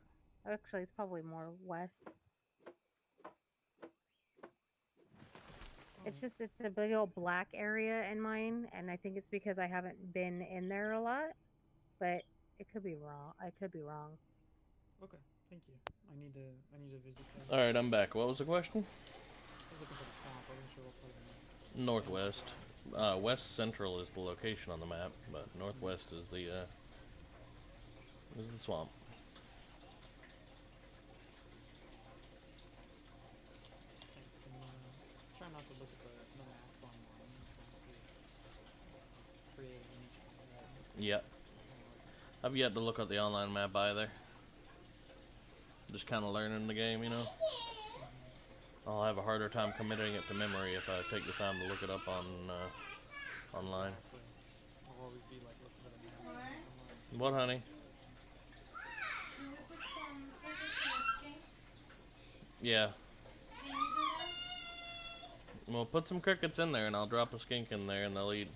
Actually, it's probably more west. It's just, it's a big old black area in mine, and I think it's because I haven't been in there a lot, but it could be wrong. I could be wrong. Okay, thank you. I need to visit that. All right, I'm back. What was the question? I was looking for the swamp. I wasn't sure what part of the Northwest. West Central is the location on the map, but northwest is the swamp. Thanks. And, try not to look at the maps online. Create any. Yep. I've yet to look at the online map either. Just kind of learning the game, you know. I'll have a harder time committing it to memory if I take the time to look it up on online. I'll always be like looking for the map online. What, honey? Should we put some crickets and skinks? Yeah. Can you do that? Well, put some crickets in there, and I'll drop a skink in there, and they'll eat.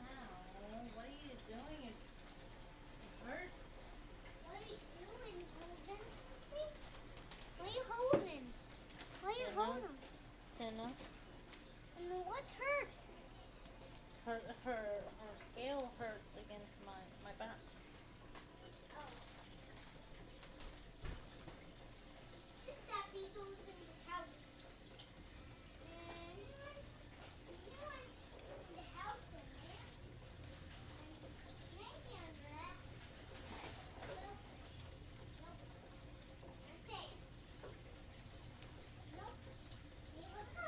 Ow, what are you doing? It hurts. What are you doing, Holden? What are you holding? Why are you holding? Senna, And what hurts? her scale hurts against my back. Oh. Just that beetle's in this house. And he went in the house in there. And maybe under that. Nope. Right there. Nope. Here we go.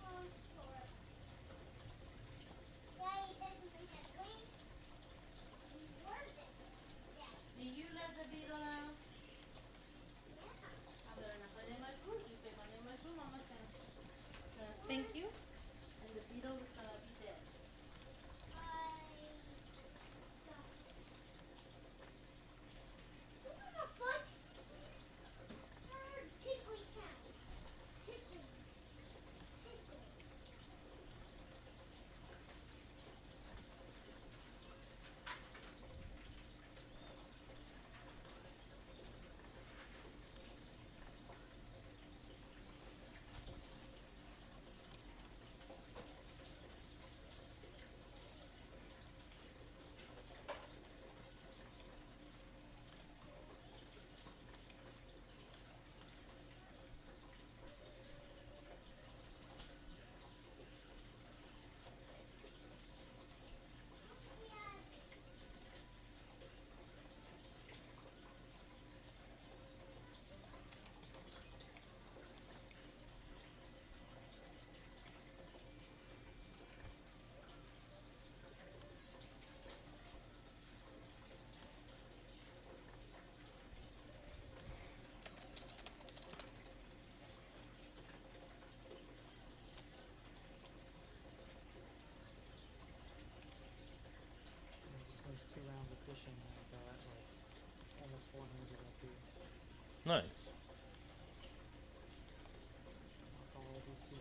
For it. Yeah, he definitely has wings. He's worth it. Yeah. Did you let the beetle out? Yeah. A ver, no pone más cruz. If they pone más cruz, mama's gonna spank you. And the beetle is gonna be dead. Look at my foot. Tickly sounds. Tickles. Tickles. Just those 2 rounds of fishing, I got like almost 400 up here. Nice. That's all of these too.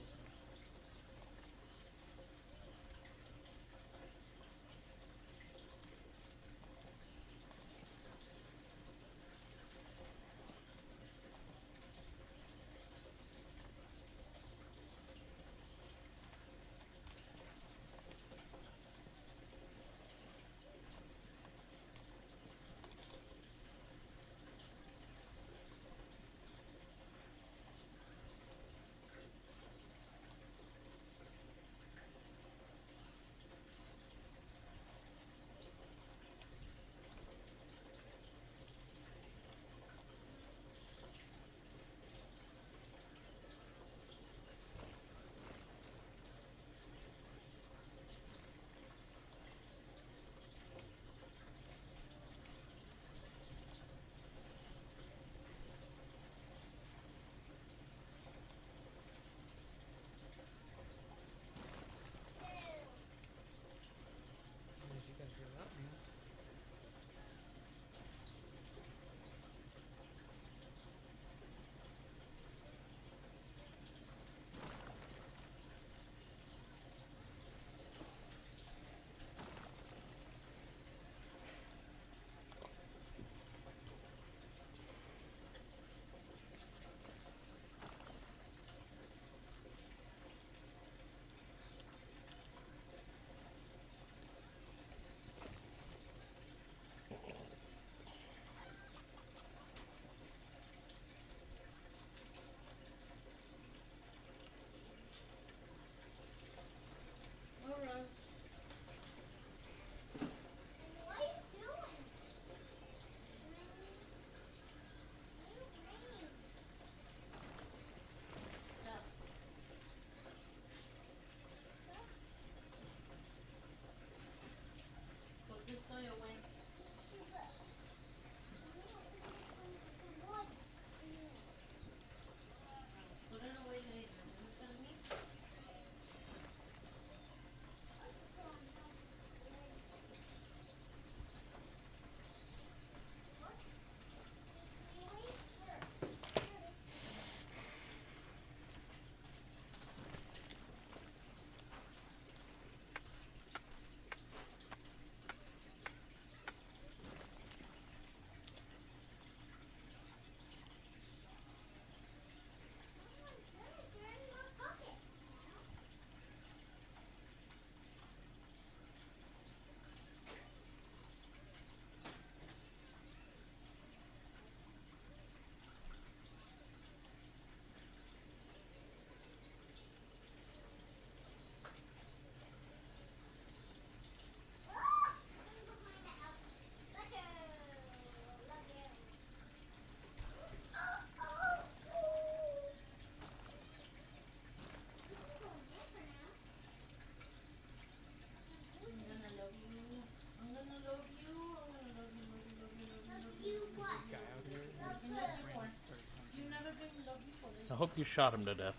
hope you shot him to death.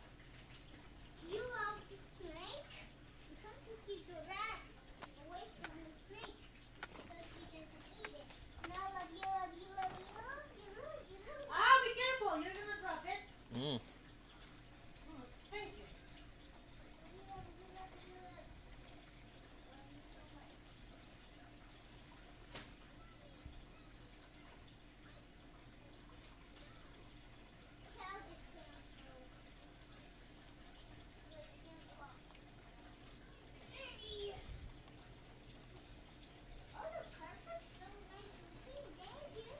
You love the snake? You try to keep the rat away from the snake so he doesn't eat it. And I love you, love you, love you, love you, love you, love you. Ah, be careful! You're gonna drop it. Mm. Oh, thank you. Love you, love you, love you, love you. Love you so much. Tell the camera. Like your box. Hey. Oh, the carpet's so nice and clean. Thank you.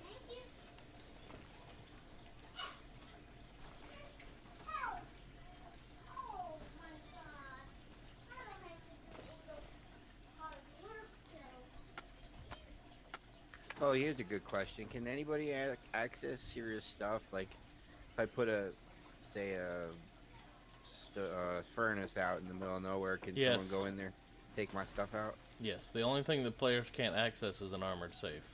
Thank you. This house. Oh my God. I don't have to do all the hard work though. Oh, here's a good question. Can anybody access serious stuff? Like, if I put say a furnace out in the middle of nowhere, can Yes. someone go in there, take my stuff out? Yes, the only thing that players can't access is an armored safe.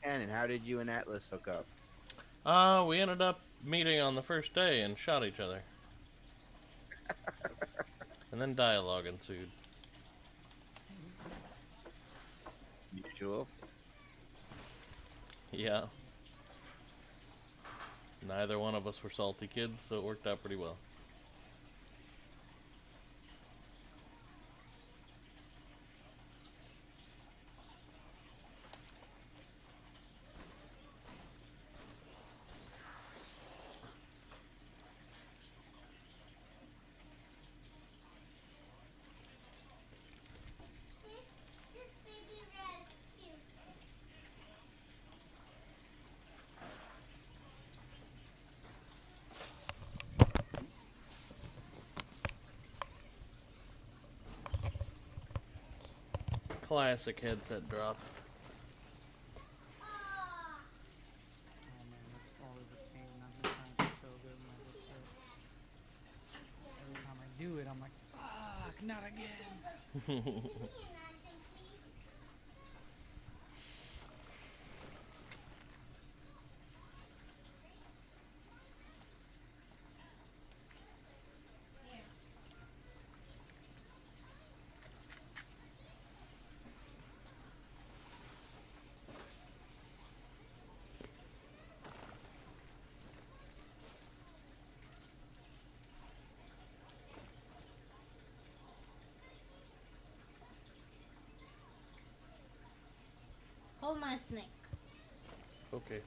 And how did you and Atlas hook up? We ended up meeting on the first day and shot each other. And then dialogue ensued. Usual. Yeah. Neither one of us were salty kids, so it worked out pretty well. This baby rat is cute. Classic headset drop. Ah. Oh man, that's always a pain. I've been trying to do so good with my headset. Every time I do it, I'm like, fuck, not again. Give me a nothing, please. Here. Hold my snake. Okay.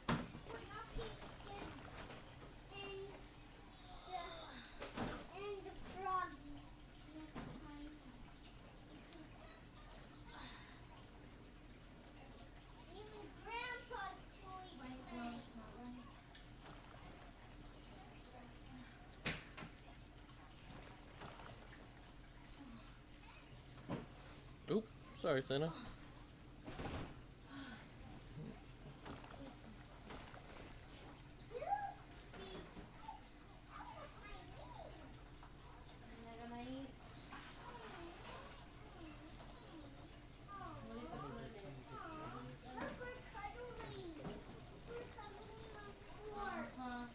I'll keep this and the frog next time. Even Grandpa's toy today. Oop, sorry, Santa. I'm gonna eat. Look, we're cuddling. We're cuddling on the floor. Huh?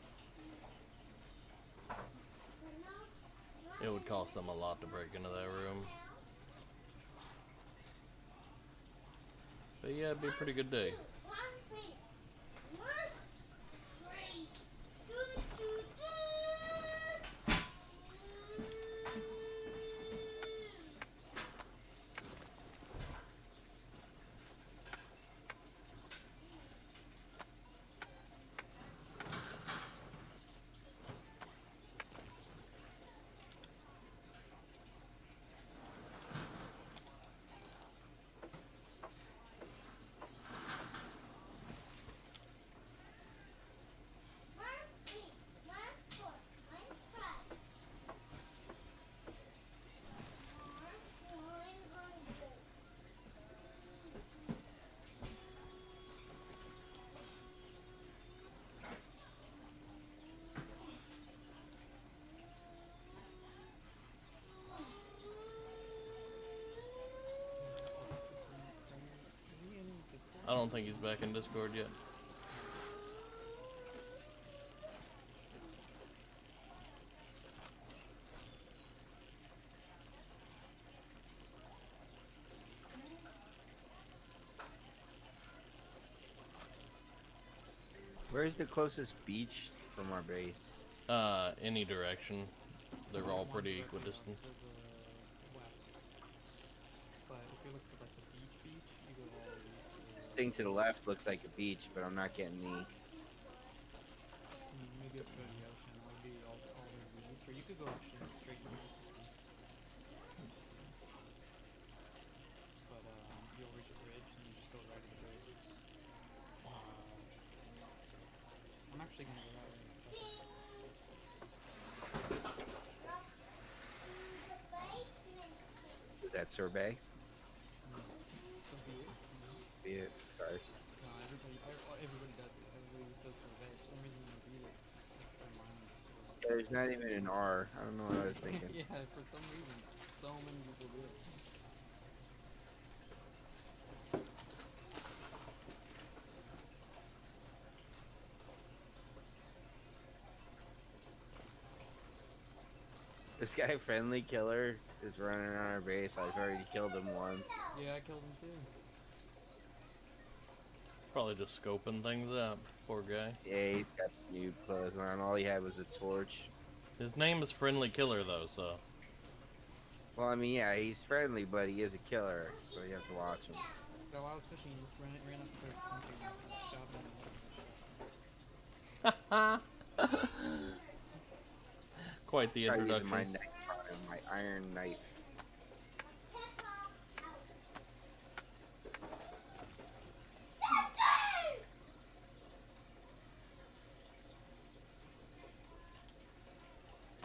But cost them a lot to break into that room. But yeah, it'd be a pretty good day. I don't think he's back in Discord yet. Where's the closest beach from our base? Any direction. They're all pretty equidistant. To the west. But if you look for like the beach, you go all the way to This thing to the left looks like a beach, but I'm not getting the. maybe up to the ocean. It would be all the way to the east, or you could go straight to the east. But you'll reach a bridge and you just go right to the bridge. I'm actually gonna go out and Is that sorbet? Be it. Sorry. no, everybody does it. Everybody says survey. For some reason you read it. That's my mind just goes. There's not even an R. I don't know what I was thinking. Yeah, for some reason, so many people do it. This guy, Friendly Killer, is running on our base. I've already killed him once. Yeah, I killed him too. Probably just scoping things out. Poor guy. Yeah, he's got new clothes on. All he had was a torch. His name is Friendly Killer, though, so. Well, I mean, yeah, he's friendly, but he is a killer, so you have to watch him. So while I was fishing, he just ran up to the country and shot him. Quite the Try using introduction. my knife on him, my iron knife.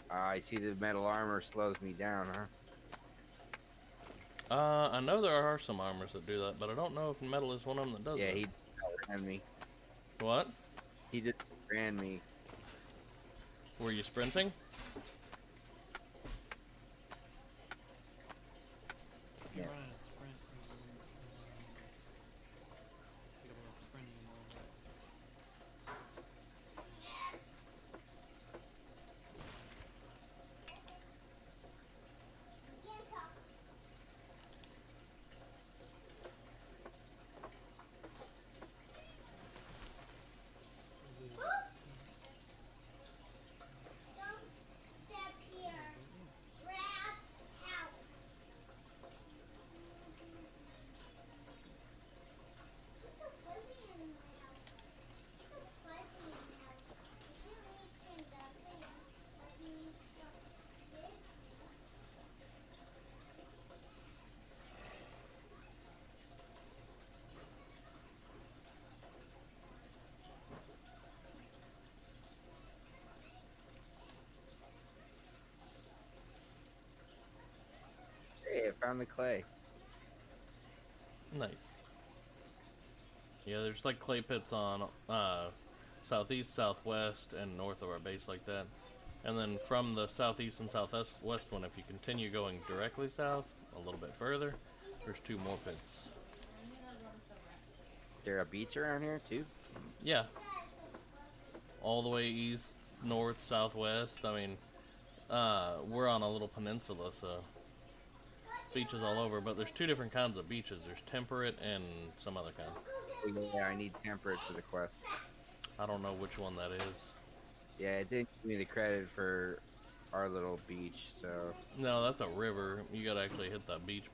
I see the metal armor slows me down, huh? I know there are some armors that do that, but I don't know if metal is one of them that does Yeah, that. he ran me. What? He just ran me. Were you sprinting? If you run in a sprint, you can pick up a little sprinting and all that. Don't step here. Rat house. It's so fuzzy in my house. It's so fuzzy in my house. It's really turned up here. Let me show this. Hey, I found the clay. Nice. Yeah, there's like clay pits on southeast, southwest, and north of our base like that. And then from the southeast and southwest one, if you continue going directly south, a little bit further, there's 2 more pits. There a beach around here too? Yeah. All the way east, north, southwest. I mean, we're on a little peninsula, so beaches all over. But there's two different kinds of beaches. There's temperate and some other kind. Yeah, I need temperate for the quest. I don't know which one that is. Yeah, it didn't give me the credit for our little beach, so. No, that's a river. You gotta actually hit that beach.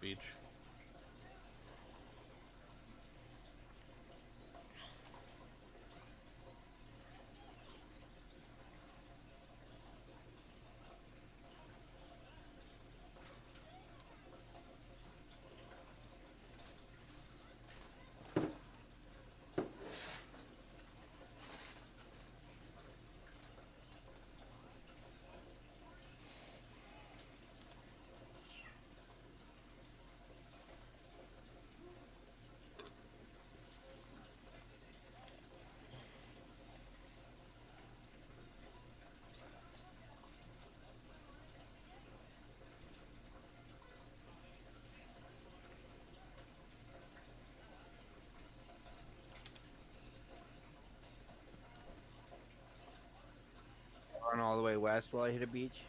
Run all the way west while I hit a beach.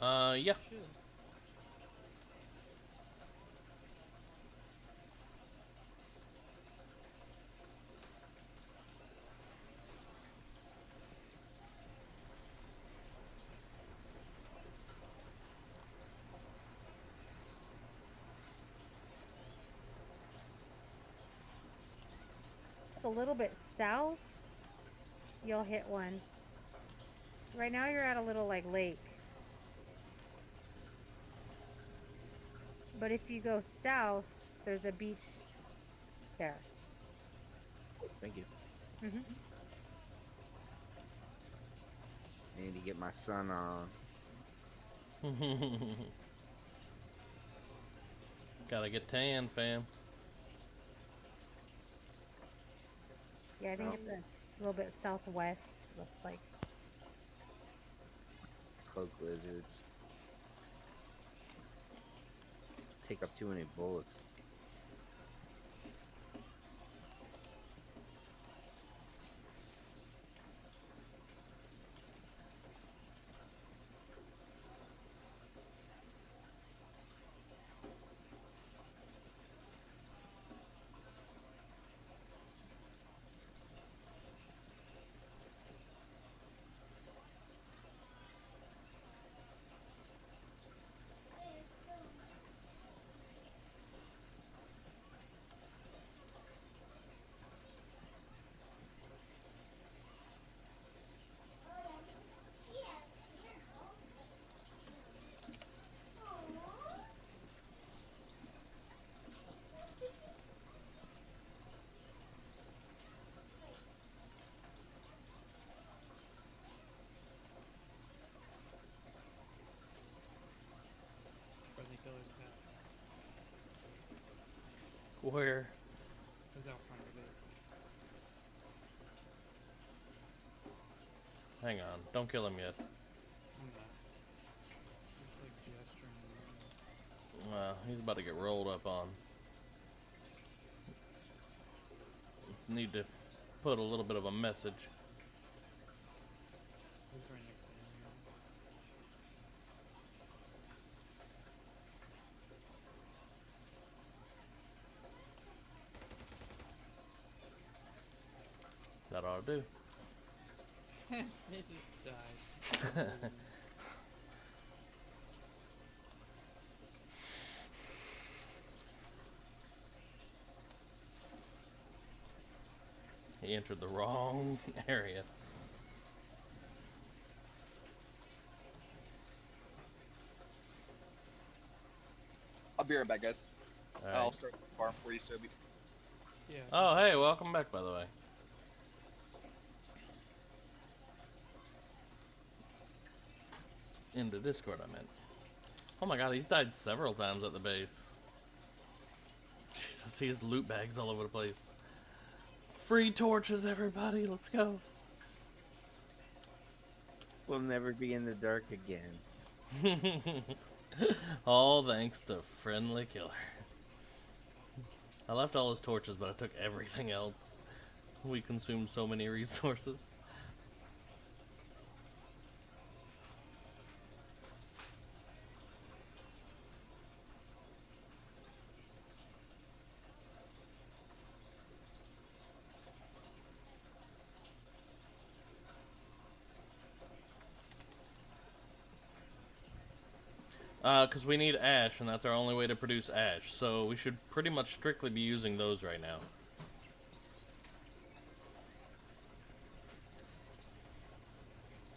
Yeah. Should. A little bit south, you'll hit one. Right now you're at a little like lake. But if you go south, there's a beach there. Thank you. Hmm. I need to get my sun on. Gotta get tan, fam. Yeah, I think Oh. it's a little bit southwest. Looks like. Cloak lizards. Take up too many bullets. Friendly killer's path. Where? Is out front of it. Hang on. Don't kill him yet. I'm not. Just like gesturing. He's about to get rolled up on. Need to put a little bit of a message. He's right next to him. That ought to do. It just died. He entered the wrong area. I'll be right back, guys. All I'll right. start the farm for you, Sobi. Yeah. Oh, hey, welcome back, by the way. Into Discord, I meant. Oh my god, he's died several times at the base. Jeez, I see his loot bags all over the place. Free torches, everybody, let's go. We'll never be in the dark again. All thanks to Friendly Killer. I left all his torches, but I took everything else. We consumed so many resources. Because we need ash, and that's our only way to produce ash. So we should pretty much strictly be using those right now.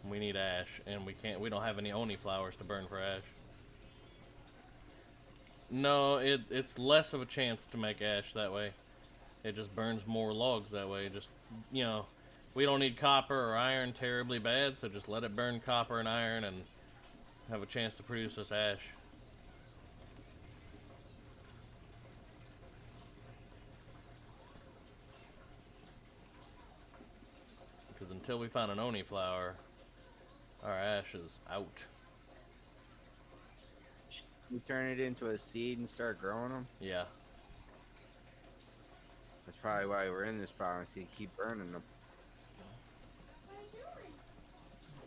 We need ash, and we don't have any oni flowers to burn for ash. No, it's less of a chance to make ash that way. It just burns more logs that way. Just, you know, we don't need copper or iron terribly bad, so just let it burn copper and iron and have a chance to produce this ash. Because until we find an oni flower, our ash is out. You turn it into a seed and start growing them. Yeah. That's probably why we're in this problem. So you keep burning them.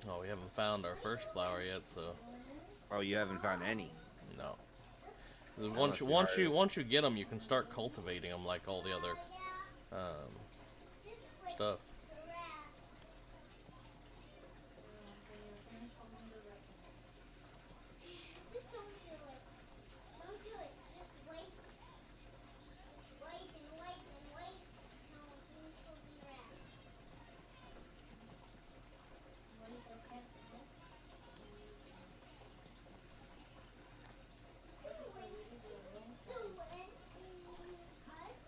Oh, we haven't found our first flower yet, so Oh, you haven't found any. no. Once you get them, you can start cultivating them like all the other stuff. Just don't do it. Don't do it. Just wait. Just wait and wait and wait. No, things will be wrapped. Wait, okay. Us.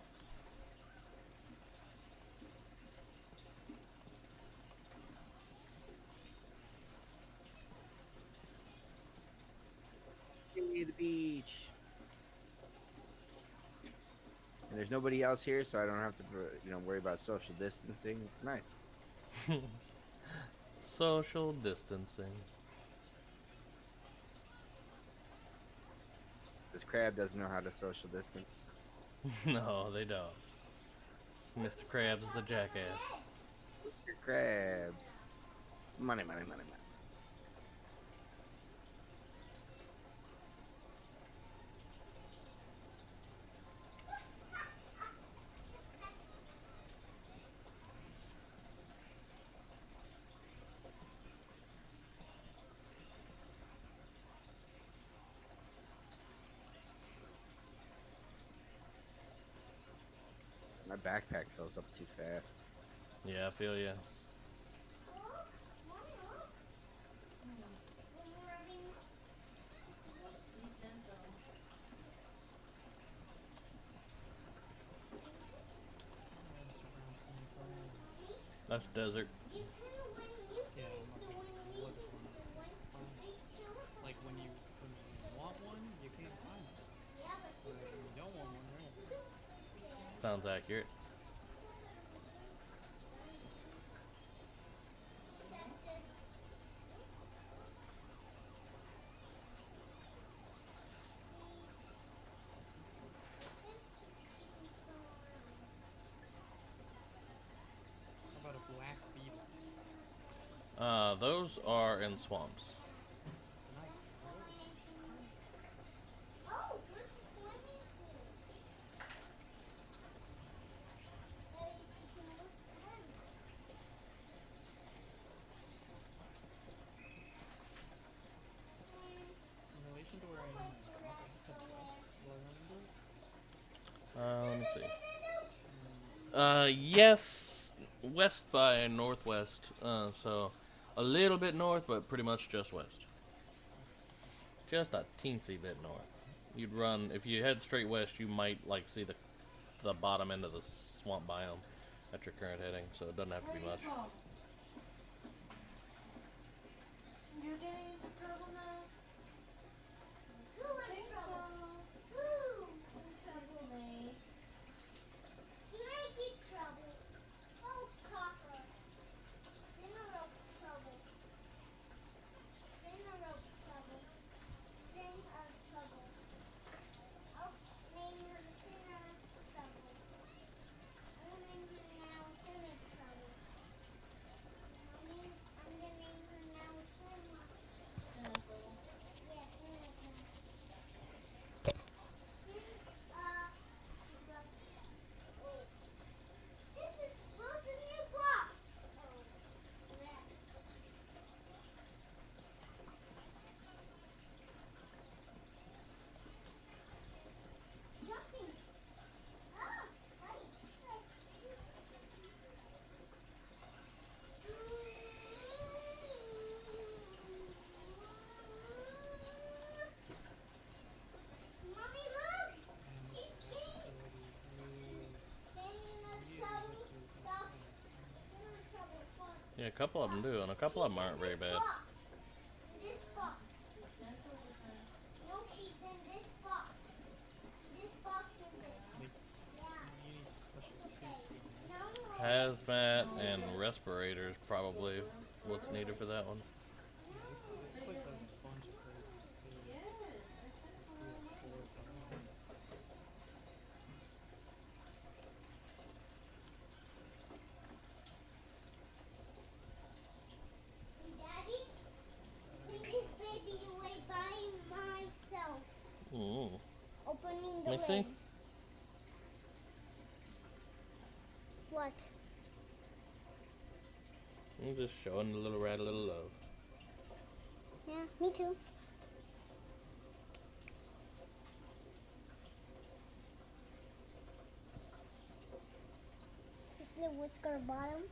Give me the beach. And there's nobody else here, so I don't have to, worry about social distancing. It's nice. Social distancing. This crab doesn't know how to social distance. No, they don't. Mr. Krabs is a jackass. Your crabs. Money, money, money, money. My backpack fills up too fast. Yeah, I feel ya. That's desert. Yeah, like when you want one, you can't find it. But when you don't want one, there it is. Sounds accurate. How about a black beetle? Those are in swamps. Nice. Oh, there's a swimming pool. That is, you can go swim. In relation to where I am now. Okay, that's right. Do I remember? Let me see. Yes, west by northwest. So a little bit north, but pretty much just west. Just a teensy bit north. You'd run if you head straight west. You might like see the bottom end of the swamp biome at your current heading. So it doesn't have to be much. You're getting in trouble now? Who in trouble? Who in trouble? Snakey trouble. Oh, copper. Sinner of trouble. Sinner of trouble. Sin of trouble. I'll name her Sinner of trouble. I'll name her now Sinner of trouble. I'm gonna name her now Sinner. Yeah, a couple of them do, and a couple of them aren't very bad. This box. No, she's in this box. This box is it. Yeah. Hazmat and respirators probably what's needed for that one. It's like a bunch of Daddy, bring this baby away by myself. Opening the Let me see. lid. What? I'm just showing the little rat a little love. Yeah, me too. This little whisker bottom.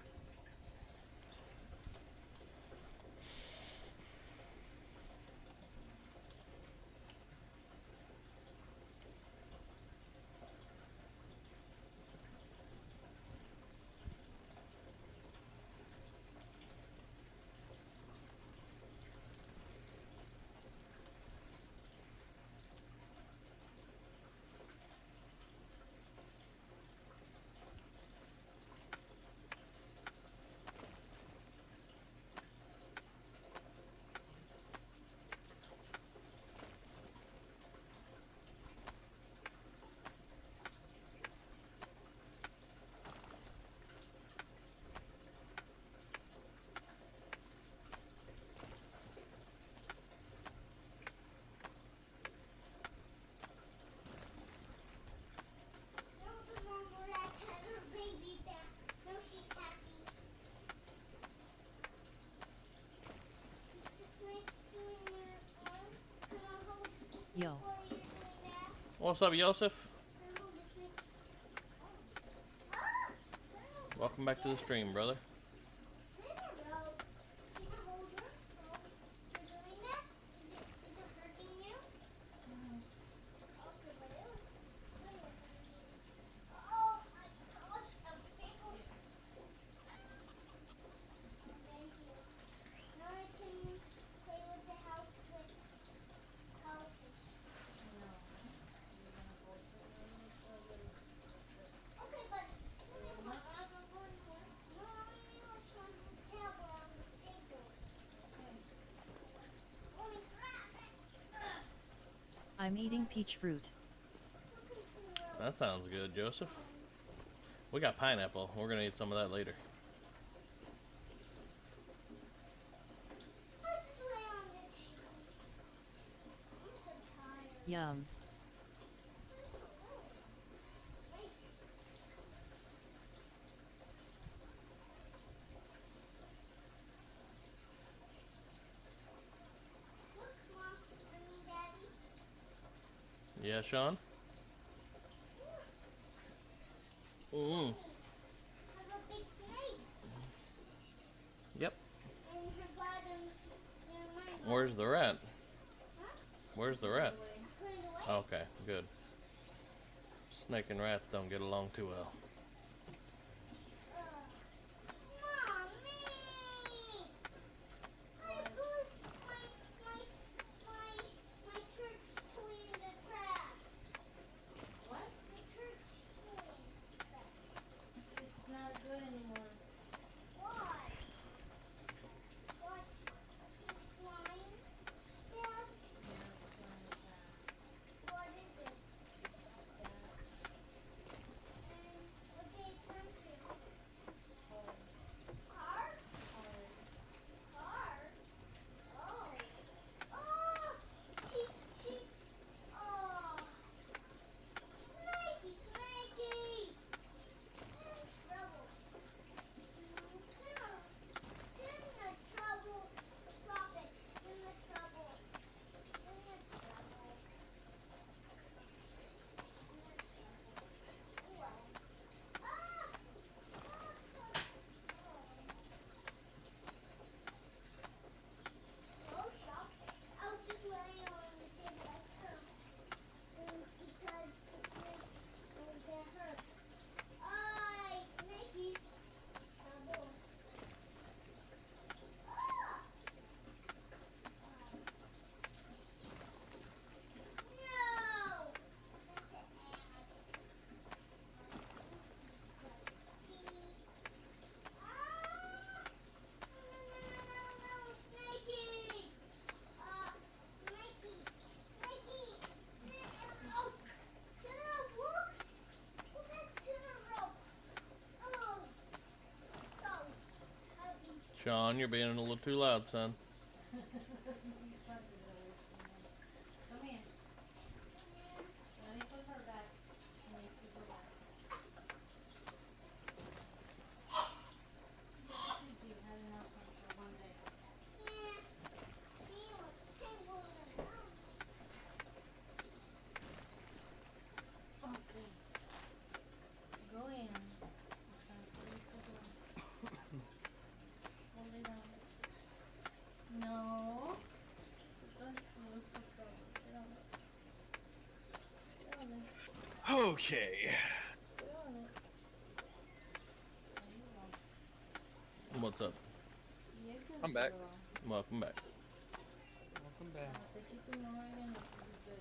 Yo. What's up, Yosef? Welcome back to the stream, brother. I'm eating peach fruit. That sounds good, Joseph. We got pineapple. We're gonna eat some of that later. Yum. Yeah, Sean? Yep. Where's the rat? Where's the rat? Okay, good. Snake and rat don't get along too well. Sean, you're being a little too loud, son. Come here. Let me put her back. Let me put her back. You had enough for one day. Yeah. She was tingling around. Okay. Go in. It's time for you to go. Hold it down. No. Don't close the door. Sit on it. Sit on it. Okay. Sit on it. There you go. What's up? Yeah, good I'm back. girl. Welcome back. Welcome back. I'll take you tomorrow again. It's good.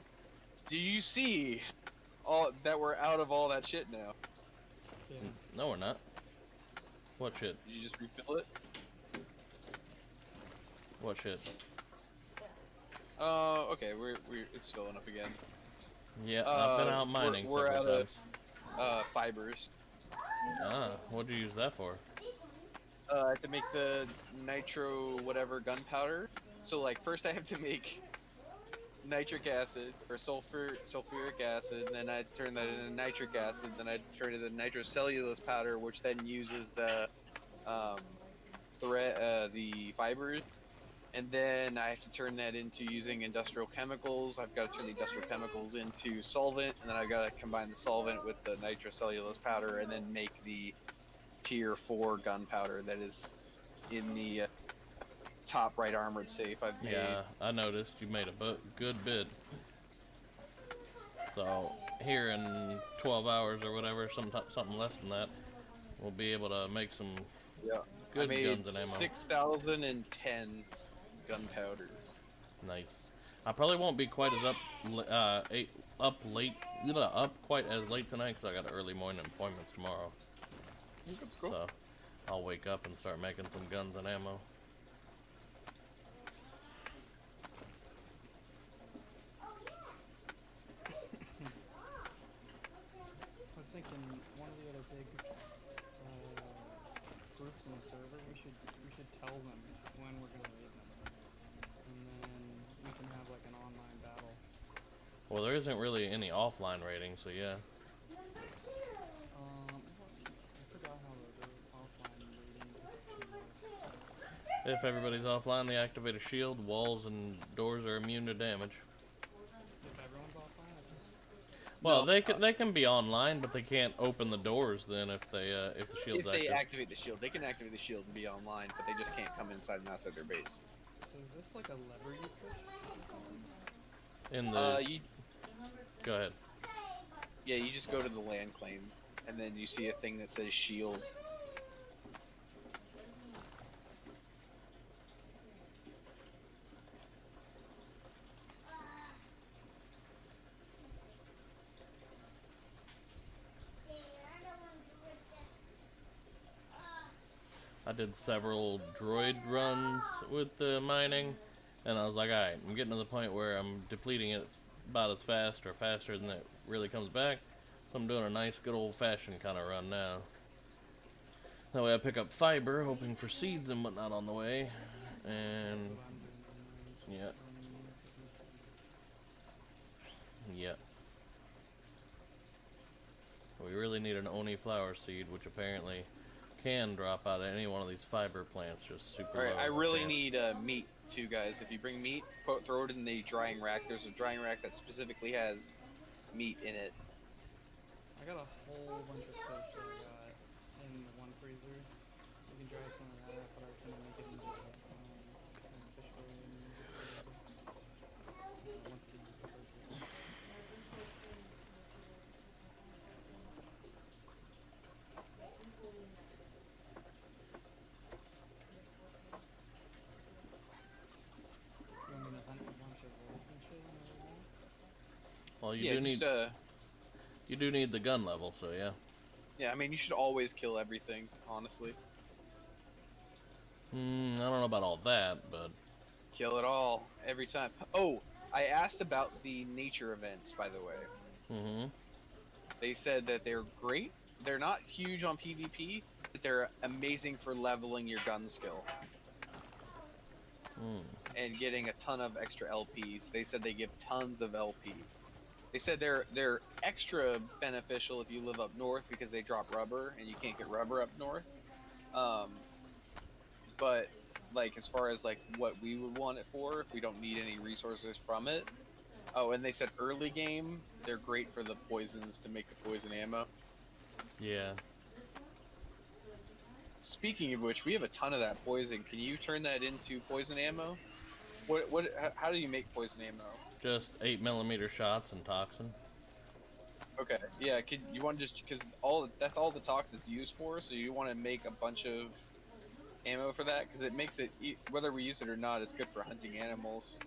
Do you see all that we're out of all that shit now? Yeah. No, we're not. What shit? Did you just refill it? What shit? Okay, we're it's filling up again. Yeah, I've been out mining we're several out times. of fibers. Ah, what'd you use that for? To make the nitro whatever gunpowder. So like first I have to make nitric acid or sulfuric acid, then I turn that into nitric acid, then I turn it into nitrocellulose powder, which then uses the the fibers, and then I have to turn that into using industrial chemicals. I've got to turn the industrial chemicals into solvent, and then I've got to combine the solvent with the nitrocellulose powder, and then make the tier 4 gunpowder that is in the top right armored safe I've made. Yeah, I noticed you made a good bid. So here in 12 hours or whatever, something less than that, we'll be able to make some Yeah. good I made guns and ammo. 6,010 gunpowders. Nice. I probably won't be quite as up quite as late tonight because I got early morning appointments tomorrow. That's cool. So I'll wake up and start making some guns and ammo. I was thinking one of the other big groups in the server, we should tell them when we're gonna raid them, and then we can have like an online battle. Well, there isn't really any offline rating, so yeah. I forgot how the offline rating works. If everybody's offline, they activate a shield. Walls and doors are immune to damage. If everyone's offline, I think. Well, No, they can be online, but they can't open the doors then if the shield's if they active. activate the shield, they can activate the shield and be online, but they just can't come inside and outside their base. So is this like a lever you push or something? In the You go ahead. yeah, you just go to the land claim, and then you see a thing that says shield. I did several droid runs with the mining, and I was like, alright, I'm getting to the point where I'm depleting it about as fast or faster than it really comes back. So I'm doing a nice good old-fashioned kind of run now. That way I pick up fiber, hoping for seeds and whatnot on the way. And yeah. Yeah. We really need an Oni flower seed, which apparently can drop out of any one of these fiber plants, just super Alright, low I really chance. need meat too, guys. If you bring meat, throw it in the drying rack. There's a drying rack that specifically has meat in it. I got a whole bunch of fish that I got in the one freezer. You can dry some of that, but I was gonna make it into fish oil once the freezer. You want me to hunt a bunch of wolves and shit and everything? Well, Yeah, you do need the gun level, so yeah. yeah, I mean, you should always kill everything, honestly. I don't know about all that, but Kill it all, every time. Oh, I asked about the nature events, by the way. They said that they're great. They're not huge on PvP, but they're amazing for leveling your gun skill. and getting a ton of extra LPs. They said they give tons of LP. They said they're extra beneficial if you live up north because they drop rubber and you can't get rubber up north. Um, but like as far as like what we would want it for, if we don't need any resources from it. Oh, and they said early game, they're great for the poisons to make the poison ammo. Yeah. Speaking of which, we have a ton of that poison. Can you turn that into poison ammo? How do you make poison ammo? Just 8mm shots and toxin. Okay, yeah. You want to just because that's all the tox is used for, so you want to make a bunch of ammo for that because it makes it whether we use it or not, it's good for hunting animals.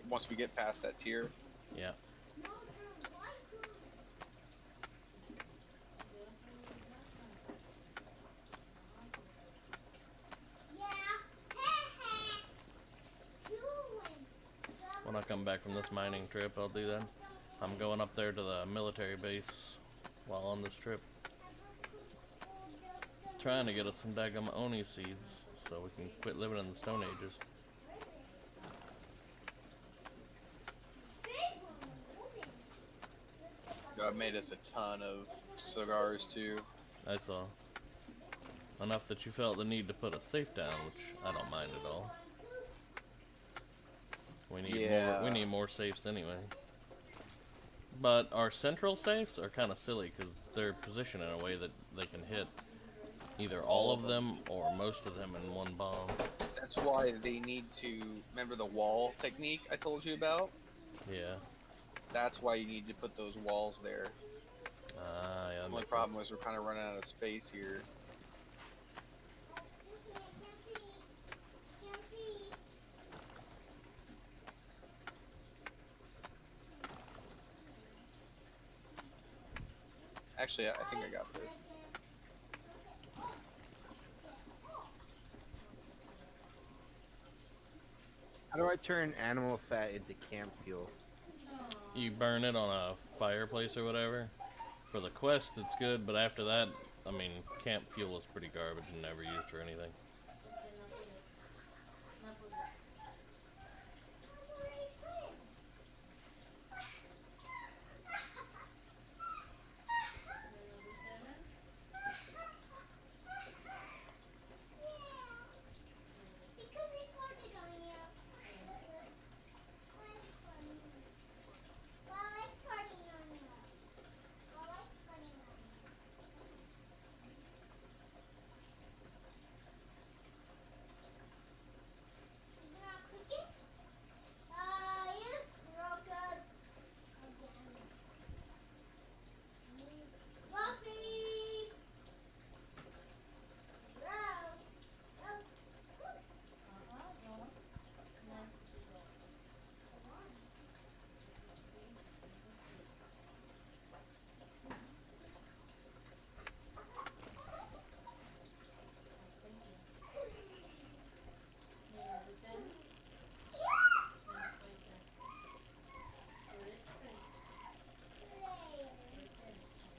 Once we get past that tier. Yeah. When I come back from this mining trip, I'll do that. I'm going up there to the military base while on this trip. Trying to get us some daggum oni seeds so we can quit living in the Stone Ages. God made us a ton of cigars too. I saw. Enough that you felt the need to put a safe down, which I don't mind at all. We need more safes anyway. But our central safes are kind of silly because they're positioned in a way that they can hit either all of them or most of them in one bomb. That's why they need to remember the wall technique I told you about. Yeah. That's why you need to put those walls there. Yeah. The only problem is we're kind of running out of space here. Actually, I think I got this. How do I turn animal fat into camp fuel? You burn it on a fireplace or whatever. For the quest, it's good, but after that, I mean, camp fuel is pretty garbage and never used for anything.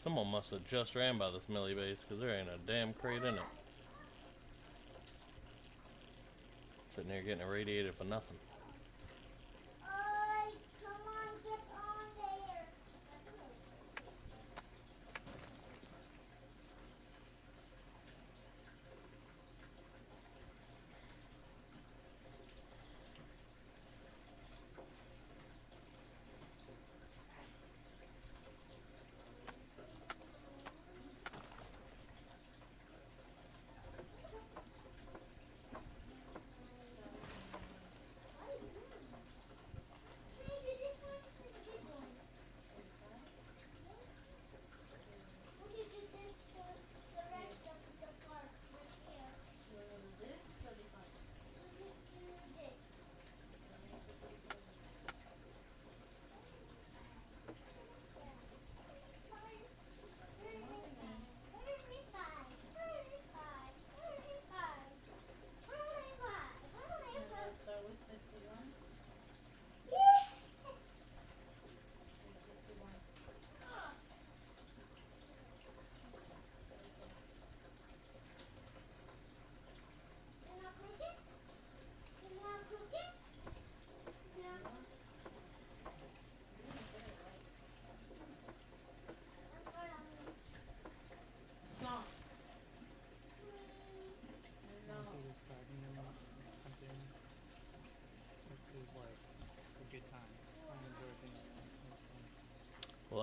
Someone must have just ran by this millie base because there ain't a damn crate in it. Sitting here getting irradiated for nothing.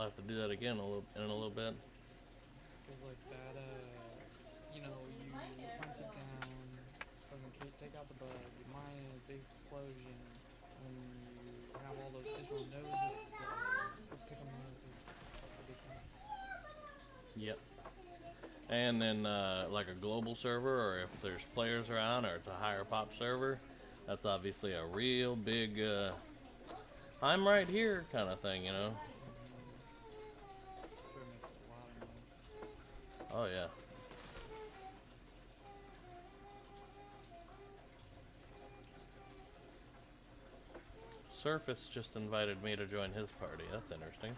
have to do that again in a little bit. Cause like that, you know, you hunt it down, fucking take out the bug, you mine it, big explosion, and you have all those digital nodes that go pick them up. It's ridiculous. Yep. And then like a global server, or if there's players around, or it's a higher pop server, that's obviously a real big I'm right here kind of thing, you know. Sure makes a lot of noise. Oh yeah. Surface just invited me to join his party. That's interesting. Man,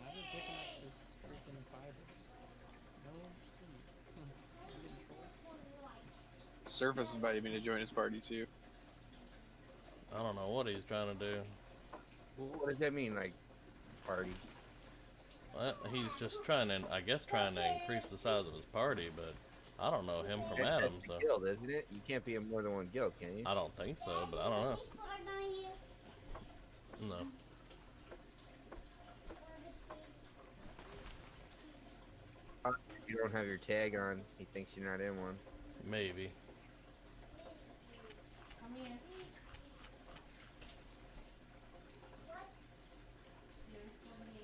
I've been picking up this freaking fiber. No seeds. I'm getting trolled. Surface invited me to join his party too. I don't know what he's trying to do. What does that mean, like party? Well, he's just trying to, I guess, trying to increase the size of his party, but I don't know him from Adam, That's so a guild, isn't it? You can't be in more than one guild, can you? I don't think so, but I don't know. No. If you don't have your tag on, he thinks you're not in one. Maybe. Come here. Here's for me.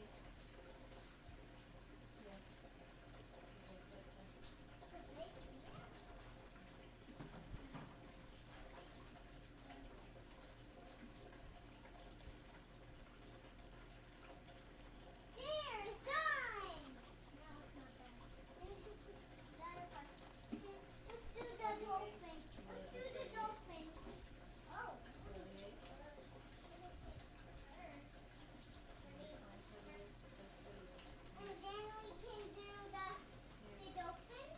Let's do the dolphin. Let's do the dolphin. Oh. And then we can do the dolphin.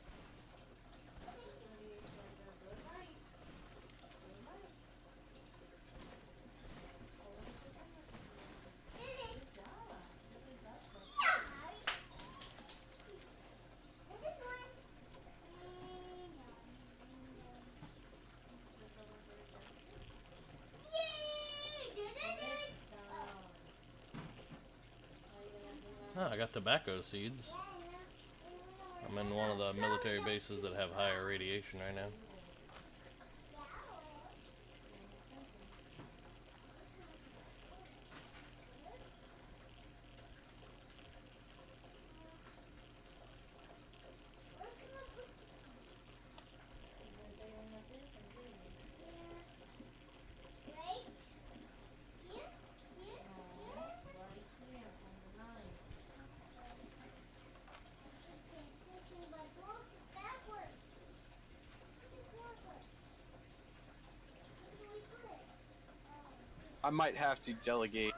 Oh, I got tobacco seeds. I'm in one of the military bases that have higher radiation right now. I might have to delegate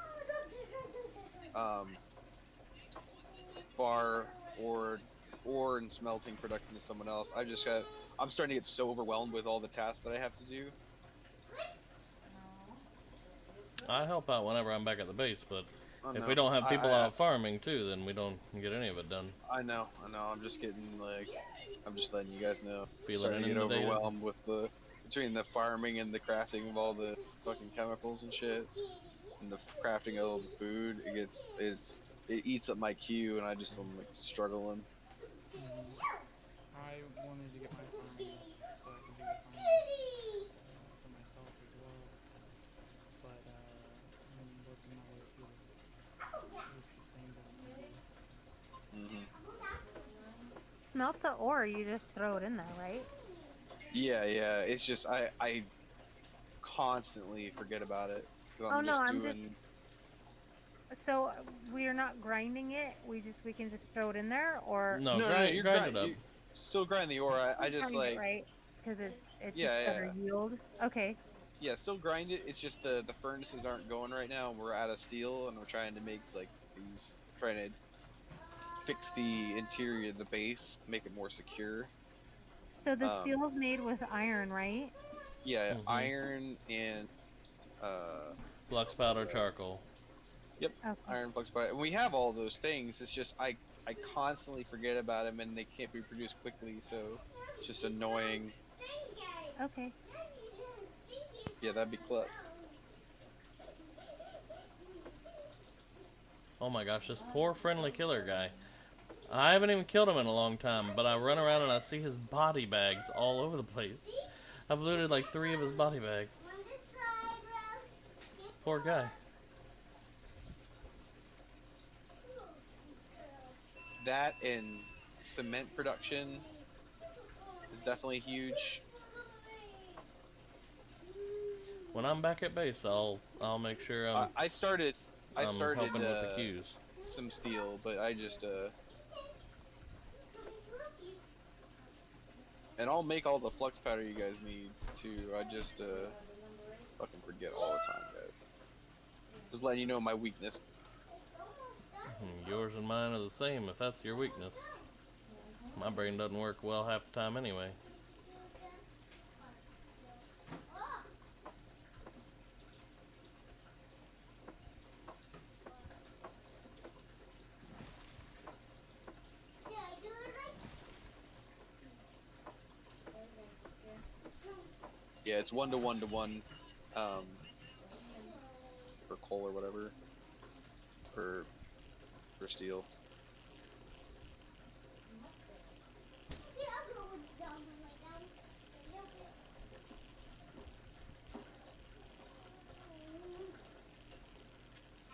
bar ore and smelting production to someone else. I'm starting to get so overwhelmed with all the tasks that I have to do. I help out whenever I'm back at the base, but Oh, if no. we don't have people I- out farming too, then we don't get any of it done. I know. I'm just getting like, I'm just letting you guys know. Feeling Starting to get inundated? overwhelmed with between the farming and the crafting of all the fucking chemicals and shit, and the crafting of all the food. It eats up my queue, and I'm like struggling. I wanted to get my farm up so I can do the farm for myself as well. But I'm working my way through this same down. Melt the ore, you just throw it in there, right? Yeah. It's just I constantly forget about it because Oh, I'm no, just I'm doing. So we are not grinding it. We can just throw it in there, or No, No, grind, you grind it up. You still grind the ore. I just grind like it, right? Because it's Yeah, just better yield. Okay. yeah, still grind it. It's just the furnaces aren't going right now, and we're out of steel, and we're trying to make trying to fix the interior of the base, make it more secure. So the steel is made with iron, right? Yeah, Mhm. iron and Flux powder, charcoal. Yep, Okay. iron flux powder. And we have all those things. It's just I constantly forget about them, and they can't be produced quickly, so it's just annoying. Okay. Yeah, that'd be clutch. Oh my gosh, this poor friendly killer guy. I haven't even killed him in a long time, but I run around and I see his body bags all over the place. I've looted like 3 of his body bags. On this side, Rose. This poor guy. That and cement production is definitely huge. When I'm back at base, I'll make sure I started helping with the queues. some steel, but I just and I'll make all the flux powder you guys need too. I just fucking forget all the time, guys. Just letting you know my weakness. Yours and mine are the same, if that's your weakness. My brain doesn't work well half the time anyway. Yeah, it's 1 to 1 to 1, for coal or whatever, for steel.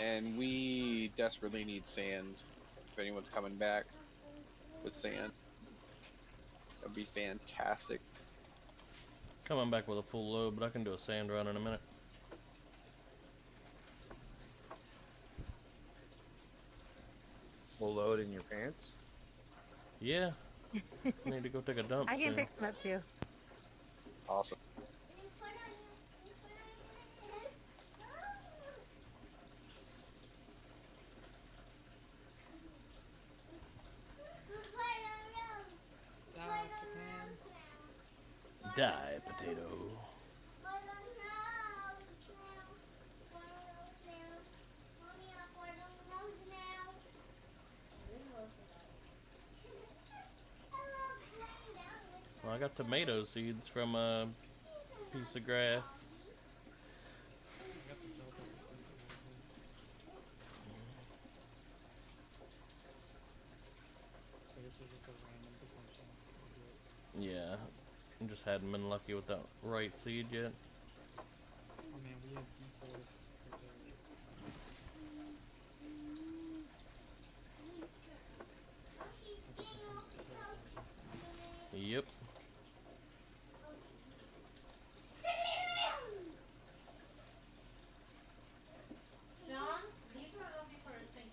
And we desperately need sand. If anyone's coming back with sand, that'd be fantastic. Coming back with a full load, but I can do a sand run in a minute. Full load in your pants? Yeah. I need to go take a dump I can soon. pick them up too. Awesome. Die, potato. Well, I got tomato seeds from a piece of grass. Yeah, I just hadn't been lucky with that right seed yet. Oh man, we have deforest preserve. Yep. John, leave her alone before it's thinking.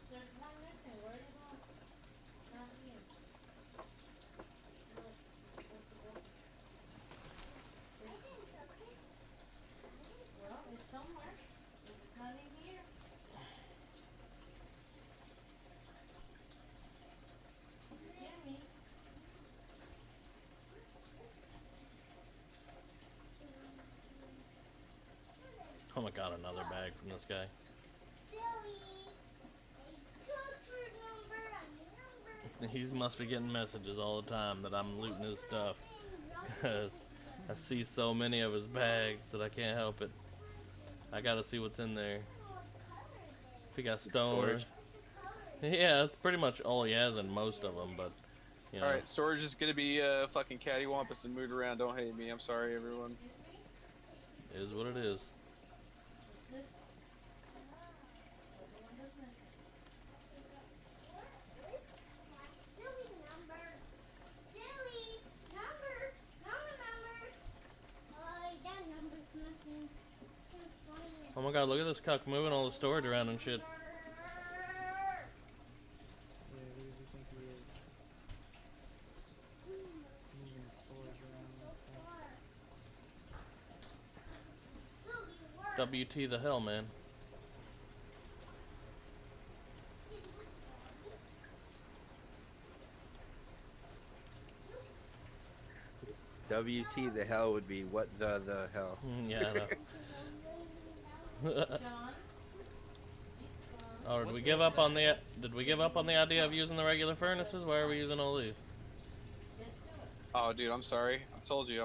There's one missing. Where did it go? Not here. Look, where's the book? Well, it's somewhere. It's not in here. Hear me? Oh my god, another bag from this guy. He must be getting messages all the time that I'm looting his stuff. Because I see so many of his bags that I can't help it. I gotta see what's in there. If he got stone. Storage. Yeah, that's pretty much all he has in most of them, but, you know. Alright, storage is gonna be fucking cattywampus and mood around. Don't hate me. I'm sorry, everyone. It is what it is. Oh my god, look at this cuck moving all the storage around and shit. Yeah, who does he think he is? Moving his storage around like that. WT the hell, man. WT the hell would be what the hell. Yeah, I know. John? Oh, did we give up on the? Did we give up on the idea of using the regular furnaces? Why are we using all these? Oh, dude, I'm sorry. I told you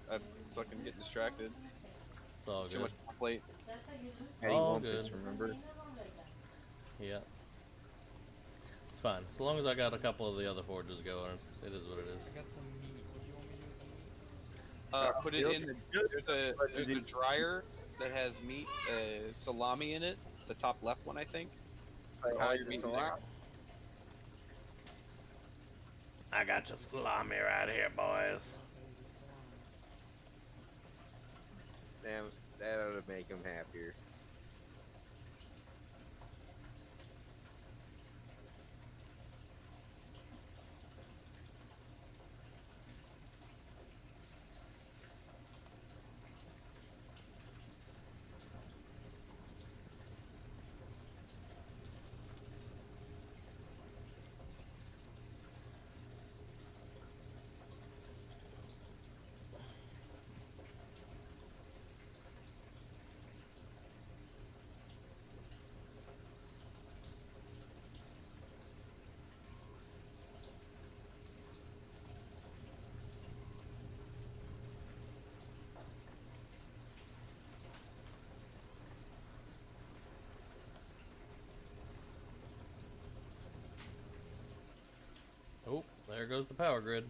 I fucking get distracted. It's all Too good. much on my plate. Eddie All won't good. just remember. Yeah. It's fine. As long as I got a couple of the other forges going, it is what it is. I got some meat. What do you want me to do with the meat? Put it in there's a dryer that has meat, salami in it. The top left one, I think. Pile your meat in there. I got your salami right here, boys. Damn, that ought to make him happier. Oh, there goes the power grid.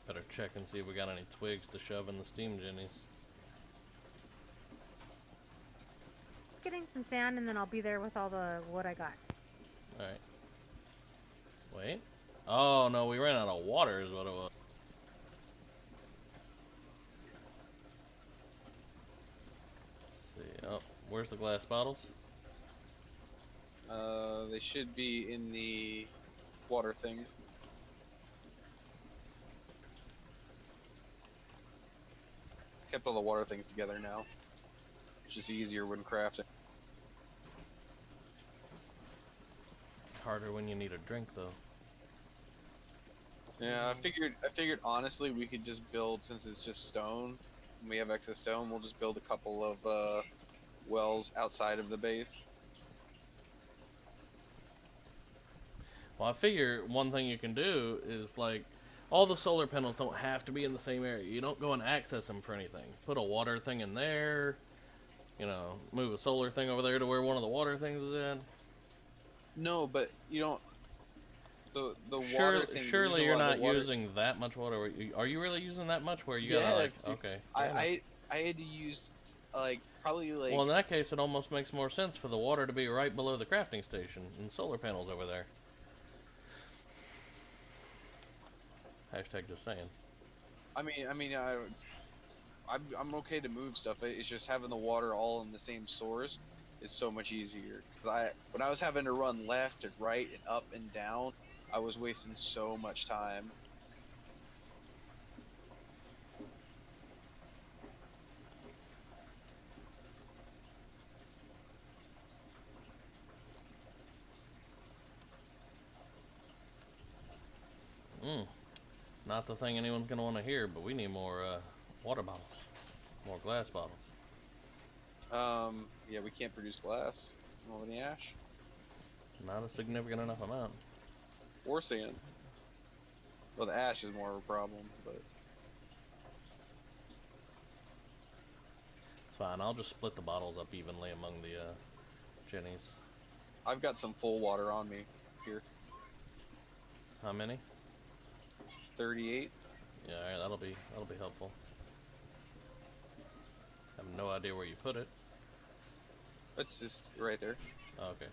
Better check and see if we got any twigs to shove in the steam jennies. Getting some sand, and then I'll be there with all the wood I got. Alright. Wait. Oh, no, we ran out of water is what it was. Let's see. Oh, where's the glass bottles? They should be in the water things. Kept all the water things together now. It's just easier when crafting. Harder when you need a drink, though. Yeah, I figured honestly we could just build, since it's just stone, and we have excess stone, we'll just build a couple of wells outside of the base. Well, I figure one thing you can do is, like, all the solar panels don't have to be in the same area. You don't go and access them for anything. Put a water thing in there, you know, move a solar thing over there to where one of the water things is in. No, but you don't. The Surely, water thing. surely you're not using that much water. Are you really using that much? Where you gotta like? Okay. I had to use like probably like. Well, in that case, it almost makes more sense for the water to be right below the crafting station and solar panels over there. Hashtag just saying. I'm okay to move stuff. It's just having the water all in the same source is so much easier. Cause when I was having to run left and right and up and down, I was wasting so much time. Not the thing anyone's gonna want to hear, but we need more water bottles, more glass bottles. Yeah, we can't produce glass. We don't have any ash Not a significant enough amount. or sand. Well, the ash is more of a problem, but It's fine. I'll just split the bottles up evenly among the jennies. I've got some full water on me here. How many? 38. Yeah, all right, that'll be helpful. I have no idea where you put it. It's just right there. Oh, okay.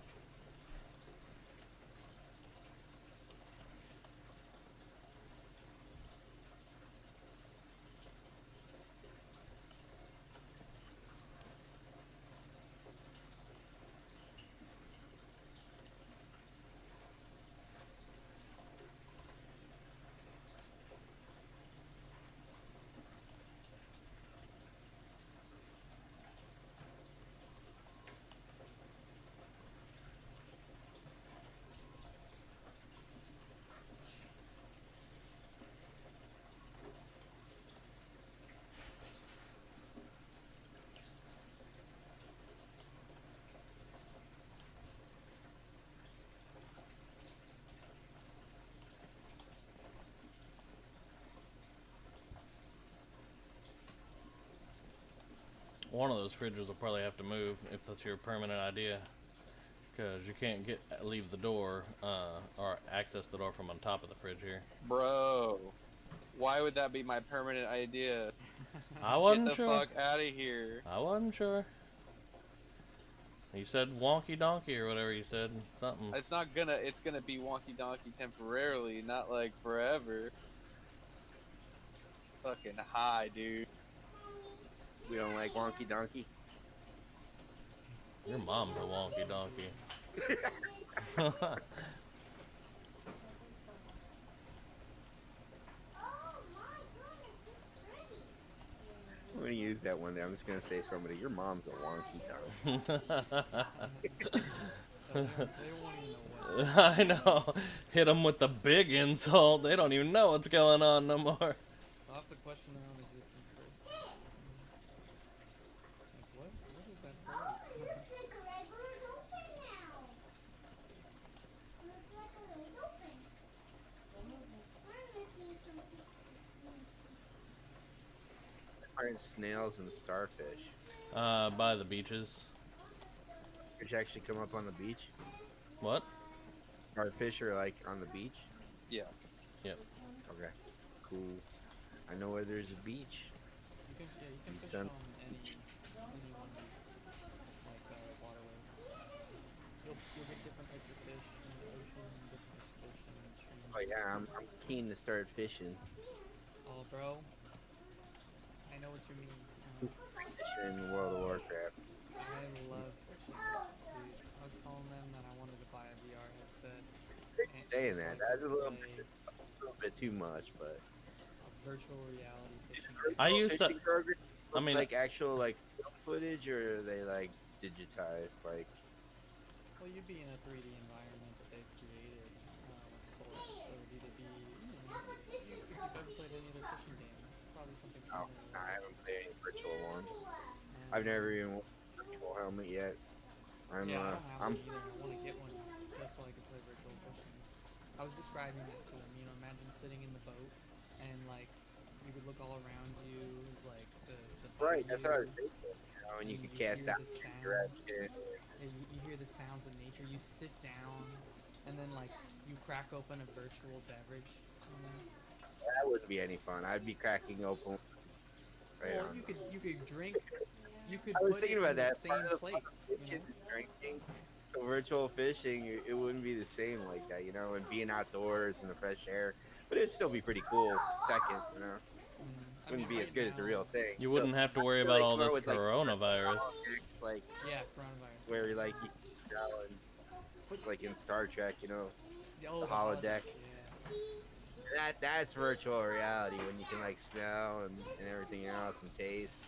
One of those fridges will probably have to move if that's your permanent idea, because you can't leave the door or access the door from on top of the fridge here. Bro, why would that be my permanent idea? I wasn't Get the sure. fuck out of here. I wasn't sure. You said wonky donkey or whatever you said. Something. It's gonna be wonky donkey temporarily, not like forever. Fucking high, dude. We don't like wonky donkey. Your mom's a wonky donkey. I'm gonna use that one day. I'm just gonna say somebody, your mom's a wonky donkey. They won't even know what. I know. Hit them with the big insult. They don't even know what's going on no more. I'll have to question their own existence first. Like, what? What is that Oh, phrase? it looks like a regular dolphin now. It looks like a little dolphin. I'm missing some pieces. Find snails and starfish. By the beaches. Did you actually come up on the beach? What? Starfish are like on the beach? Yeah. Yep. Okay. Cool. I know where there's a beach. You can You fish son- on any one of these, waterways. You'll get different types of fish in the ocean, different types of fish in the stream. Oh yeah, I'm keen to start fishing. Oh, bro. I know what you mean. Fishing in World of Warcraft. I love fishing. Dude, I was telling them that I wanted to buy a VR headset. and Saying so that, I that's could a little play bit too much, but. a virtual reality fishing. I used to. Fishing programs I mean, like actual like film footage, or are they like digitized? Like, Well, you'd be in a 3D environment that they've created with Source, so it would either be, if you've ever played any of their fishing games, it's probably something oh, similar. I haven't played any virtual ones. I've never even worn a virtual helmet yet. I'm Yeah, I don't have I'm one either. I want to get one just so I can play virtual fishing. I was describing it to them, imagine sitting in the boat and like you could look all around you, like the right. That's how I was bayou, thinking. You know, and you and could you cast hear out the in sound. direction. and you hear the sounds of nature. You sit down, and then like you crack open a virtual beverage. That wouldn't be any fun. I'd be cracking open. Right Well, on. you could drink. You could I was put it thinking in about the that. Part same of the fun place. of fishing is drinking. So virtual fishing, it wouldn't be the same like that, you know, and being outdoors in the fresh air. But it'd still be pretty cool. Second, you know, I wouldn't mean, be as right good as the now- real thing. You wouldn't have to worry I feel about like all come out this with, like, coronavirus. politics, like Yeah, coronavirus. where like you can smell and like in Star Trek, you know, Oh, the holodeck. Yeah. That's virtual reality when you can like smell and everything else and taste.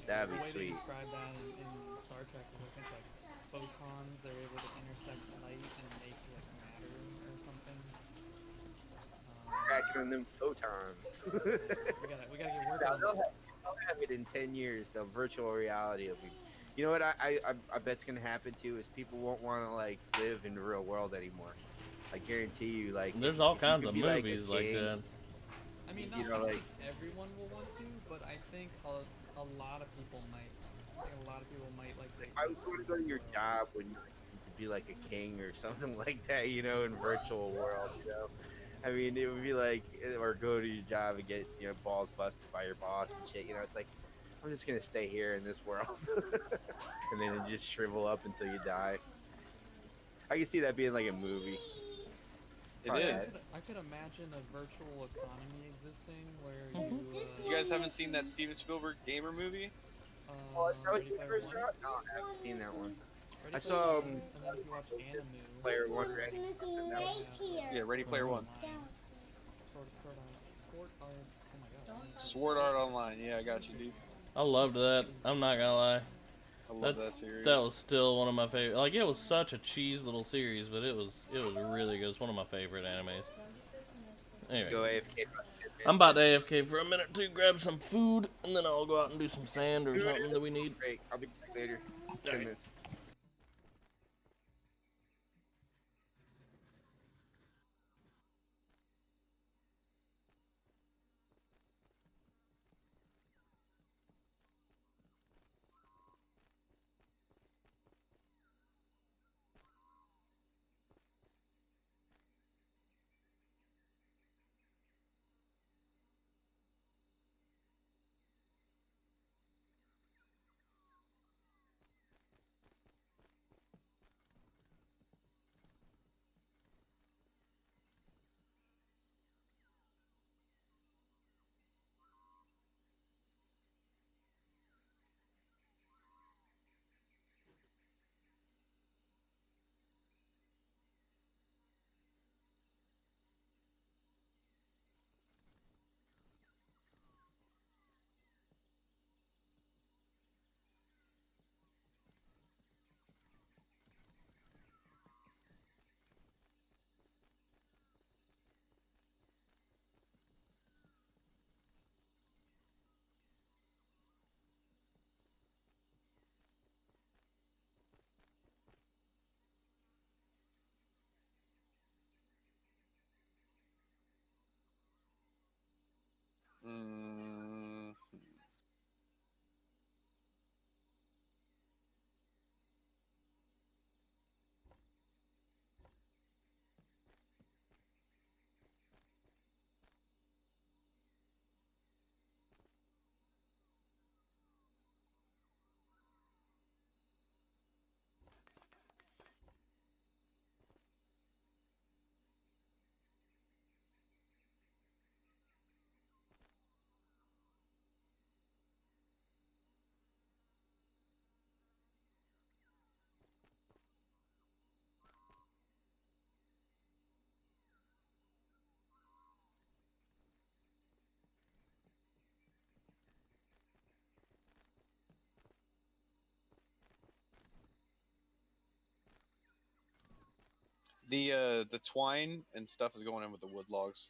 That'd be The way they sweet. describe that in Star Trek is I think like photons, they're able to intersect light and make like matter or something. Cracking on them photons. We gotta get working on that. I'll have it in 10 years. The virtual reality will be. You know what I bet's gonna happen too is people won't want to like live in the real world anymore. I guarantee you, like There's all if you kinds could of be, like, a movies like king, that. I mean, you not, know, I don't like- think everyone will want to, but I think a lot of people might. I think a lot of people might like. I would want to go to your job when you could be like a king or something like that, you know, in virtual world, you know. I mean, it would be like, or go to your job and get, you know, balls busted by your boss and shit. You know, it's like, I'm just gonna stay here in this world, and then it just shrivel up until you die. I can see that being like a movie. It Oh, is. yeah. I could imagine a virtual economy existing where you. You guys haven't seen that Steven Spielberg gamer movie? Oh, is that what Ready you Player first One? shot? No, I haven't seen that one. Ready I Player saw, One, and then if you watch Animu, Player One It's ready. missing right here. Yeah, Ready Player One. Down. Sword Art. Oh my god. Sword Art Online. Yeah, I got you, dude. I loved that. I'm not gonna lie. I love That's that series. that was still one of my favorite. Like, it was such a cheese little series, but it was really good. It's one of my favorite animes. Anyway, Go AFK. I'm about to AFK for a minute to grab some food, and then I'll go out and do some sand or something that we need. Great. I'll be back later. 10 Alright. minutes. Mm, the twine and stuff is going in with the wood logs.